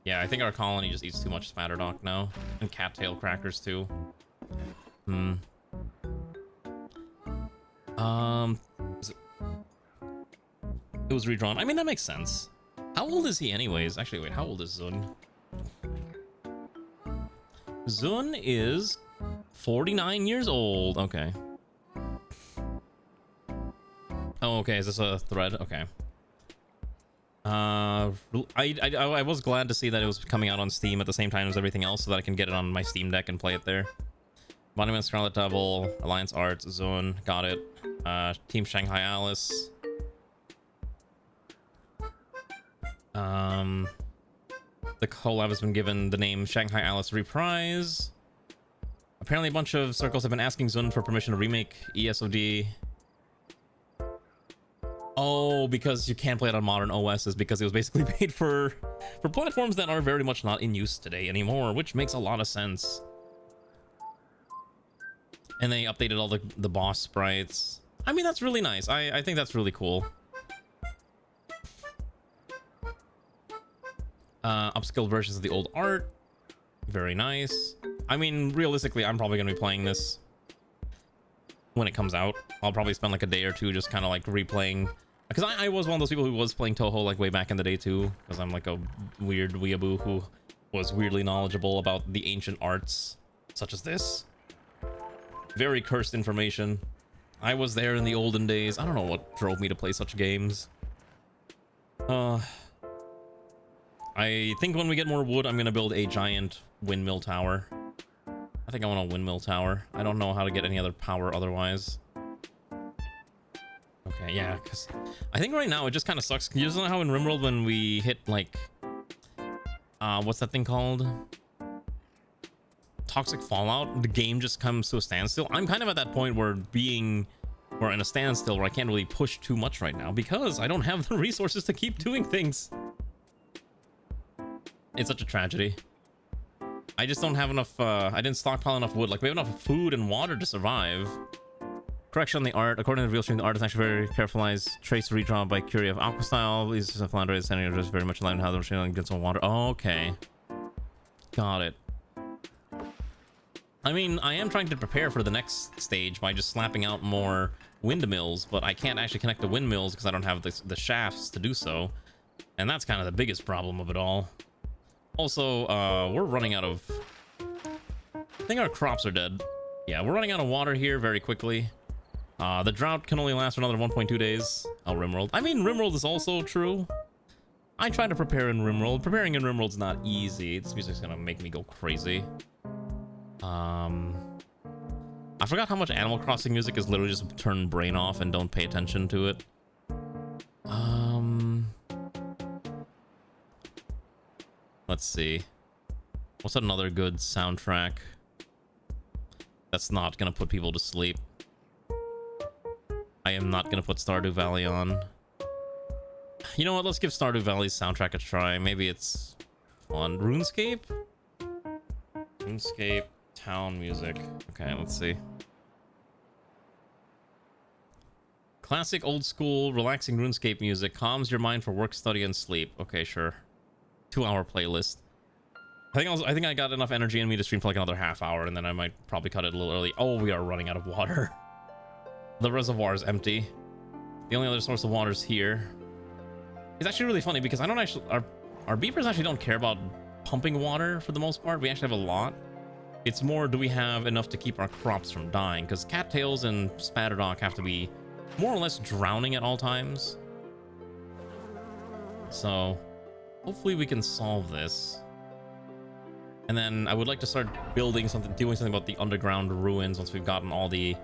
C: Yeah, I think our colony just eats too much Spatterdock now. And cattail crackers too. It was redrawn. I mean, that makes sense. How old is he anyways? Actually, wait, how old is Zun? Zun is 49 years old. Okay. Oh, okay. Is this a thread? Okay. I was glad to see that it was coming out on Steam at the same time as everything else, so that I can get it on my Steam Deck and play it there. Monument Scarlet Devil, Alliance Arts, Zone, got it. Team Shanghai Alice. The collab has been given the name Shanghai Alice Reprise. Apparently a bunch of circles have been asking Zun for permission to remake ESOD. Oh, because you can't play it on modern OSs, because it was basically made for platforms that are very much not in use today anymore, which makes a lot of sense. And they updated all the boss sprites. I mean, that's really nice. I think that's really cool. Upscaled versions of the old art. Very nice. I mean, realistically, I'm probably going to be playing this when it comes out. I'll probably spend like a day or two just kind of like replaying, because I was one of those people who was playing Toho like way back in the day too, because I'm like a weird weeaboo who was weirdly knowledgeable about the ancient arts, such as this. Very cursed information. I was there in the olden days. I don't know what drove me to play such games. I think when we get more wood, I'm gonna build a giant windmill tower. I think I want a windmill tower. I don't know how to get any other power otherwise. Okay, yeah, because I think right now it just kind of sucks. You know how in RimWorld when we hit like, what's that thing called? Toxic fallout, the game just comes to a standstill. I'm kind of at that point where we're in a standstill where I can't really push too much right now because I don't have the resources to keep doing things. It's such a tragedy. I just don't have enough, I didn't stockpile enough wood. Like, we have enough food and water to survive. Correction on the art. According to the real stream, the art is actually very carefulized. Trace redrawn by Curie of Aqua Style. These are Flandre standing is very much aligned with how the machine gets some water. Oh, okay. Got it. I mean, I am trying to prepare for the next stage by just slapping out more windmills, but I can't actually connect the windmills because I don't have the shafts to do so. And that's kind of the biggest problem of it all. Also, we're running out of... I think our crops are dead. Yeah, we're running out of water here very quickly. The drought can only last for another 1.2 days. Oh, RimWorld. I mean, RimWorld is also true. I try to prepare in RimWorld. Preparing in RimWorld's not easy. This music's gonna make me go crazy. I forgot how much Animal Crossing music is literally just turn brain off and don't pay attention to it. Let's see. What's another good soundtrack that's not gonna put people to sleep? I am not gonna put Stardew Valley on. You know what? Let's give Stardew Valley's soundtrack a try. Maybe it's fun. RuneScape? RuneScape town music. Okay, let's see. Classic, old school, relaxing RuneScape music calms your mind for work, study, and sleep. Okay, sure. 2-hour playlist. I think I got enough energy in me to stream for like another half hour, and then I might probably cut it a little early. Oh, we are running out of water. The reservoir is empty. The only other source of water is here. It's actually really funny because I don't actually... Our beavers actually don't care about pumping water for the most part. We actually have a lot. It's more, do we have enough to keep our crops from dying? Because cattails and spatterdock have to be more or less drowning at all times. So... hopefully we can solve this. And then I would like to start building something, doing something about the underground ruins once we've gotten all the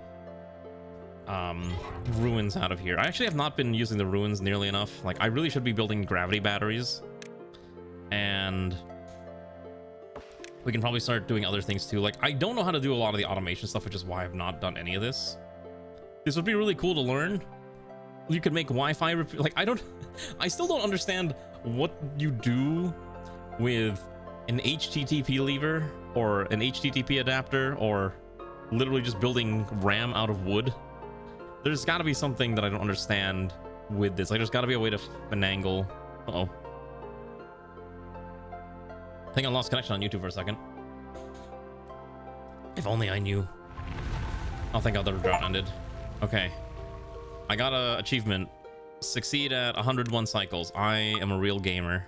C: ruins out of here. I actually have not been using the ruins nearly enough. Like, I really should be building gravity batteries. And we can probably start doing other things too. Like, I don't know how to do a lot of the automation stuff, which is why I've not done any of this. This would be really cool to learn. You could make Wi-Fi, like, I still don't understand what you do with an HTTP lever or an HTTP adapter or literally just building RAM out of wood. There's got to be something that I don't understand with this. Like, there's got to be a way to finagle. Uh-oh. I think I lost connection on YouTube for a second. If only I knew. Oh, thank God the drought ended. Okay. I got a achievement. Succeed at 101 cycles. I am a real gamer.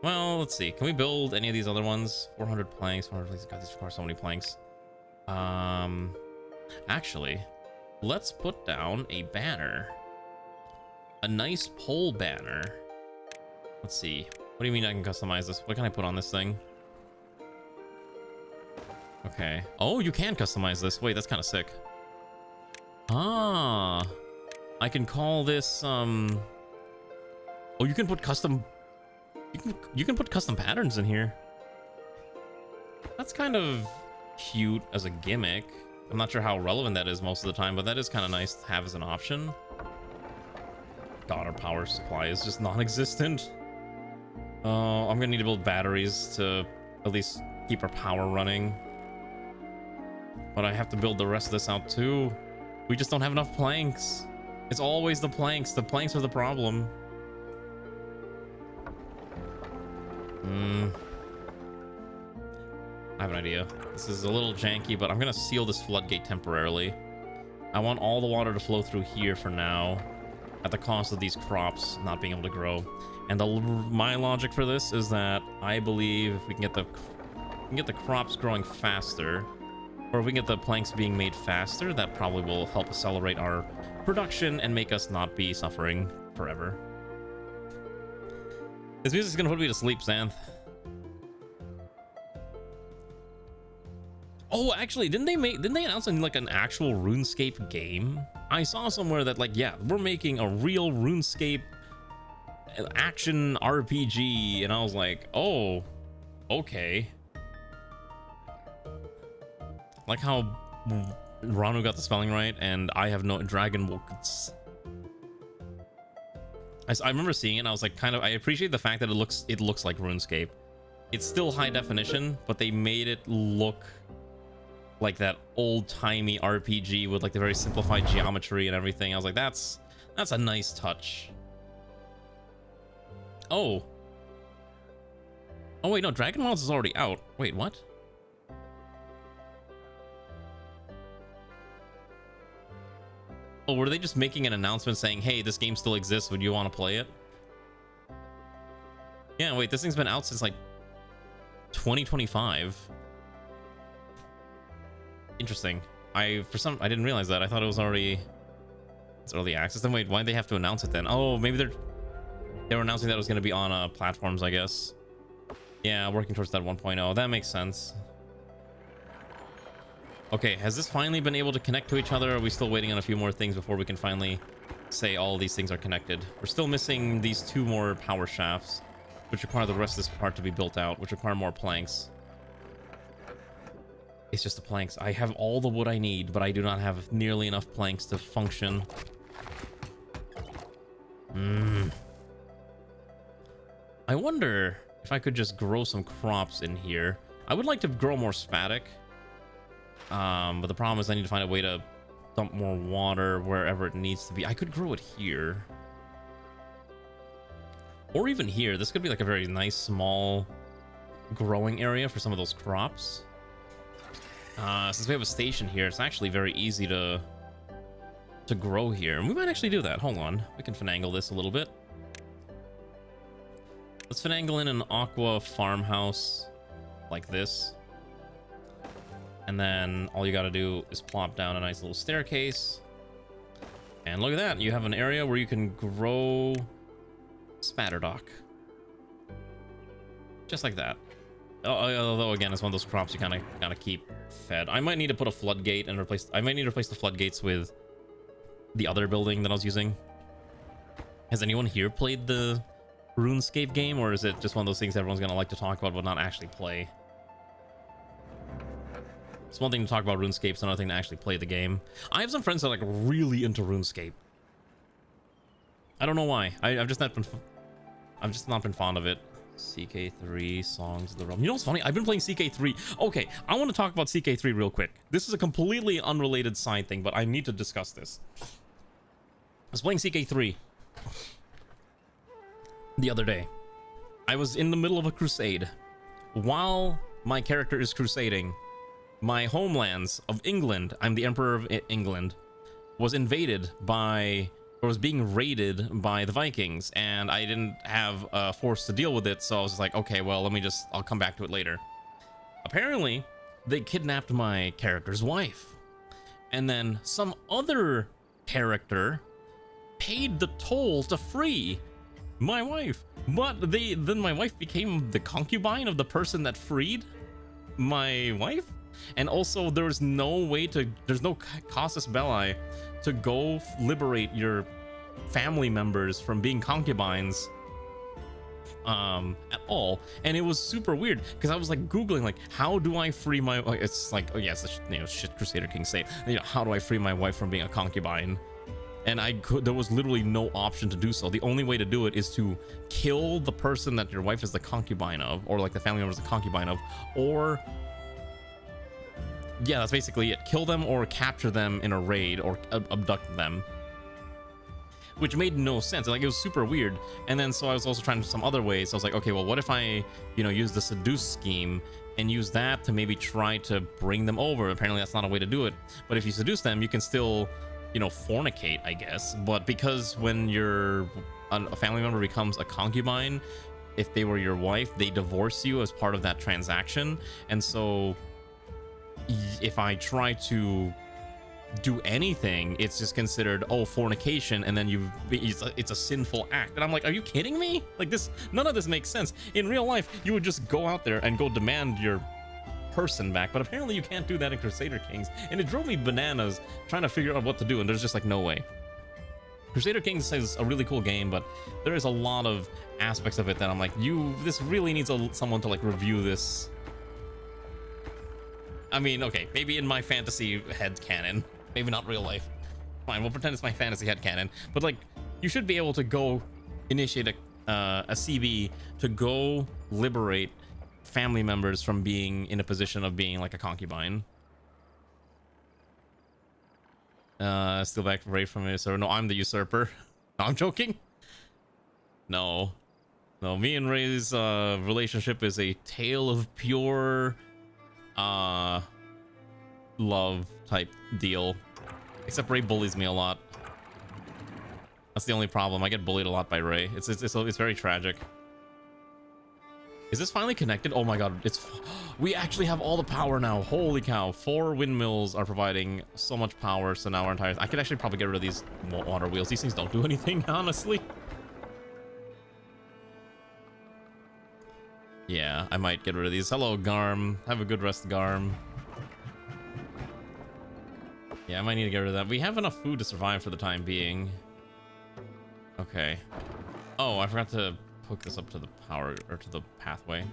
C: Well, let's see. Can we build any of these other ones? 400 planks. 400 planks. God, these require so many planks. Actually, let's put down a banner. A nice pole banner. Let's see. What do you mean I can customize this? What can I put on this thing? Okay. Oh, you can customize this. Wait, that's kind of sick. Ah. I can call this, oh, you can put custom... You can put custom patterns in here. That's kind of cute as a gimmick. I'm not sure how relevant that is most of the time, but that is kind of nice to have as an option. God, our power supply is just non-existent. Oh, I'm gonna need to build batteries to at least keep our power running. But I have to build the rest of this out too. We just don't have enough planks. It's always the planks. The planks are the problem. I have an idea. This is a little janky, but I'm gonna seal this floodgate temporarily. I want all the water to flow through here for now. at the cost of these crops not being able to grow. And my logic for this is that I believe if we can get the crops growing faster, or if we can get the planks being made faster, that probably will help accelerate our production and make us not be suffering forever. This music's gonna put me to sleep, Xanth. Oh, actually, didn't they announce like an actual RuneScape game? I saw somewhere that like, yeah, we're making a real RuneScape action RPG, and I was like, oh, okay. Like how Ranu got the spelling right, and I have no dragon wolves. I remember seeing it, and I was like, I appreciate the fact that it looks like RuneScape. It's still high definition, but they made it look like that old-timey RPG with like the very simplified geometry and everything. I was like, that's a nice touch. Oh wait, no, Dragon Balls is already out. Wait, what? Oh, were they just making an announcement saying, hey, this game still exists, would you want to play it? Yeah, wait, this thing's been out since like 2025. Interesting. I didn't realize that. I thought it was already, it's early access. Then wait, why'd they have to announce it then? Oh, maybe they were announcing that it was going to be on platforms, I guess. Yeah, working towards that 1.0. That makes sense. Okay, has this finally been able to connect to each other? Or are we still waiting on a few more things before we can finally say all of these things are connected? We're still missing these 2 more power shafts, which require the rest of this part to be built out, which require more planks. It's just the planks. I have all the wood I need, but I do not have nearly enough planks to function. I wonder if I could just grow some crops in here. I would like to grow more spatic. But the problem is I need to find a way to dump more water wherever it needs to be. I could grow it here. Or even here. This could be like a very nice small growing area for some of those crops. Since we have a station here, it's actually very easy to grow here. And we might actually do that. Hold on. We can finagle this a little bit. Let's finagle in an aqua farmhouse like this. And then all you got to do is plop down a nice little staircase. And look at that. You have an area where you can grow spatterdock. Just like that. Although again, it's one of those crops you kind of gotta keep fed. I might need to put a floodgate and I might need to replace the floodgates with the other building that I was using. Has anyone here played the RuneScape game, or is it just one of those things everyone's gonna like to talk about but not actually play? It's one thing to talk about RuneScape, it's another thing to actually play the game. I have some friends that are like really into RuneScape. I don't know why. I've just not been fond of it. CK3 Songs of the Realm. You know what's funny? I've been playing CK3. Okay, I want to talk about CK3 real quick. This is a completely unrelated side thing, but I need to discuss this. I was playing CK3 the other day. I was in the middle of a crusade. While my character is crusading, my homelands of England, I'm the Emperor of England, was invaded by, or was being raided by the Vikings, and I didn't have a force to deal with it, so I was like, okay, well, I'll come back to it later. Apparently, they kidnapped my character's wife, and then some other character paid the toll to free my wife, but then my wife became the concubine of the person that freed my wife. And also there's no casus belli to go liberate your family members from being concubines at all. And it was super weird because I was like googling like, how do I free my, it's like, oh yes, shit Crusader King say, how do I free my wife from being a concubine? And there was literally no option to do so. The only way to do it is to kill the person that your wife is the concubine of, or like the family member is the concubine of, or yeah, that's basically it. Kill them or capture them in a raid or abduct them. Which made no sense. Like, it was super weird. And then so I was also trying some other ways. I was like, okay, well, what if I, use the seduce scheme and use that to maybe try to bring them over? Apparently that's not a way to do it. But if you seduce them, you can still you know, fornicate, I guess. But because when a family member becomes a concubine, if they were your wife, they divorce you as part of that transaction. And so if I try to do anything, it's just considered, oh, fornication, and then it's a sinful act. And I'm like, are you kidding me? Like, this, none of this makes sense. In real life, you would just go out there and go demand your person back, but apparently you can't do that in Crusader Kings, and it drove me bananas trying to figure out what to do, and there's just like no way. Crusader Kings is a really cool game, but there is a lot of aspects of it that I'm like, this really needs someone to like review this. I mean, okay, maybe in my fantasy headcanon, maybe not real life. Fine, we'll pretend it's my fantasy headcanon, but like, you should be able to go initiate a CB to go liberate family members from being in a position of being like a concubine. Still back away from it, so no, I'm the usurper. No, I'm joking. No, me and Ray's relationship is a tale of pure love type deal, except Ray bullies me a lot. That's the only problem. I get bullied a lot by Ray. It's very tragic. Is this finally connected? Oh my god, we actually have all the power now. Holy cow. 4 windmills are providing so much power, so now our entire... I could actually probably get rid of these water wheels. These things don't do anything, honestly. Yeah, I might get rid of these. Hello, Garm. Have a good rest, Garm. Yeah, I might need to get rid of that. We have enough food to survive for the time being. Okay. Oh, I forgot to hook this up to the power, or to the pathway.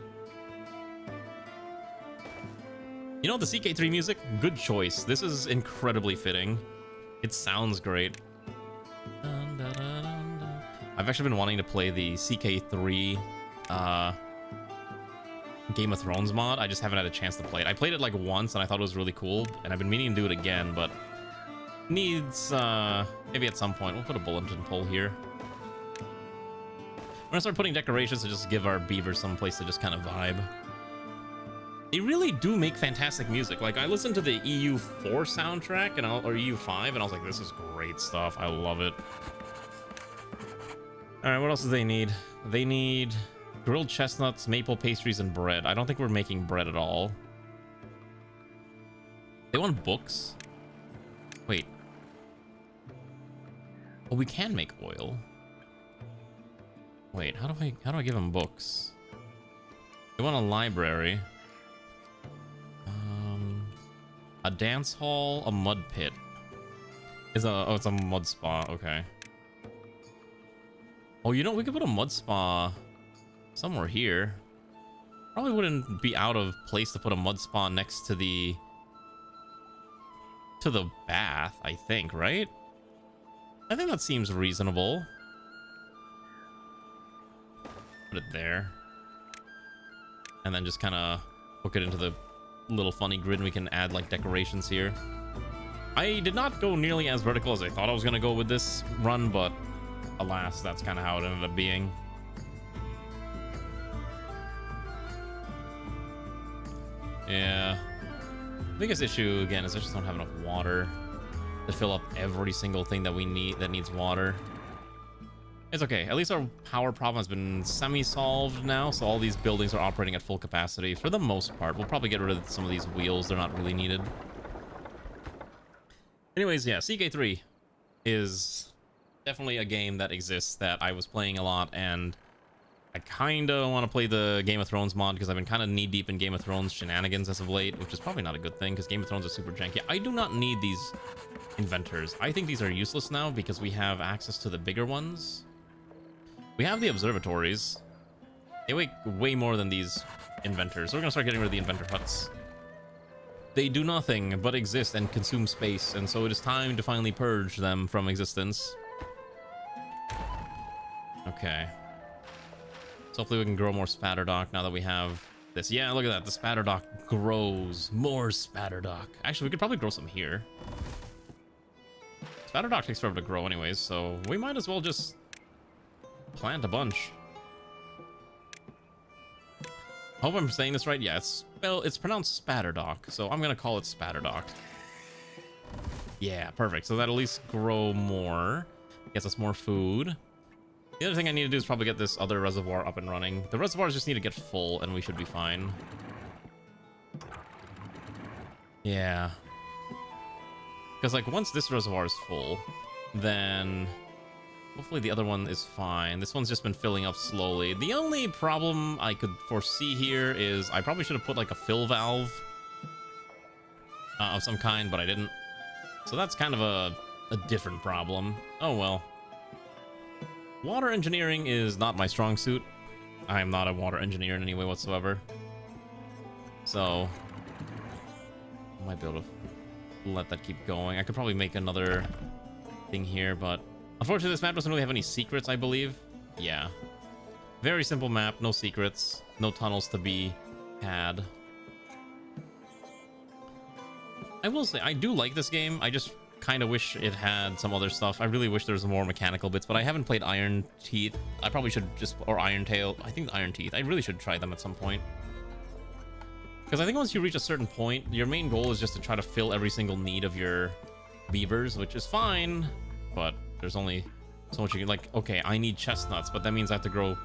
C: You know, the CK3 music, good choice. This is incredibly fitting. It sounds great. I've actually been wanting to play the CK3 Game of Thrones mod. I just haven't had a chance to play it. I played it like once and I thought it was really cool, and I've been meaning to do it again, but needs maybe at some point. We'll put a bulletin pole here. We're gonna start putting decorations to just give our beavers some place to just kind of vibe. They really do make fantastic music. Like, I listened to the EU4 soundtrack or EU5, and I was like, this is great stuff. I love it. All right, what else do they need? They need grilled chestnuts, maple pastries, and bread. I don't think we're making bread at all. They want books. Wait. Oh, we can make oil. Wait, how do I give them books? They want a library. A dance hall, a mud pit. It's a mud spa, okay. Oh, you know, we could put a mud spa somewhere here. Probably wouldn't be out of place to put a mud spa next to the bath, I think, right? I think that seems reasonable. Put it there. And then just kind of hook it into the little funny grid. We can add like decorations here. I did not go nearly as vertical as I thought I was going to go with this run, but alas, that's kind of how it ended up being. Yeah. The biggest issue, again, is I just don't have enough water to fill up every single thing that we need that needs water. It's okay. At least our power problem has been semi-solved now, so all these buildings are operating at full capacity for the most part. We'll probably get rid of some of these wheels. They're not really needed. Anyways, yeah, CK3 is definitely a game that exists that I was playing a lot, and I kind of want to play the Game of Thrones mod because I've been kind of knee-deep in Game of Thrones shenanigans as of late, which is probably not a good thing because Game of Thrones is super janky. I do not need these inventors. I think these are useless now because we have access to the bigger ones. We have the observatories. They weigh way more than these inventors. So we're going to start getting rid of the inventor huts. They do nothing but exist and consume space, and so it is time to finally purge them from existence. Okay. So hopefully we can grow more spatterdock now that we have this. Yeah, look at that. The spatterdock grows. More spatterdock. Actually, we could probably grow some here. Spatterdock takes forever to grow anyways, so we might as well just plant a bunch. I hope I'm saying this right. Yeah, it's pronounced spatterdock, so I'm gonna call it spatterdock. Yeah, perfect. So that'll at least grow more. Gets us more food. The other thing I need to do is probably get this other reservoir up and running. The reservoirs just need to get full and we should be fine. Yeah. Because, like, once this reservoir is full, then hopefully the other one is fine. This one's just been filling up slowly. The only problem I could foresee here is I probably should have put, like, a fill valve of some kind, but I didn't. So that's kind of a different problem. Oh, well. Water engineering is not my strong suit. I am not a water engineer in any way whatsoever. So I might be able to let that keep going. I could probably make another thing here, but unfortunately this map doesn't really have any secrets, I believe. Yeah. Very simple map, no secrets, no tunnels to be had. I will say, I do like this game. I just kind of wish it had some other stuff. I really wish there was more mechanical bits, but I haven't played Iron Teeth. I probably should just, or Iron Tail. I think Iron Teeth. I really should try them at some point. Because I think once you reach a certain point, your main goal is just to try to fill every single need of your beavers, which is fine, but there's only so much you can, like, okay, I need chestnuts, but that means I have to grow,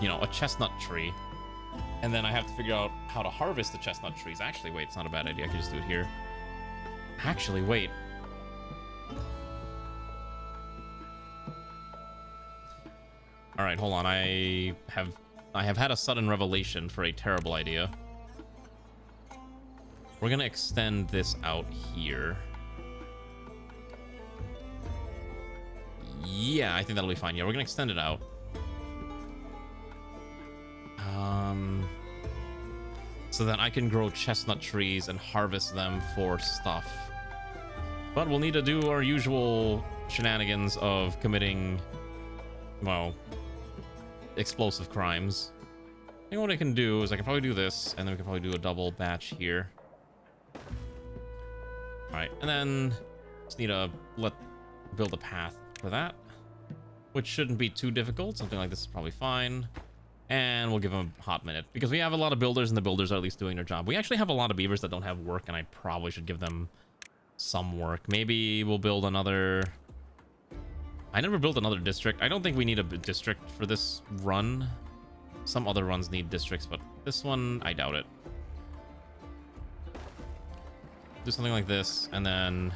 C: you know, a chestnut tree. And then I have to figure out how to harvest the chestnut trees. Actually, wait, it's not a bad idea. I could just do it here. Actually, wait. All right, hold on. I have had a sudden revelation for a terrible idea. We're gonna extend this out here. Yeah, I think that'll be fine. Yeah, we're gonna extend it out. So that I can grow chestnut trees and harvest them for stuff. But we'll need to do our usual shenanigans of committing, well, explosive crimes. I think what I can do is I can probably do this, and then we can probably do a double batch here. Alright, and then just need to build a path for that, which shouldn't be too difficult. Something like this is probably fine. And we'll give them a hot minute, because we have a lot of builders, and the builders are at least doing their job. We actually have a lot of beavers that don't have work, and I probably should give them some work. Maybe we'll build another... I never built another district. I don't think we need a district for this run. Some other runs need districts, but this one, I doubt it. Do something like this, and then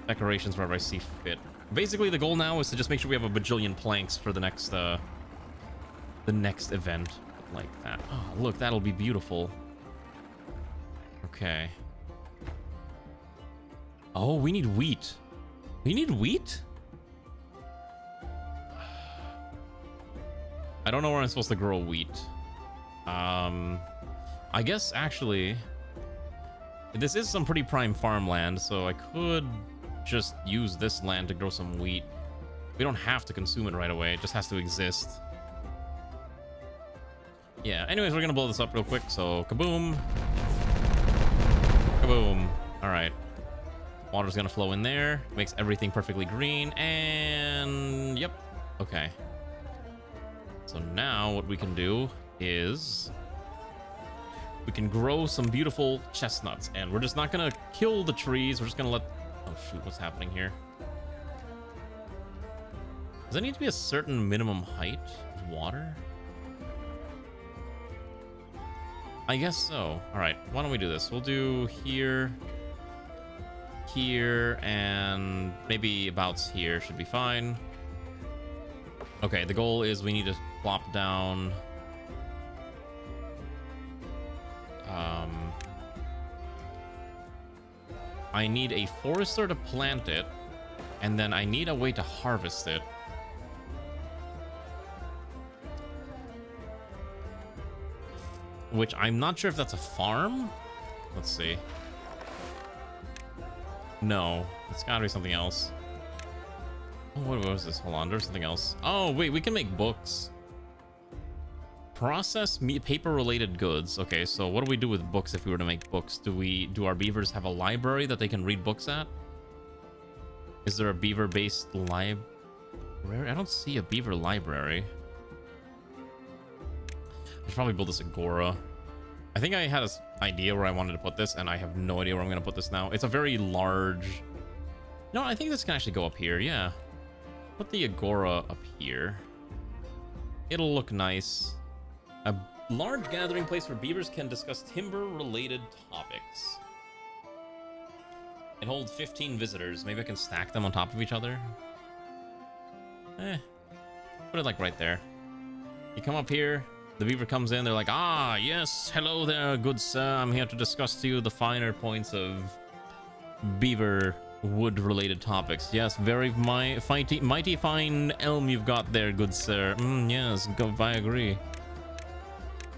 C: decorations wherever I see fit. Basically, the goal now is to just make sure we have a bajillion planks for the next event, like that. Oh, look, that'll be beautiful. Okay. Oh, we need wheat. We need wheat? I don't know where I'm supposed to grow wheat. I guess actually this is some pretty prime farmland, so I could just use this land to grow some wheat. We don't have to consume it right away. It just has to exist. Yeah, anyways, we're gonna blow this up real quick, so kaboom. Kaboom. All right. Water's gonna flow in there. Makes everything perfectly green, and yep. Okay. So now what we can do is we can grow some beautiful chestnuts, and we're just not gonna kill the trees. We're just gonna let... Oh shoot, what's happening here? Does there need to be a certain minimum height of water? I guess so. All right, why don't we do this? We'll do here, here, and maybe about here should be fine. Okay, the goal is we need to plop down I need a forester to plant it, and then I need a way to harvest it. Which I'm not sure if that's a farm. Let's see. No, it's gotta be something else. Oh, what was this? Hold on, there's something else. Oh, wait, we can make books. Process paper-related goods. Okay, so what do we do with books if we were to make books? Do our beavers have a library that they can read books at? Is there a beaver-based library? I don't see a beaver library. I should probably build this agora. I think I had an idea where I wanted to put this, and I have no idea where I'm going to put this now. It's a very large No, I think this can actually go up here, yeah. Put the Agora up here. It'll look nice. A large gathering place where beavers can discuss timber-related topics. It holds 15 visitors. Maybe I can stack them on top of each other. Put it like right there. You come up here, the beaver comes in, they're like, ah, yes, hello there, good sir. I'm here to discuss to you the finer points of beaver wood-related topics. Yes, very mighty fine elm you've got there, good sir. Yes, I agree.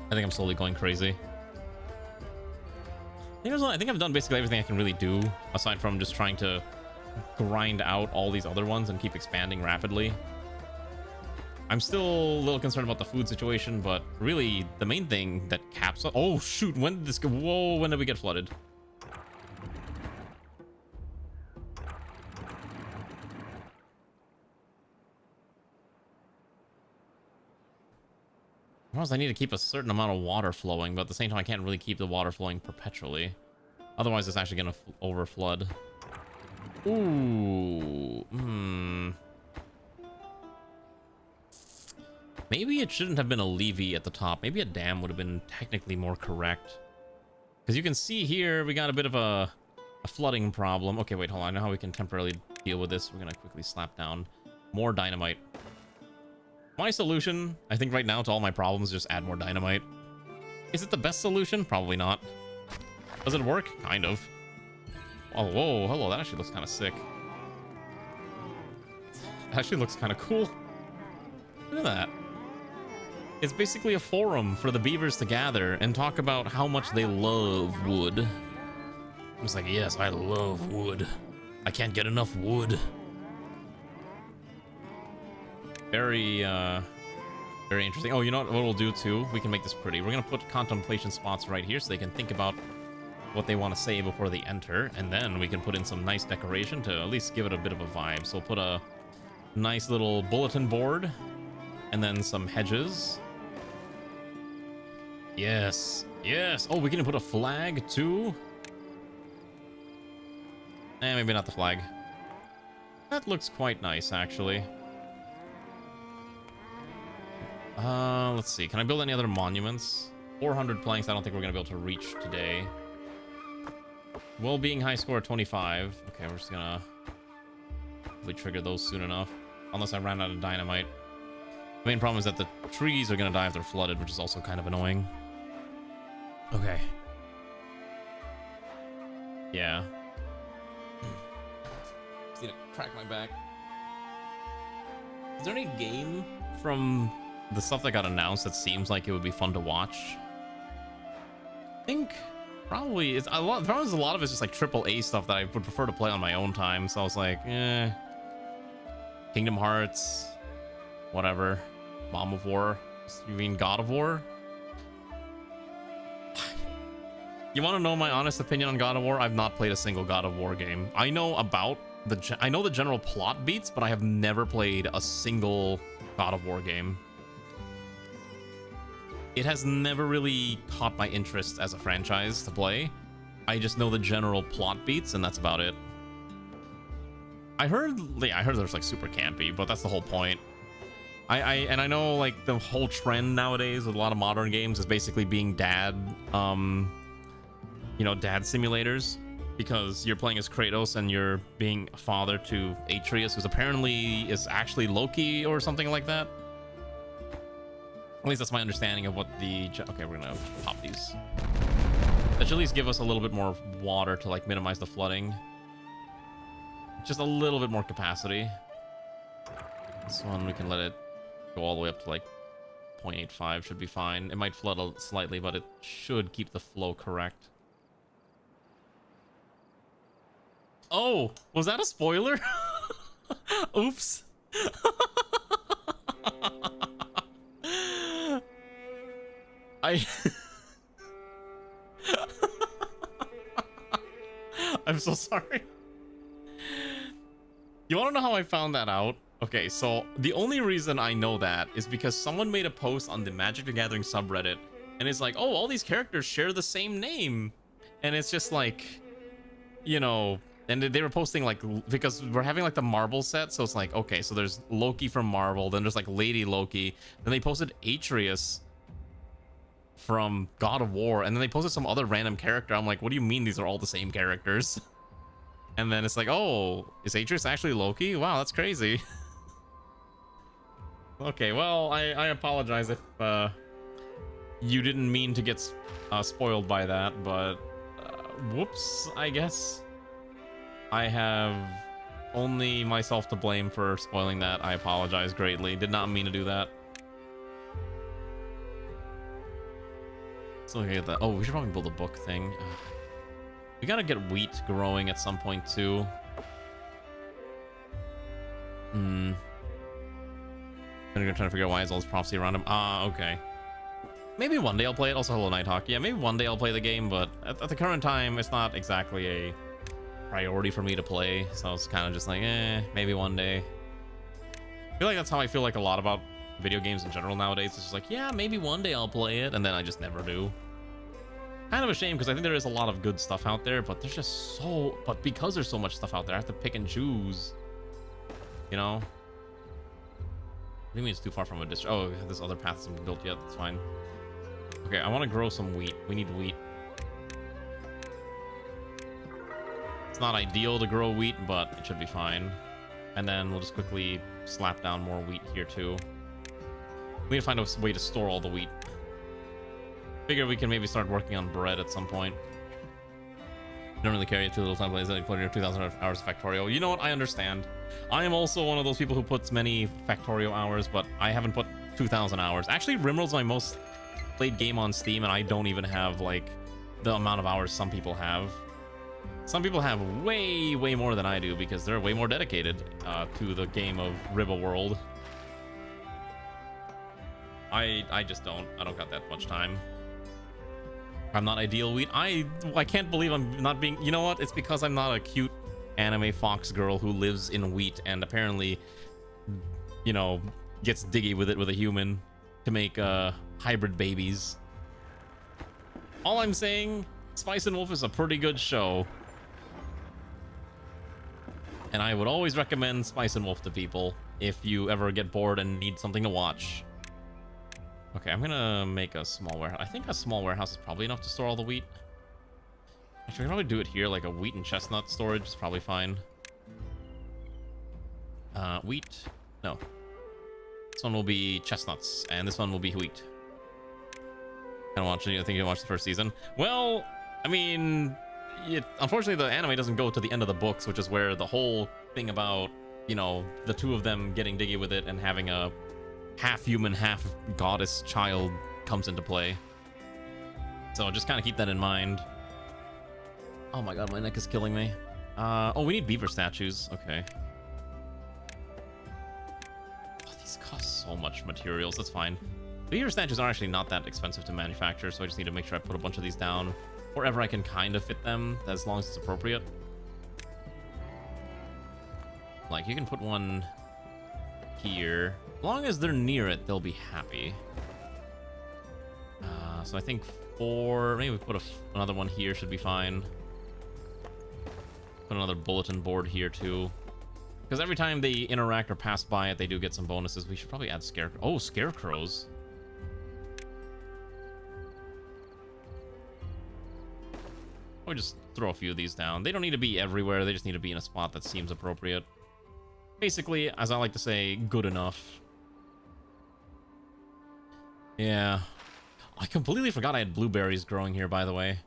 C: I think I'm slowly going crazy. I think I've done basically everything I can really do, aside from just trying to grind out all these other ones and keep expanding rapidly. I'm still a little concerned about the food situation, but really the main thing that caps up... Oh shoot, when did this go? Whoa, when did we get flooded? I need to keep a certain amount of water flowing, but at the same time I can't really keep the water flowing perpetually. Otherwise it's actually gonna overflood. Ooh, maybe it shouldn't have been a levee at the top. Maybe a dam would have been technically more correct. Because you can see here, we got a bit of a flooding problem. Okay, wait, hold on. I know how we can temporarily deal with this. We're going to quickly slap down more dynamite. My solution, I think right now, to all my problems, is just add more dynamite. Is it the best solution? Probably not. Does it work? Kind of. Oh, whoa, hello. That actually looks kind of sick. That actually looks kind of cool. Look at that. It's basically a forum for the beavers to gather and talk about how much they love wood. I'm just like, yes, I love wood. I can't get enough wood. Very interesting. Oh, you know what we'll do too? We can make this pretty. We're gonna put contemplation spots right here so they can think about what they want to say before they enter, and then we can put in some nice decoration to at least give it a bit of a vibe. So we'll put a nice little bulletin board and then some hedges. Yes, yes. Oh, we can put a flag too. Maybe not the flag. That looks quite nice, actually. Let's see. Can I build any other monuments? 400 planks. I don't think we're gonna be able to reach today. Well-being high score 25. Okay, we're just gonna hopefully trigger those soon enough. Unless I ran out of dynamite. The main problem is that the trees are gonna die if they're flooded, which is also kind of annoying. Okay. Yeah. Just need to crack my back. Is there any game from the stuff that got announced that seems like it would be fun to watch? I think probably it's a lot. The problem is a lot of it's just like AAA stuff that I would prefer to play on my own time. So I was like, Kingdom Hearts, whatever. Mom of War. You mean God of War? You want to know my honest opinion on God of War? I've not played a single God of War game. I know about I know the general plot beats, but I have never played a single God of War game. It has never really caught my interest as a franchise to play. I just know the general plot beats, and that's about it. I heard there's like super campy, but that's the whole point. I know like the whole trend nowadays with a lot of modern games is basically being dad, you know, dad simulators, because you're playing as Kratos and you're being a father to Atreus, who's apparently is actually Loki or something like that. At least that's my understanding of what the... Okay, we're gonna pop these. That should at least give us a little bit more water to like minimize the flooding. Just a little bit more capacity. This one, we can let it go all the way up to like 0.85, should be fine. It might flood slightly, but it should keep the flow correct. Oh, was that a spoiler? Oops. I'm so sorry. You want to know how I found that out? Okay, so the only reason I know that is because someone made a post on the Magic the Gathering subreddit, and it's like, oh, all these characters share the same name. And it's just like, you know, And they were posting like, because we're having like the Marvel set, so it's like, okay, so there's Loki from Marvel, then there's like Lady Loki, then they posted Atreus from God of War, and then they posted some other random character. I'm like, what do you mean these are all the same characters? And then it's like, oh, is Atreus actually Loki? Wow, that's crazy. Okay, well, I apologize if you didn't mean to get spoiled by that, but whoops, I guess. I have only myself to blame for spoiling that. I apologize greatly. Did not mean to do that. So look at that. Oh, we should probably build a book thing. We gotta get wheat growing at some point too. I'm gonna try to figure out why there's all this prophecy around him. Okay. Maybe one day I'll play it. Also, hello, Nighthawk. Yeah, maybe one day I'll play the game, but at the current time, it's not exactly a priority for me to play. So it's kind of just like, maybe one day. I feel like that's how I feel like a lot about video games in general nowadays. It's just like, yeah, maybe one day I'll play it, and then I just never do. Kind of a shame, because I think there is a lot of good stuff out there, but there's just so... But because there's so much stuff out there, I have to pick and choose. You know? What do you mean it's too far from a district? Oh, this other path isn't built yet. That's fine. Okay, I want to grow some wheat. We need wheat. It's not ideal to grow wheat, but it should be fine. And then we'll just quickly slap down more wheat here, too. We need to find a way to store all the wheat. Figure we can maybe start working on bread at some point. Don't really care, too little time plays like 2,000 hours of Factorio. You know what? I understand. I am also one of those people who puts many Factorio hours, but I haven't put 2,000 hours. Actually, Rimworld's my most played game on Steam, and I don't even have like the amount of hours some people have. Some people have way more than I do because they're way more dedicated to the game of Ribba World. I just don't. I don't got that much time. I'm not ideal wheat. I can't believe I'm not being... You know what? It's because I'm not a cute anime fox girl who lives in wheat and apparently, you know, gets diggy with it with a human to make hybrid babies. All I'm saying, Spice and Wolf is a pretty good show. And I would always recommend Spice and Wolf to people if you ever get bored and need something to watch. Okay, I'm gonna make a small warehouse. I think a small warehouse is probably enough to store all the wheat. Actually, I can probably do it here, like a wheat and chestnut storage is probably fine. Wheat? No. This one will be chestnuts, and this one will be wheat. I don't think you watched the first season. Well, I mean, unfortunately the anime doesn't go to the end of the books, which is where the whole thing about, you know, the two of them getting diggy with it and having a half human, half goddess child comes into play. So just kind of keep that in mind. Oh my god, my neck is killing me. Oh, we need beaver statues. Okay. Oh, these cost so much materials. That's fine. Beaver statues are actually not that expensive to manufacture, so I just need to make sure I put a bunch of these down wherever I can kind of fit them, as long as it's appropriate. Like, you can put one here. As long as they're near it, they'll be happy. So I think maybe we put another one here should be fine. Put another bulletin board here too. Because every time they interact or pass by it, they do get some bonuses. We should probably add scarecrows. Or just throw a few of these down. They don't need to be everywhere. They just need to be in a spot that seems appropriate. Basically, as I like to say, good enough. Yeah. I completely forgot I had blueberries growing here, by the way.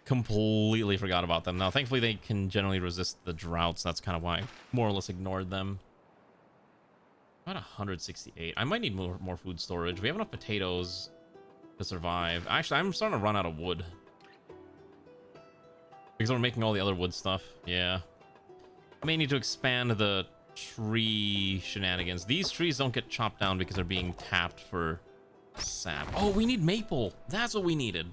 C: Completely forgot about them. Now, thankfully, they can generally resist the droughts. That's kind of why I more or less ignored them. About 168. I might need more food storage. We have enough potatoes to survive. Actually, I'm starting to run out of wood. Because we're making all the other wood stuff. Yeah. I may need to expand the tree shenanigans. These trees don't get chopped down because they're being tapped for sap. Oh, we need maple. That's what we needed.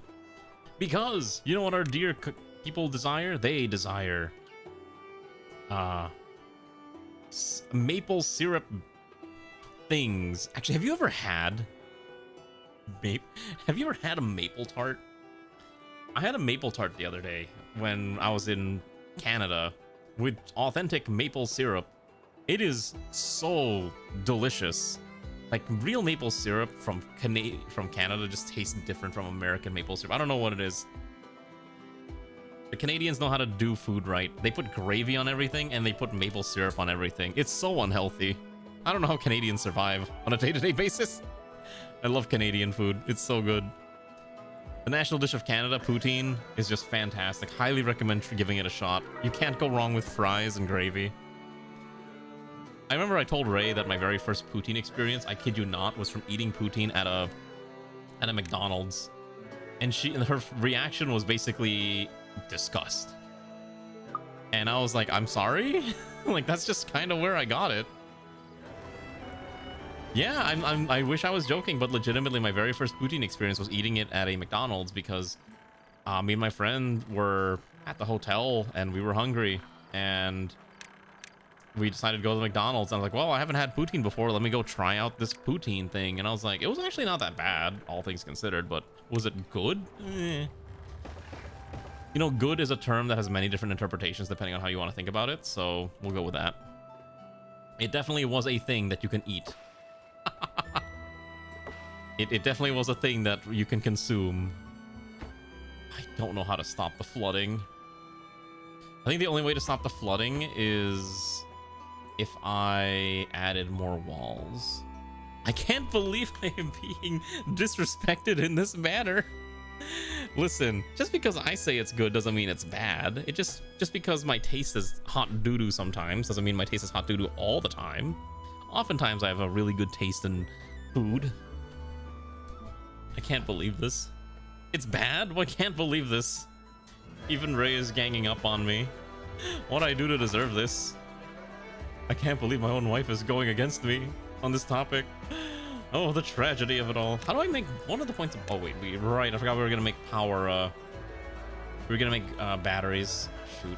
C: Because, you know what our dear people desire? They desire maple syrup things. Actually, have you ever had a maple tart? I had a maple tart the other day when I was in Canada with authentic maple syrup. It is so delicious. Like, real maple syrup from Canada just tastes different from American maple syrup. I don't know what it is. The Canadians know how to do food right. They put gravy on everything, and they put maple syrup on everything. It's so unhealthy. I don't know how Canadians survive on a day-to-day basis. I love Canadian food. It's so good. The national dish of Canada, poutine, is just fantastic. Highly recommend giving it a shot. You can't go wrong with fries and gravy. I remember I told Ray that my very first poutine experience, I kid you not, was from eating poutine at a McDonald's. And her reaction was basically disgust. And I was like, I'm sorry? Like, that's just kind of where I got it. Yeah, I wish I was joking, but legitimately my very first poutine experience was eating it at a McDonald's because me and my friend were at the hotel and we were hungry and we decided to go to the McDonald's. And I was like, well, I haven't had poutine before. Let me go try out this poutine thing. And I was like, it was actually not that bad, all things considered, but was it good? Eh. You know, good is a term that has many different interpretations depending on how you want to think about it, so we'll go with that. It definitely was a thing that you can eat. It definitely was a thing that you can consume. I don't know how to stop the flooding. I think the only way to stop the flooding is if I added more walls. I can't believe I am being disrespected in this manner. Listen, just because I say it's good doesn't mean it's bad. It just because my taste is hot doo-doo sometimes doesn't mean my taste is hot doo-doo all the time. Oftentimes I have a really good taste in food. I can't believe this. It's bad? Well, I can't believe this. Even Ray is ganging up on me. What do I do to deserve this? I can't believe my own wife is going against me on this topic. Oh, the tragedy of it all. How do I make one of the points of... Oh, wait. Right. I forgot we were going to make power... we were going to make batteries. Shoot.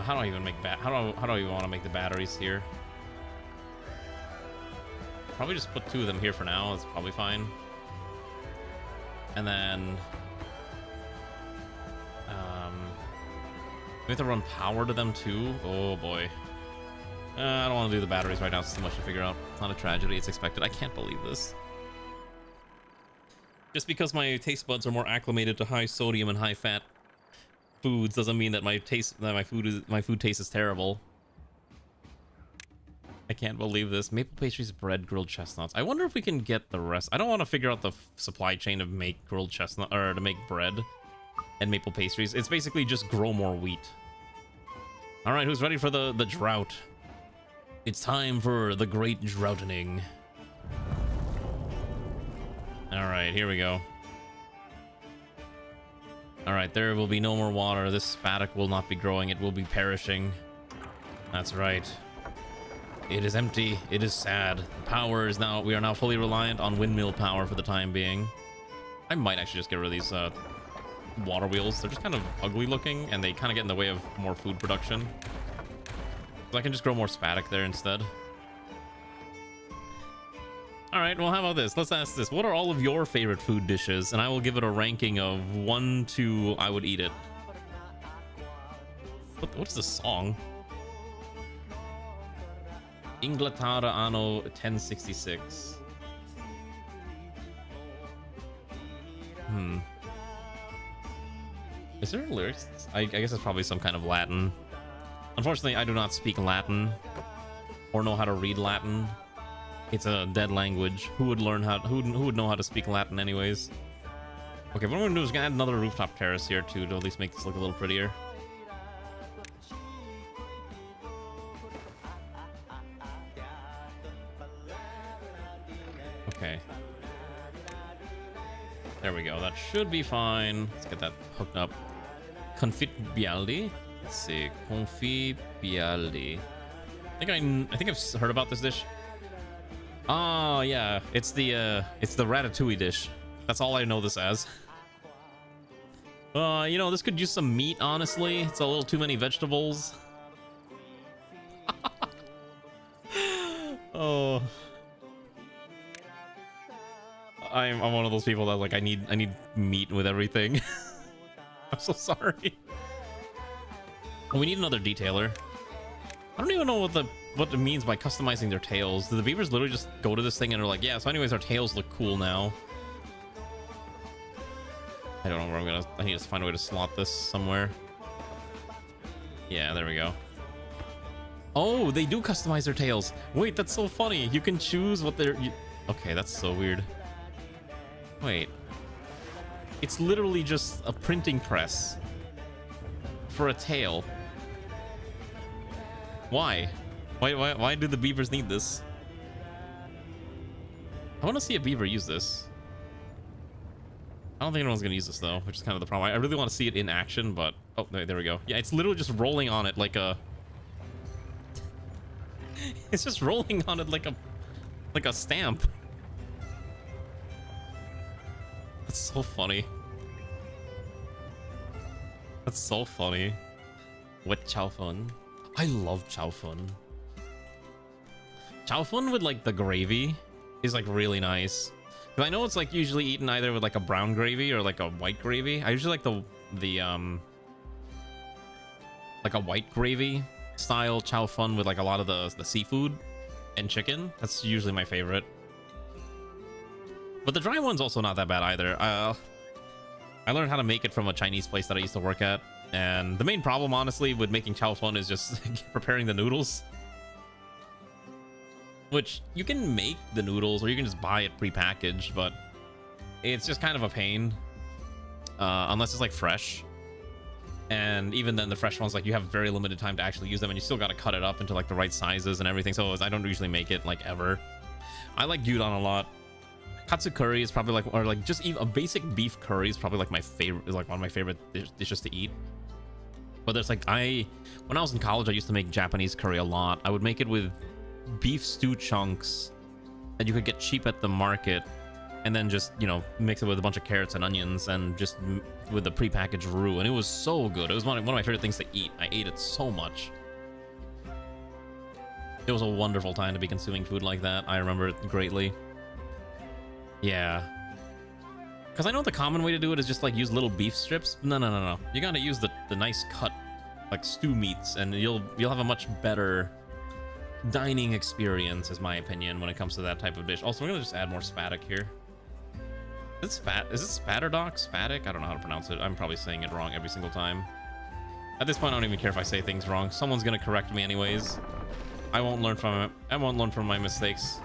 C: How do I even make how do I even want to make the batteries here? Probably just put 2 of them here for now. That's probably fine. And then we have to run power to them too. Oh boy. I don't want to do the batteries right now. It's too much to figure out. It's not a tragedy. It's expected. I can't believe this. Just because my taste buds are more acclimated to high sodium and high fat foods doesn't mean that my food taste is terrible. I can't believe this. Maple pastries, bread, grilled chestnuts. I wonder if we can get the rest. I don't want to figure out the supply chain to make grilled chestnut or to make bread and maple pastries. It's basically just grow more wheat. All right, who's ready for the drought? It's time for the great droughting. All right, here we go. All right, there will be no more water. This paddock will not be growing. It will be perishing. That's right. It is empty. It is sad. Power is now... We are now fully reliant on windmill power for the time being. I might actually just get rid of these water wheels. They're just kind of ugly looking, and they kind of get in the way of more food production. So I can just grow more spaddock there instead. All right, well, how about this? Let's ask this. What are all of your favorite food dishes? And I will give it a ranking of 1 to I would eat it. What's the song? Inglaterra anno 1066. Is there lyrics? I guess it's probably some kind of Latin. Unfortunately, I do not speak Latin or know how to read Latin. It's a dead language. Who would learn how? Who would know how to speak Latin, anyways? Okay, what I'm gonna do is gonna add another rooftop terrace here too, to at least make this look a little prettier. Okay. There we go. That should be fine. Let's get that hooked up. Confit bialdi. Let's see. Confit bialdi. I think I've heard about this dish. Oh yeah, it's the ratatouille dish. That's all I know this as. You know, this could use some meat, honestly. It's a little too many vegetables. Oh. I'm one of those people that like I need meat with everything. I'm so sorry. Oh, we need another detailer. I don't even know what it means by customizing their tails. Do the beavers literally just go to this thing and are like, yeah, so anyways, our tails look cool now? I don't know where I'm gonna... I need to find a way to slot this somewhere. Yeah, there we go. Oh, they do customize their tails. Wait, that's so funny. You can choose what they're... Okay, that's so weird. Wait. It's literally just a printing press for a tail. Why? Why do the beavers need this? I want to see a beaver use this. I don't think anyone's gonna use this though, which is kind of the problem. I really want to see it in action, but oh, there we go. Yeah, it's literally just rolling on it like a. It's just rolling on it like a stamp. That's so funny. That's so funny. What chow fun? I love chow fun. Chow fun with like the gravy is like really nice. Cause I know it's like usually eaten either with like a brown gravy or like a white gravy. I usually like the like a white gravy style chow fun with like a lot of the seafood and chicken. That's usually my favorite. But the dry one's also not that bad either. I learned how to make it from a Chinese place that I used to work at. And the main problem, honestly, with making chow fun is just preparing the noodles. Which, you can make the noodles, or you can just buy it prepackaged, but it's just kind of a pain. Unless it's, like, fresh. And even then, the fresh ones, like, you have very limited time to actually use them, and you still gotta cut it up into, like, the right sizes and everything, so I don't usually make it, like, ever. I like gyudon a lot. Katsu curry is probably, like, or, like, just even a basic beef curry is probably, like, my favorite, is, like, one of my favorite dishes to eat. But there's, like, when I was in college, I used to make Japanese curry a lot. I would make it with beef stew chunks that you could get cheap at the market, and then just, you know, mix it with a bunch of carrots and onions and just with the prepackaged roux, and it was so good. It was one of my favorite things to eat. I ate it so much. It was a wonderful time to be consuming food like that. I remember it greatly. Yeah, because I know the common way to do it is just like use little beef strips. No. You gotta use the nice cut like stew meats, and you'll have a much better dining experience, is my opinion, when it comes to that type of dish. Also, we're gonna just add more spatic here. Is it spatterdock? Spatic? I don't know how to pronounce it. I'm probably saying it wrong every single time. At this point, I don't even care if I say things wrong. Someone's gonna correct me anyways. I won't learn from it. I won't learn from my mistakes.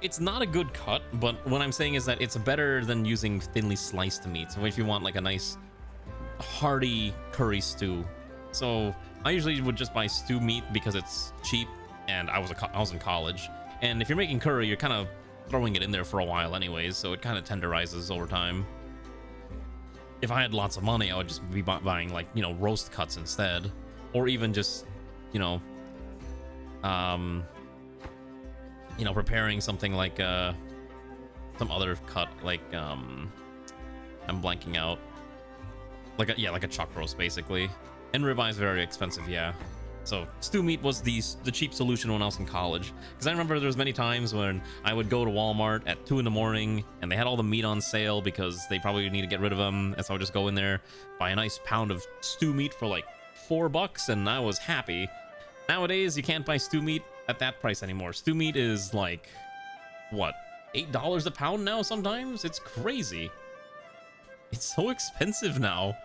C: It's not a good cut, but what I'm saying is that it's better than using thinly sliced meat. So if you want like a nice hearty curry stew. So I usually would just buy stew meat because it's cheap, and I was in college. And if you're making curry, you're kind of throwing it in there for a while anyways, so it kind of tenderizes over time. If I had lots of money, I would just be buying like, you know, roast cuts instead, or even just, you know, preparing something like some other cut, like I'm blanking out, like a chuck roast basically. And ribeye is very expensive, yeah. So stew meat was the cheap solution when I was in college, because I remember there was many times when I would go to Walmart at 2 in the morning and they had all the meat on sale because they probably need to get rid of them, and so I would just go in there, buy a nice pound of stew meat for like $4, and I was happy. Nowadays, you can't buy stew meat at that price anymore. Stew meat is like, what, $8 a pound now sometimes? It's crazy. It's so expensive now.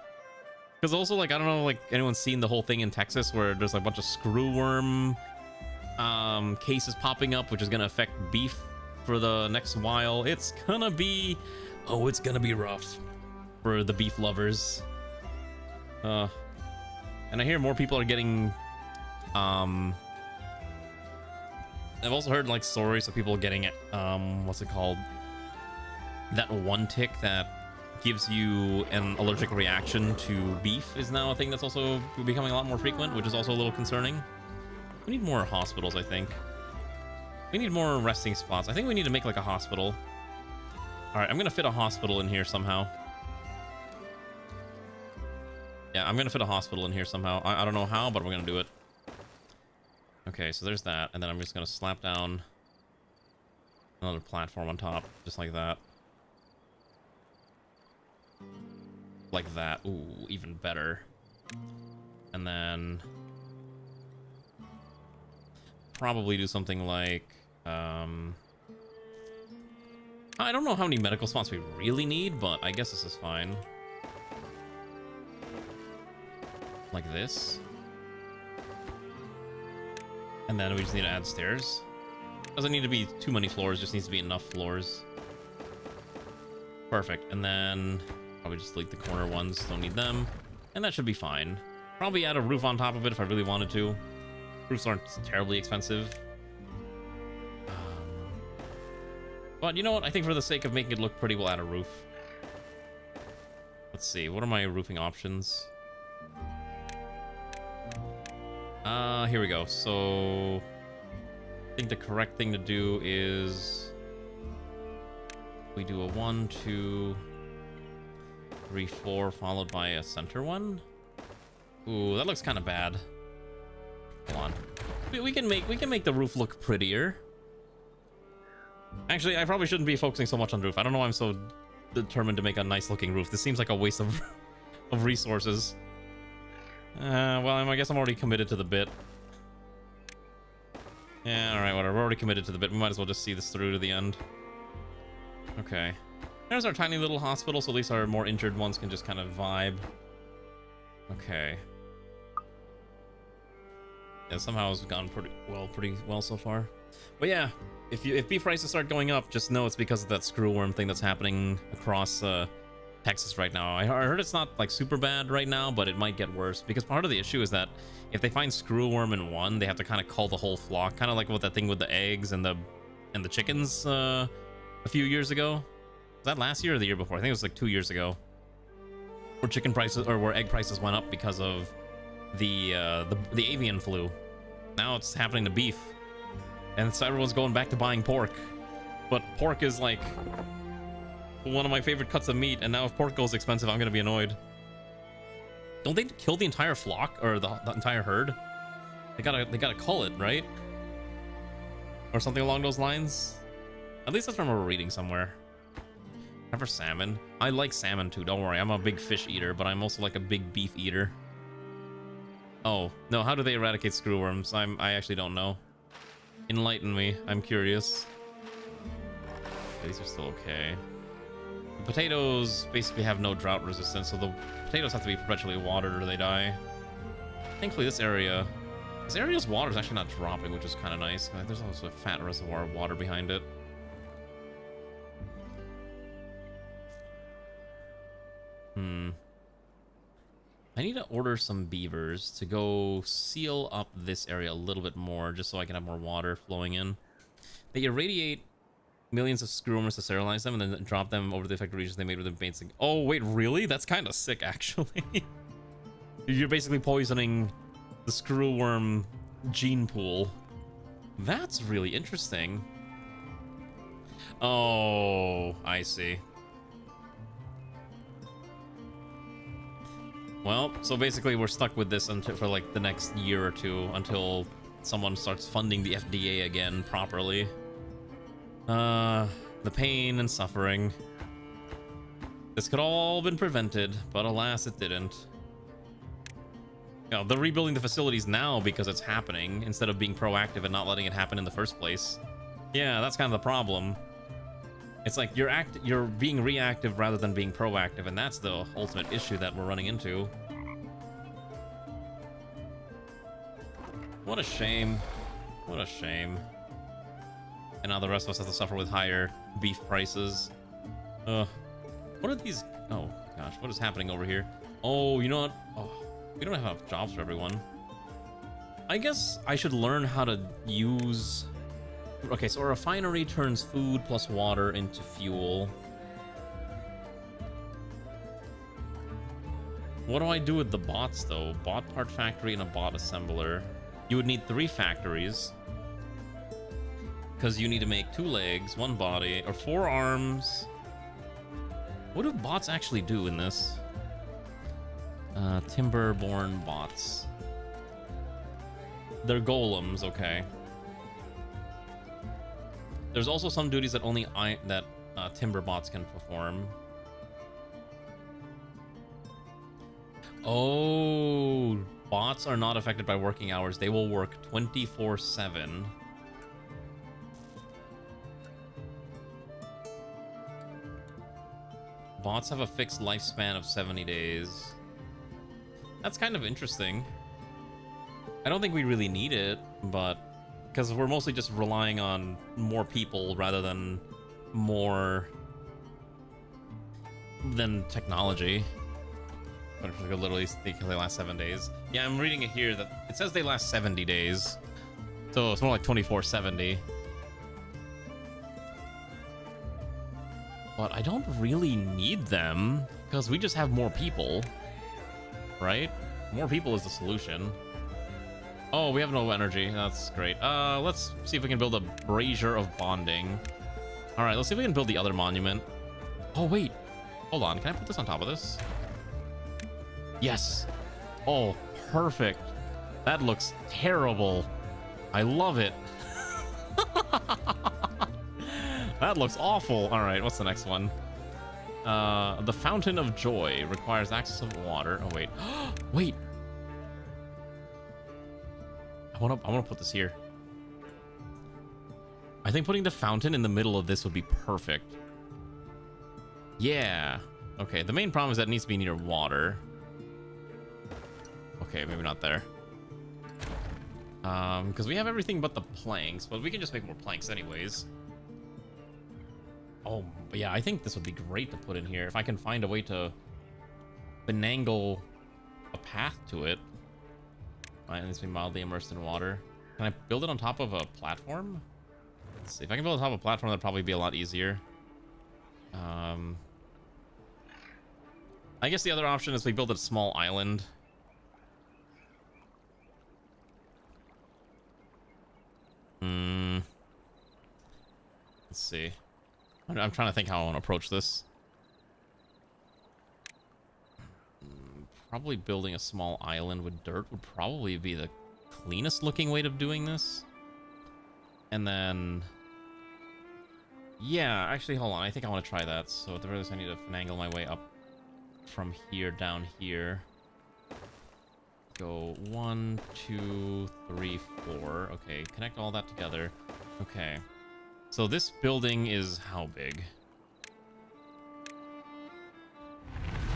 C: Because also, like, I don't know, like, anyone's seen the whole thing in Texas where there's like, a bunch of screwworm cases popping up, which is going to affect beef for the next while. It's gonna be rough for the beef lovers. And I hear more people are getting, I've also heard like stories of people getting what's it called? That one tick that gives you an allergic reaction to beef is now a thing that's also becoming a lot more frequent, which is also a little concerning. We need more hospitals, I think. We need more resting spots. I think we need to make like a hospital. All right, I'm gonna fit a hospital in here somehow. Yeah, I'm gonna fit a hospital in here somehow. I don't know how, but we're gonna do it. Okay, so there's that, and then I'm just gonna slap down Another platform on top, just like that. Like that. Ooh, even better. And then probably do something like I don't know how many medical spots we really need, but I guess this is fine. Like this. And then we just need to add stairs. Doesn't need to be too many floors, just needs to be enough floors. Perfect. And then probably just delete the corner ones, don't need them. And that should be fine. Probably add a roof on top of it if I really wanted to. Roofs aren't terribly expensive. But you know what? I think for the sake of making it look pretty, we'll add a roof. Let's see. What are my roofing options? Here we go. So I think the correct thing to do is we do a 1, 2, 3, 4 followed by a center one. Ooh, that looks kind of bad. Hold on. We can make the roof look prettier. Actually, I probably shouldn't be focusing so much on the roof. I don't know why I'm so determined to make a nice looking roof. This seems like a waste of resources. Well, I guess I'm already committed to the bit. Yeah, alright, whatever. We're already committed to the bit. We might as well just see this through to the end. Okay. There's our tiny little hospital, so at least our more injured ones can just kind of vibe. Okay. Yeah, somehow it's gone pretty well so far. But yeah, if beef prices start going up, just know it's because of that screwworm thing that's happening across Texas right now. I heard it's not like super bad right now, but it might get worse because part of the issue is that if they find screwworm in one, they have to kind of cull the whole flock, kind of like what that thing with the eggs and the chickens a few years ago. Was that last year or the year before? I think it was like 2 years ago, where chicken prices or where egg prices went up because of the avian flu. Now it's happening to beef, and so everyone's going back to buying pork. But pork is like one of my favorite cuts of meat, and now if pork goes expensive, I'm gonna be annoyed. Don't they kill the entire flock or the entire herd? They gotta cull it, right? Or something along those lines. At least that's what I remember reading somewhere. Never salmon. I like salmon too. Don't worry, I'm a big fish eater, but I'm also like a big beef eater. Oh no, how do they eradicate screwworms? I actually don't know. Enlighten me. I'm curious. These are still okay. The potatoes basically have no drought resistance, so the potatoes have to be perpetually watered or they die. Thankfully, this area's water is actually not dropping, which is kind of nice. There's also a fat reservoir of water behind it. I need to order some beavers to go seal up this area a little bit more, just so I can have more water flowing in. They irradiate millions of screwworms to sterilize them and then drop them over the affected regions they made with the baits. Oh, wait, really? That's kind of sick, actually. You're basically poisoning the screwworm gene pool. That's really interesting. Oh, I see. Well, so basically we're stuck with this until for like the next year or two until someone starts funding the FDA again properly. The pain and suffering. This could all been prevented, but alas, it didn't. You know, they're rebuilding the facilities now because it's happening instead of being proactive and not letting it happen in the first place. Yeah, that's kind of the problem. It's like you're being reactive rather than being proactive, and that's the ultimate issue that we're running into. What a shame. What a shame. And now the rest of us have to suffer with higher beef prices. What are these? Oh gosh, what is happening over here? Oh, you know what? Oh, we don't have enough jobs for everyone. I guess I should learn how to use... Okay, so a refinery turns food plus water into fuel. What do I do with the bots, though? Bot part factory and a bot assembler. You would need 3 factories. Because you need to make 2 legs, 1 body, or 4 arms. What do bots actually do in this? Timberborn bots. They're golems, okay. There's also some duties that only Timberbots can perform. Oh, bots are not affected by working hours. They will work 24/7. Bots have a fixed lifespan of 70 days. That's kind of interesting. I don't think we really need it, but because we're mostly just relying on more people rather than more than technology. But it could literally because they last 7 days. Yeah, I'm reading it here that it says they last 70 days. So it's more like 24/70. But I don't really need them because we just have more people, right? More people is the solution. Oh, we have no energy. That's great. Let's see if we can build a brazier of bonding. All right, let's see if we can build the other monument. Oh, wait. Hold on. Can I put this on top of this? Yes. Oh, perfect. That looks terrible. I love it. That looks awful. All right, what's the next one? The Fountain of Joy requires access of water. Oh, wait. Wait. I want to put this here. I think putting the fountain in the middle of this would be perfect. Yeah. Okay, the main problem is that it needs to be near water. Okay, maybe not there. Because we have everything but the planks, but we can just make more planks anyways. Oh, but yeah, I think this would be great to put in here if I can find a way to finagle a path to it. It needs to be mildly immersed in water. Can I build it on top of a platform? Let's see. If I can build it on top of a platform, that'd probably be a lot easier. I guess the other option is we build a small island. Let's see. I'm trying to think how I want to approach this. Probably building a small island with dirt would probably be the cleanest looking way of doing this. And then... yeah, actually, hold on. I think I want to try that. So at the very least, I need to finagle my way up from here down here. Go 1, 2, 3, 4. Okay, connect all that together. Okay. So this building is how big?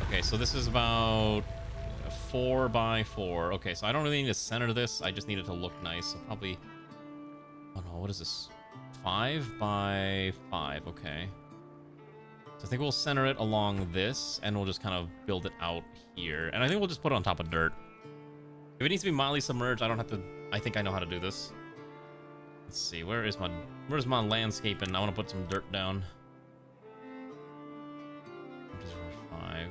C: Okay, so this is about 4 by 4. Okay, so I don't really need to center this. I just need it to look nice. So probably... oh no, what is this? 5 by 5. Okay. So I think we'll center it along this, and we'll just kind of build it out here. And I think we'll just put it on top of dirt. If it needs to be mildly submerged, I don't have to... I think I know how to do this. Let's see, where's my landscape? And I want to put some dirt down. 5,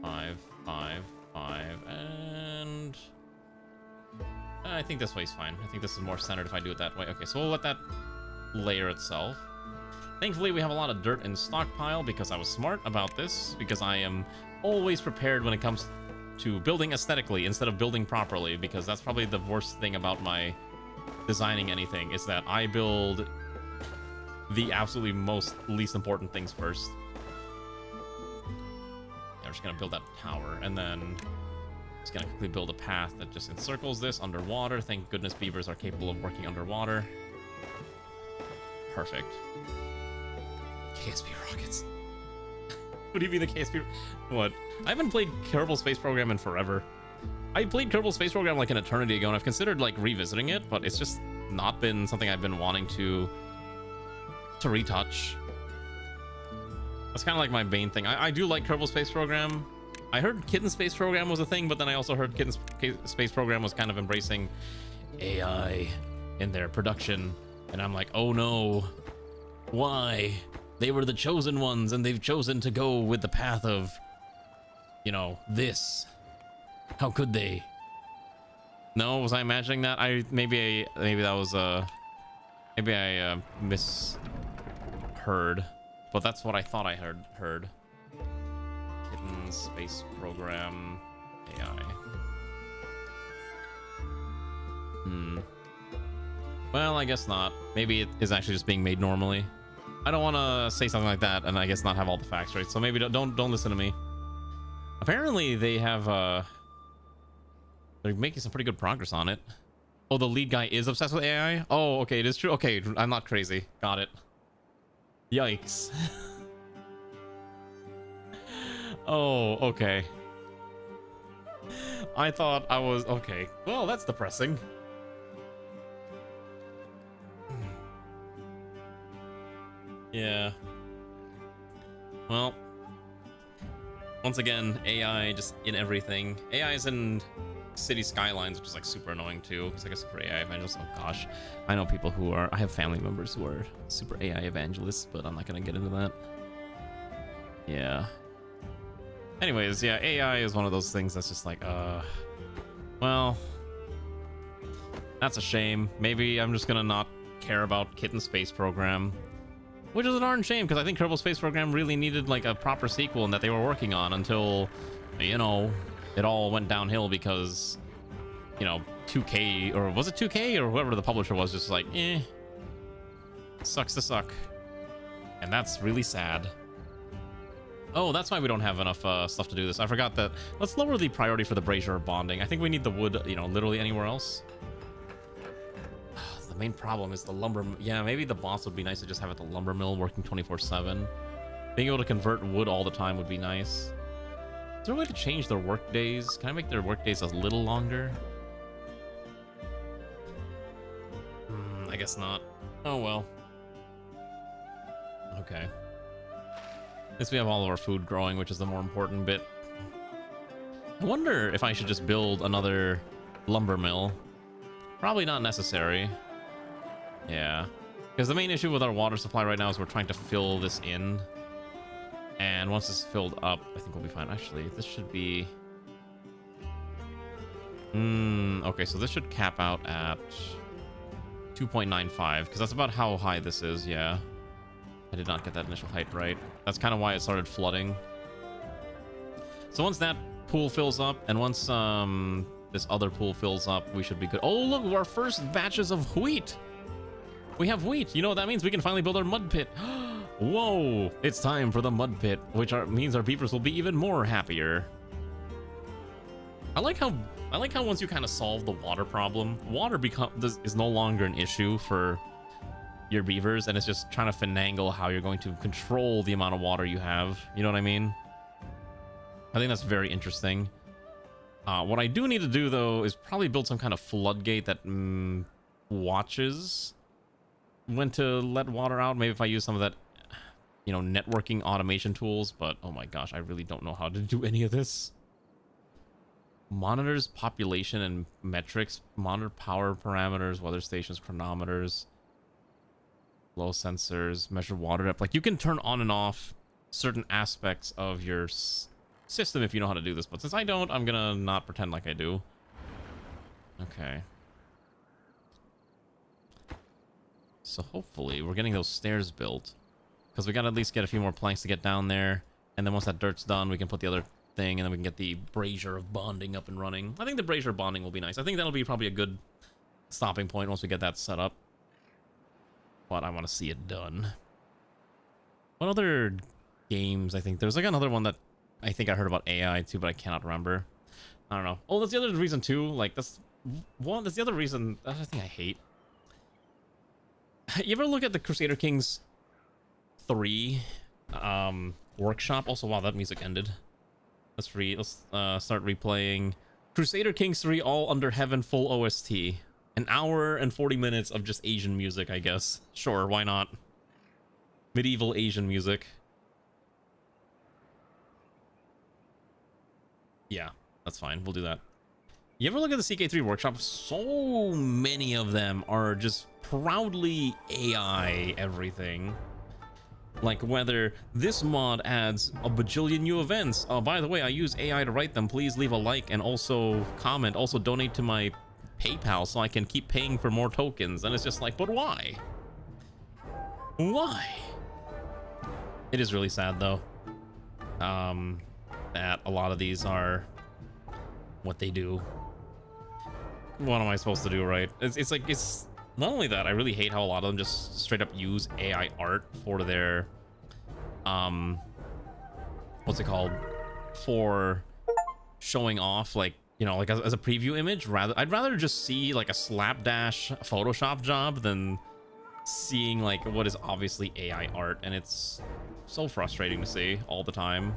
C: 5, 5, 5, and I think this way's fine. I think this is more centered if I do it that way. Okay, so we'll let that layer itself. Thankfully, we have a lot of dirt in stockpile because I was smart about this, because I am always prepared when it comes to building aesthetically instead of building properly, because that's probably the worst thing about my designing anything, is that I build the absolutely least important things first. Yeah, I'm just gonna build that tower, and then just gonna quickly build a path that just encircles this underwater. Thank goodness beavers are capable of working underwater. Perfect. KSP rockets. What do you mean the KSP? What? I haven't played Kerbal Space Program in forever. I played Kerbal Space Program like an eternity ago, and I've considered like revisiting it, but it's just not been something I've been wanting to retouch. That's kind of like my main thing. I do like Kerbal Space Program. I heard Kitten Space Program was a thing, but then I also heard Kitten Space Program was kind of embracing AI in their production, and I'm like, oh no, why? They were the chosen ones, and they've chosen to go with the path of, you know, this. How could they? No, was I imagining that? Maybe that was maybe I misheard, but that's what I thought I heard. Kitten Space Program AI. Well, I guess not. Maybe it is actually just being made normally. I don't want to say something like that and I guess not have all the facts right. So maybe don't listen to me. Apparently they have they're making some pretty good progress on it. Oh, the lead guy is obsessed with AI? Oh, okay, it is true. Okay, I'm not crazy. Got it. Yikes. Oh, okay. I thought I was okay. Well, that's depressing. Yeah. Well, once again, AI just in everything. AI is in city skylines, which is like super annoying too. It's like a super AI evangelist. Oh gosh, I know people who are. I have family members who are super AI evangelists, but I'm not gonna get into that. Yeah. Anyways, yeah, AI is one of those things that's just like, well, that's a shame. Maybe I'm just gonna not care about Kitten Space Program, which is a darn shame because I think Kerbal Space Program really needed like a proper sequel and that they were working on until, you know, it all went downhill because, you know, 2K, or was it 2K or whoever the publisher was, just like, sucks to suck. And that's really sad. Oh, that's why we don't have enough stuff to do this. I forgot that. Let's lower the priority for the brazier bonding. I think we need the wood, you know, literally anywhere else. The main problem is the lumber. Yeah, maybe the boss would be nice to just have at the lumber mill working 24/7. Being able to convert wood all the time would be nice. Is there a way to change their work days? Can I make their work days a little longer? I guess not. Oh well. Okay. At least we have all of our food growing, which is the more important bit. I wonder if I should just build another lumber mill. Probably not necessary. Yeah. Because the main issue with our water supply right now is we're trying to fill this in. And once it's filled up, I think we'll be fine. Actually, this should be... okay, so this should cap out at 2.95, because that's about how high this is, yeah. I did not get that initial height right. That's kind of why it started flooding. So once that pool fills up, and once this other pool fills up, we should be good. Oh, look, our first batches of wheat. We have wheat. You know what that means? We can finally build our mud pit. Whoa, it's time for the mud pit, which means our beavers will be even more happier. I like how once you kind of solve the water problem, water is no longer an issue for your beavers, and it's just trying to finagle how you're going to control the amount of water you have. You know what I mean? I think that's very interesting. What I do need to do though is probably build some kind of floodgate that watches when to let water out. Maybe if I use some of that, you know, networking automation tools, but oh my gosh, I really don't know how to do any of this. Monitors population and metrics, monitor power parameters, weather stations, chronometers, flow sensors, measure water depth. Like, you can turn on and off certain aspects of your system if you know how to do this, but since I don't, I'm gonna not pretend like I do. Okay. So hopefully we're getting those stairs built, because we gotta at least get a few more planks to get down there, and then once that dirt's done, we can put the other thing, and then we can get the brazier of bonding up and running. I think the brazier of bonding will be nice. I think that'll be probably a good stopping point once we get that set up. But I want to see it done. What other games? I think there's like another one that I think I heard about AI too, but I cannot remember. I don't know. Oh, that's the other reason too. Like, that's the other reason. That's the thing I hate. You ever look at the Crusader Kings 3 workshop? Also, wow, that music ended. Let's start replaying Crusader Kings 3 All Under Heaven full OST. An hour and 40 minutes of just Asian music, I guess. Sure, why not? Medieval Asian music. Yeah, that's fine. We'll do that. You ever look at the CK3 workshop? So many of them are just proudly AI everything. Like whether this mod adds a bajillion new events. Oh, by the way, I use AI to write them. Please leave a like and also comment. Also donate to my PayPal so I can keep paying for more tokens. And it's just like, but why? Why? It is really sad though. That a lot of these are what they do. What am I supposed to do, right? It's like, it's Not only that, I really hate how a lot of them just straight up use AI art for their what's it called, for showing off, like, you know, like as a preview image. I'd rather just see like a slapdash Photoshop job than seeing like what is obviously AI art, and it's so frustrating to see all the time.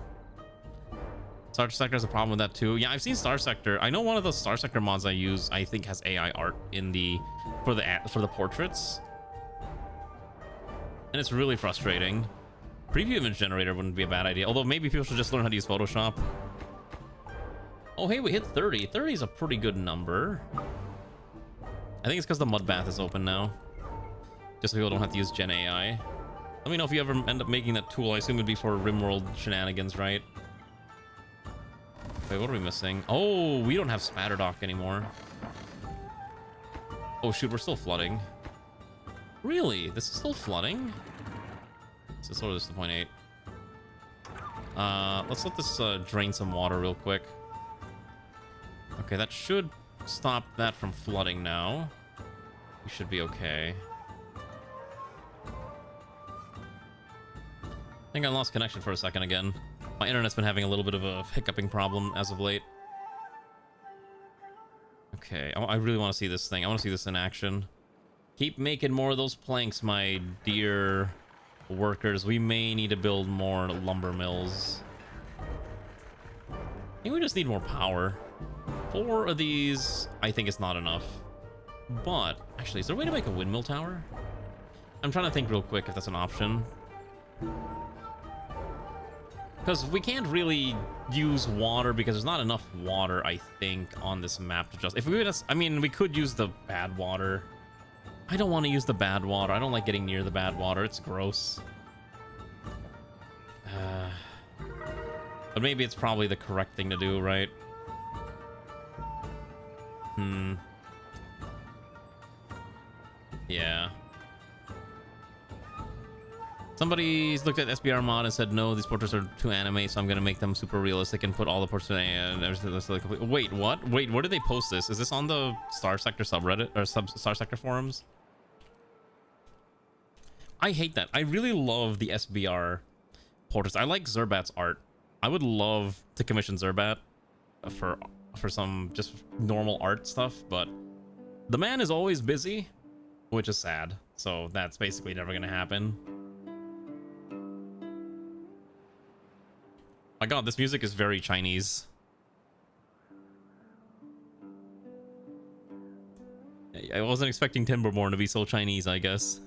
C: Star Sector has a problem with that too. Yeah, I've seen Star Sector. I know one of the Star Sector mods I use, I think, has AI art in the for the portraits, and it's really frustrating. Preview image generator wouldn't be a bad idea, although maybe people should just learn how to use Photoshop. Oh, hey, we hit 30. 30 is a pretty good number. I think it's because the mud bath is open now, just so people don't have to use Gen AI. Let me know if you ever end up making that tool. I assume it'd be for RimWorld shenanigans, right? Wait, what are we missing? Oh, we don't have Spatterdock anymore. Oh shoot, we're still flooding. Really? This is still flooding? So sort of this is the 0.8. Let's let this drain some water real quick. Okay, that should stop that from flooding now. We should be okay. I think I lost connection for a second again. My internet's been having a little bit of a hiccuping problem as of late. Okay, I really want to see this thing. I want to see this in action. Keep making more of those planks, my dear workers. We may need to build more lumber mills. I think we just need more power. 4 of these, I think, is not enough. But, actually, is there a way to make a windmill tower? I'm trying to think real quick if that's an option. Because we can't really use water because there's not enough water, I think, on this map to just... If we would just... I mean, we could use the bad water. I don't want to use the bad water. I don't like getting near the bad water. It's gross. But maybe it's probably the correct thing to do, right? Yeah. Somebody's looked at SBR mod and said, no, these portraits are too anime, so I'm going to make them super realistic and put all the portraits and everything. Like, wait, what? Wait, where did they post this? Is this on the Star Sector subreddit or Star Sector forums? I hate that. I really love the SBR portraits. I like Zerbat's art. I would love to commission Zerbat for some just normal art stuff, but the man is always busy, which is sad. So that's basically never going to happen. My god, this music is very Chinese. I wasn't expecting Timberborn to be so Chinese, I guess.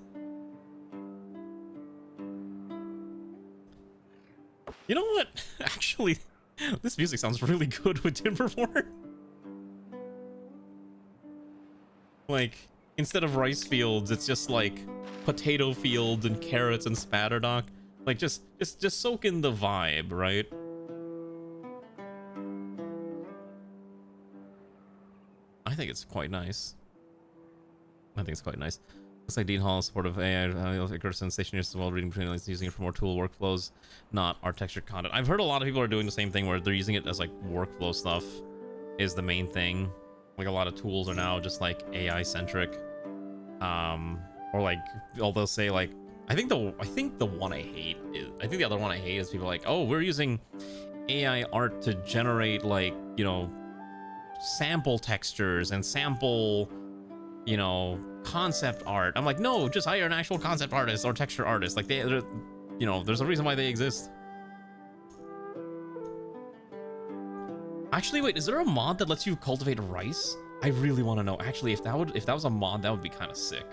C: You know what? Actually, this music sounds really good with Timberborn. Like, instead of rice fields, it's just like potato fields and carrots and Spatterdock. Like, just soak in the vibe, right? I think it's quite nice. Looks like Dean Hall is supportive AI, Gerson stationary as well, reading between lines, using it for more tool workflows, not art textured content. I've heard a lot of people are doing the same thing where they're using it as like workflow stuff is the main thing. Like a lot of tools are now just like AI centric. Or like, they'll say like, I think the one I hate is, I think the other one I hate is people like, oh, we're using AI art to generate like, you know, sample textures and sample, you know, concept art. I'm like, no, just hire an actual concept artist or texture artist. Like they're, you know, there's a reason why they exist. Actually, wait, is there a mod that lets you cultivate rice? I really want to know. Actually, if that was a mod, that would be kind of sick.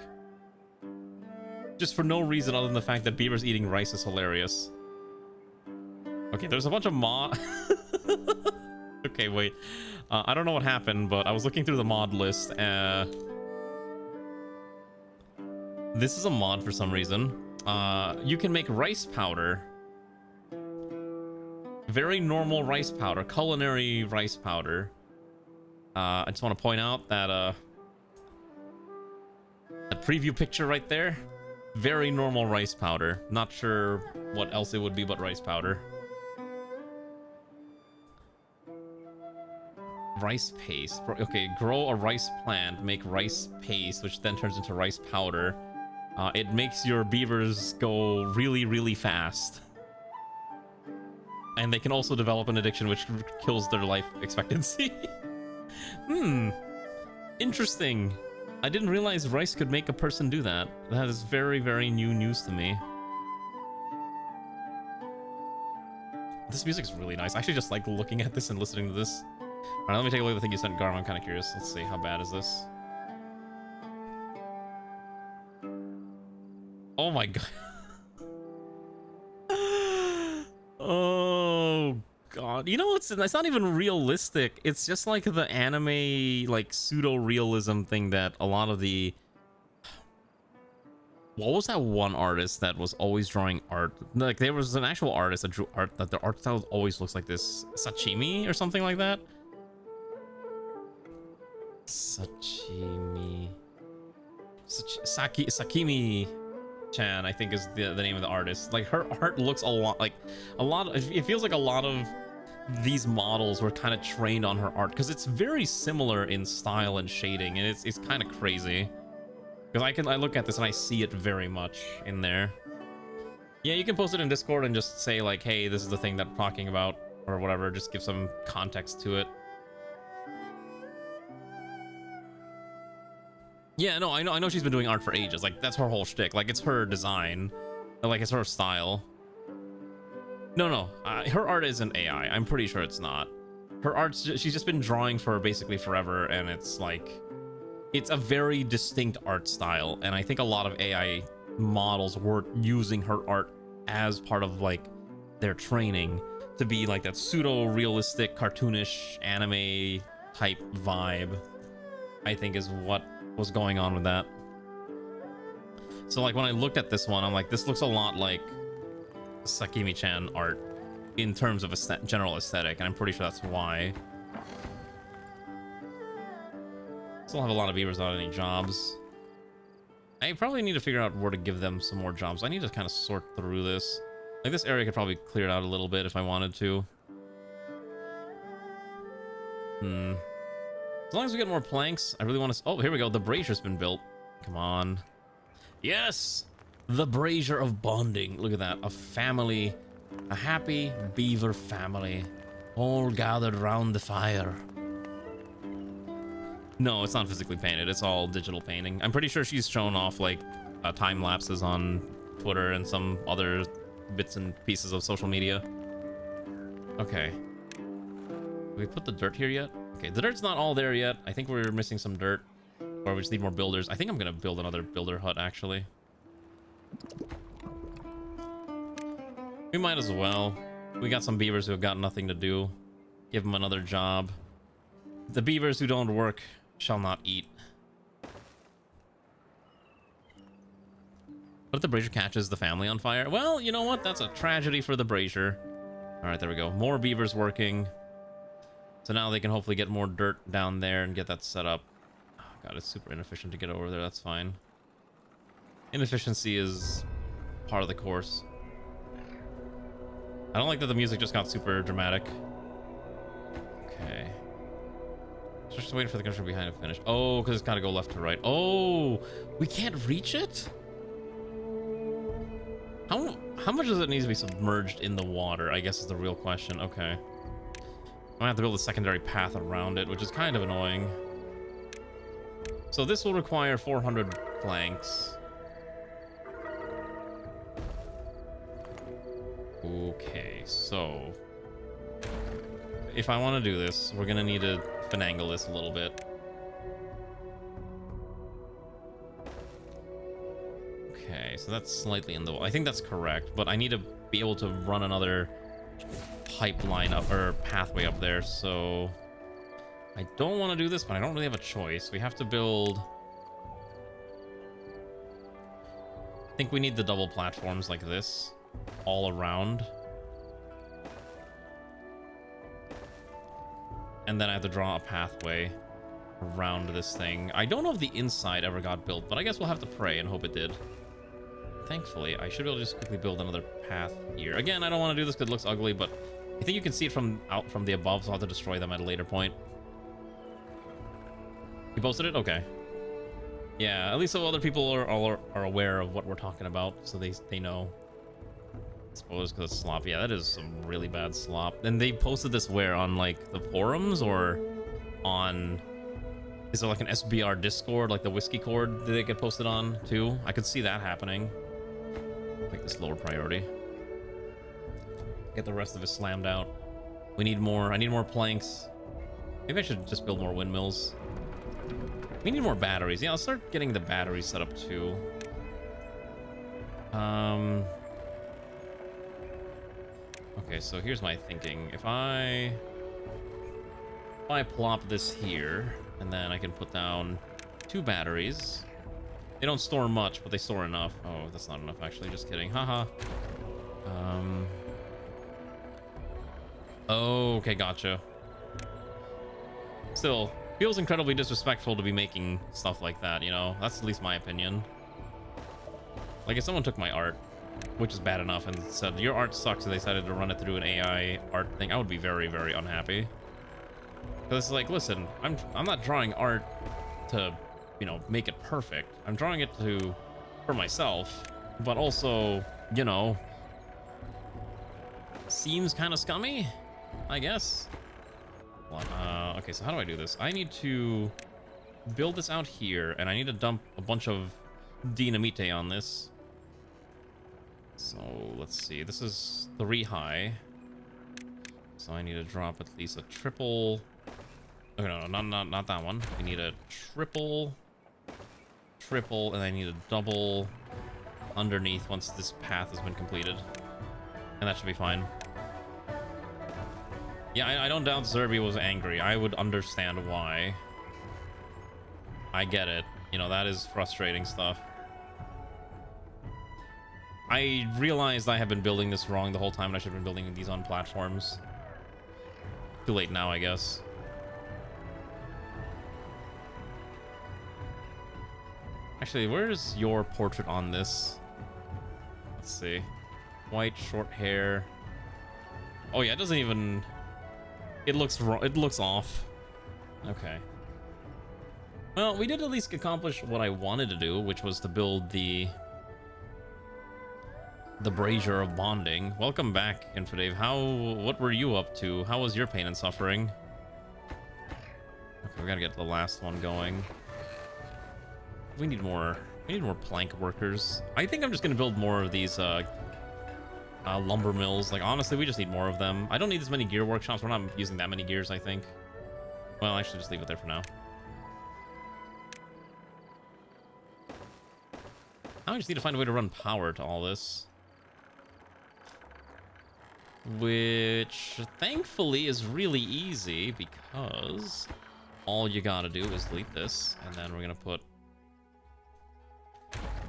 C: Just for no reason other than the fact that beavers eating rice is hilarious. Okay, there's a bunch of mod. Okay, wait. I don't know what happened, but I was looking through the mod list. This is a mod for some reason. You can make rice powder. Very normal rice powder. Culinary rice powder. I just want to point out that a preview picture right there. Very normal rice powder. Not sure what else it would be but rice powder. Rice paste. Okay, grow a rice plant, make rice paste, which then turns into rice powder. It makes your beavers go really, really fast. And they can also develop an addiction which kills their life expectancy. Interesting. I didn't realize rice could make a person do that. That is very, very new news to me. This music is really nice. I actually just like looking at this and listening to this. All right, let me take a look at the thing you sent, Garm. I'm kind of curious. Let's see, how bad is this? Oh my god. Oh god. You know, it's not even realistic. It's just like the anime, like, pseudo-realism thing that a lot of the... What was that one artist that was always drawing art? Like, there was an actual artist that drew art that their art style always looks like this. Sashimi or something like that? Sakimi Chan, I think is the name of the artist. Like, her art looks a lot like it feels like a lot of these models were kind of trained on her art, because it's very similar in style and shading, and it's kind of crazy. Because I look at this and I see it very much in there. Yeah, you can post it in Discord and just say like, hey, this is the thing that I'm talking about, or whatever. Just give some context to it. Yeah, no, I know she's been doing art for ages. Like, that's her whole shtick. Like, it's her design. Like, it's her style. No, her art isn't AI. I'm pretty sure it's not. Her art's she's just been drawing for basically forever, and it's like, it's a very distinct art style, and I think a lot of AI models were using her art as part of like their training to be like that pseudo-realistic, cartoonish anime type vibe, I think is what was going on with that. So like when I looked at this one, I'm like, this looks a lot like Sakimi-chan art in terms of general aesthetic, and I'm pretty sure that's why. Still have a lot of beavers without any jobs. I probably need to figure out where to give them some more jobs. I need to kind of sort through this. Like, this area could probably clear it out a little bit if I wanted to. As long as we get more planks, I really want to... Oh, here we go. The brazier's been built. Come on. Yes! The brazier of bonding. Look at that. A family. A happy beaver family. All gathered around the fire. No, it's not physically painted. It's all digital painting. I'm pretty sure she's shown off like time lapses on Twitter and some other bits and pieces of social media. Okay. Did we put the dirt here yet? Okay, the dirt's not all there yet. I think we're missing some dirt, or we just need more builders. I think I'm gonna build another builder hut actually. We might as well. We got some beavers who have got nothing to do. Give them another job. The beavers who don't work shall not eat. What if the brazier catches the family on fire? Well, you know what? That's a tragedy for the brazier. All right, there we go. More beavers working. So now they can hopefully get more dirt down there and get that set up. Oh, God, it's super inefficient to get over there. That's fine. Inefficiency is part of the course. I don't like that the music just got super dramatic. Okay. Just waiting for the country behind to finish. Oh, because it's got to go left to right. Oh, we can't reach it? How much does it need to be submerged in the water, I guess is the real question. Okay. I'm gonna have to build a secondary path around it, which is kind of annoying. So this will require 400 planks. Okay, so if I want to do this, we're gonna need to finagle this a little bit. Okay, so that's slightly in the... I think that's correct, but I need to be able to run another pipeline up, or pathway up there, so I don't want to do this, but I don't really have a choice. We have to build... I think we need the double platforms like this all around. And then I have to draw a pathway around this thing. I don't know if the inside ever got built, but I guess we'll have to pray and hope it did. Thankfully, I should be able to just quickly build another path here. Again, I don't want to do this because it looks ugly, but I think you can see it from out from the above, so I'll have to destroy them at a later point. You posted it? Okay. Yeah, at least so other people are aware of what we're talking about, so they know. I suppose because it's slop. Yeah, that is some really bad slop. And they posted this where? On like the forums or on... Is there like an SBR Discord, like the whiskey cord that they get posted on too? I could see that happening. Make this lower priority. Get the rest of it slammed out. We need more. I need more planks. Maybe I should just build more windmills. We need more batteries. Yeah, I'll start getting the batteries set up too. Okay, so here's my thinking. If I plop this here, and then I can put down 2 batteries. They don't store much, but they store enough. Oh, that's not enough actually. Just kidding. Haha. Oh, okay, gotcha. Still, feels incredibly disrespectful to be making stuff like that, you know? That's at least my opinion. Like, if someone took my art, which is bad enough, and said, your art sucks, and they decided to run it through an AI art thing, I would be very, very unhappy. Because it's like, listen, I'm not drawing art to, you know, make it perfect. I'm drawing it for myself, but also, you know, seems kind of scummy, I guess. Okay, so how do I do this? I need to build this out here, and I need to dump a bunch of dynamite on this. So let's see, this is 3 high, so I need to drop at least a triple. Okay, no, not that one. We need a triple, and I need a double underneath once this path has been completed, and that should be fine. Yeah, I don't doubt Zerby was angry. I would understand why. I get it. You know, that is frustrating stuff. I realized I have been building this wrong the whole time, and I should have been building these on platforms. Too late now, I guess. Actually, where's your portrait on this? Let's see. White, short hair. Oh yeah, it doesn't even... It looks wrong. It looks off. Okay. Well, we did at least accomplish what I wanted to do, which was to build the brazier of bonding. Welcome back, Infodave. What were you up to? How was your pain and suffering? Okay, we gotta get the last one going. We need more plank workers. I think I'm just gonna build more of these lumber mills. Like, honestly, we just need more of them. I don't need as many gear workshops. We're not using that many gears, I think. Well, actually, just leave it there for now. I just need to find a way to run power to all this. Which, thankfully, is really easy because all you gotta do is delete this, and then we're gonna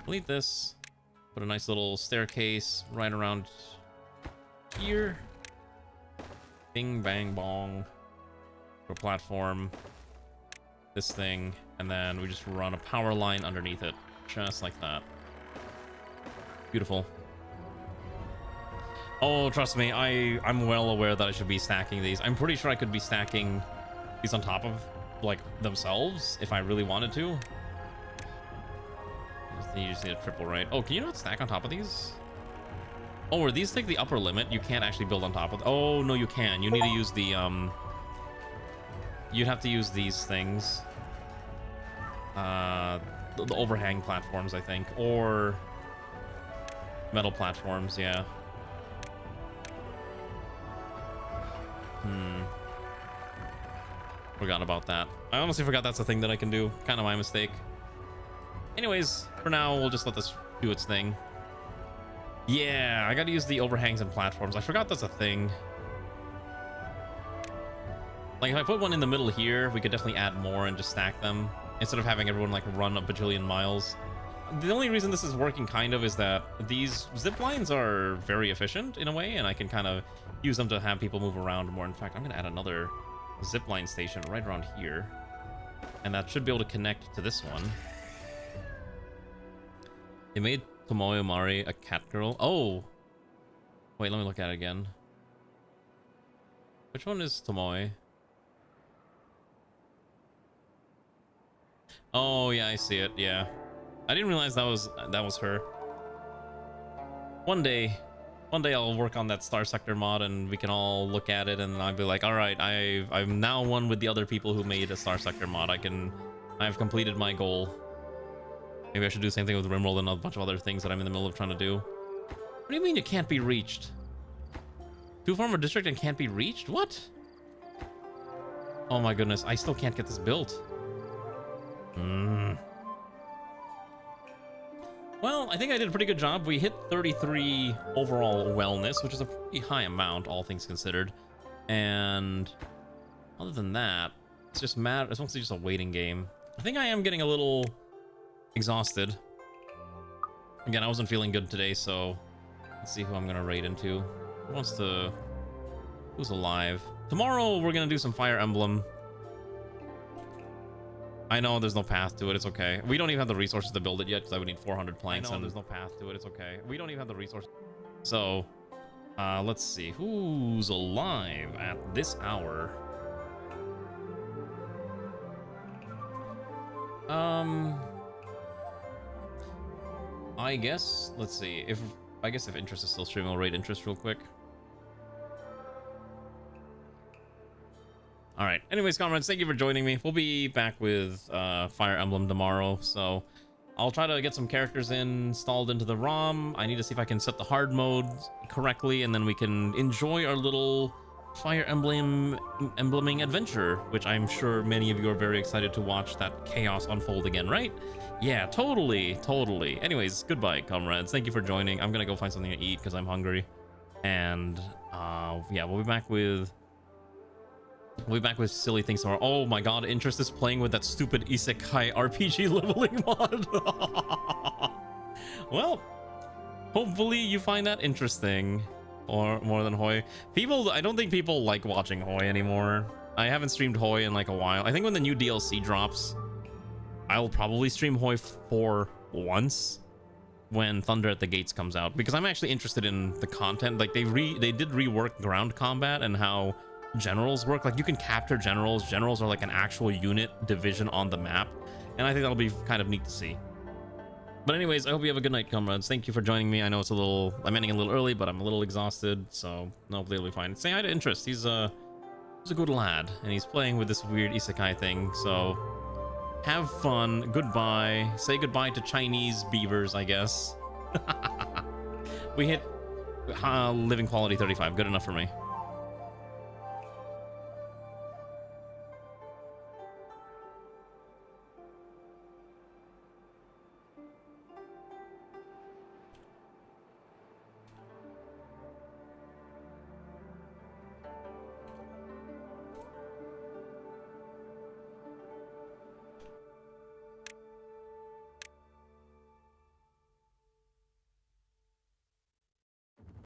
C: delete this, put a nice little staircase right around here. Bing, bang, bong. For a platform. This thing, and then we just run a power line underneath it, just like that. Beautiful. Oh, trust me, I'm well aware that I should be stacking these. I'm pretty sure I could be stacking these on top of, like, themselves if I really wanted to. You just need a triple, right? Oh, can you not stack on top of these? Oh, are these like the upper limit? You can't actually build on top of... Oh, no, you can. You need to use the, You'd have to use these things. The overhang platforms, I think. Or... metal platforms, yeah. Forgot about that. I honestly forgot that's a thing that I can do. Kind of my mistake. Anyways, for now, we'll just let this do its thing. Yeah, I gotta use the overhangs and platforms. I forgot that's a thing. Like, if I put one in the middle here, we could definitely add more and just stack them instead of having everyone, like, run a bajillion miles. The only reason this is working, kind of, is that these zip lines are very efficient in a way, and I can kind of use them to have people move around more. In fact, I'm gonna add another zip line station right around here, and that should be able to connect to this one. They made Tomoe Mari a cat girl. Oh! Wait, let me look at it again. Which one is Tomoe? Oh yeah, I see it. Yeah, I didn't realize that was her. One day I'll work on that Star Sector mod and we can all look at it and I'll be like, all right, I'm now one with the other people who made a Star Sector mod. I've completed my goal. Maybe I should do the same thing with Rimworld and a bunch of other things that I'm in the middle of trying to do. What do you mean you can't be reached? To form a district and can't be reached? What? Oh my goodness, I still can't get this built. Well, I think I did a pretty good job. We hit 33 overall wellness, which is a pretty high amount, all things considered. And other than that, it's mostly just a waiting game. I think I am getting a little exhausted. Again, I wasn't feeling good today, so let's see who I'm gonna raid into. Who's alive? Tomorrow we're gonna do some Fire Emblem. I know there's no path to it. It's okay. We don't even have the resources to build it yet because I would need 400 planks. I know there's no path to it. It's okay. We don't even have the resources. So, let's see who's alive at this hour. I guess let's see if Interest is still streaming. I'll raid Interest real quick. All right. Anyways, comrades, thank you for joining me. We'll be back with Fire Emblem tomorrow, so I'll try to get some characters installed into the ROM. I need to see if I can set the hard mode correctly, and then we can enjoy our little Fire Embleming adventure, which I'm sure many of you are very excited to watch that chaos unfold again, right? Yeah, totally. Anyways, goodbye, comrades. Thank you for joining. I'm gonna go find something to eat because I'm hungry, and yeah, we'll be back with silly things tomorrow. Oh my god, Interest is playing with that stupid isekai RPG leveling mod. Well, hopefully you find that interesting, or more than Hoi. I don't think people like watching Hoi anymore. I haven't streamed Hoi in like a while. I think when the new DLC drops, I'll probably stream Hoi for once when Thunder at the Gates comes out, because I'm actually interested in the content. Like they did rework ground combat and how generals work. Like you can capture generals. Generals are like an actual unit division on the map, and I think that'll be kind of neat to see. But anyways, I hope you have a good night, comrades. Thank you for joining me. I know I'm ending a little early, but I'm a little exhausted, so hopefully it'll be fine. Say hi to Interest. He's a good lad, and he's playing with this weird isekai thing, so have fun. Goodbye. Say goodbye to Chinese beavers, I guess. We hit living quality 35. Good enough for me.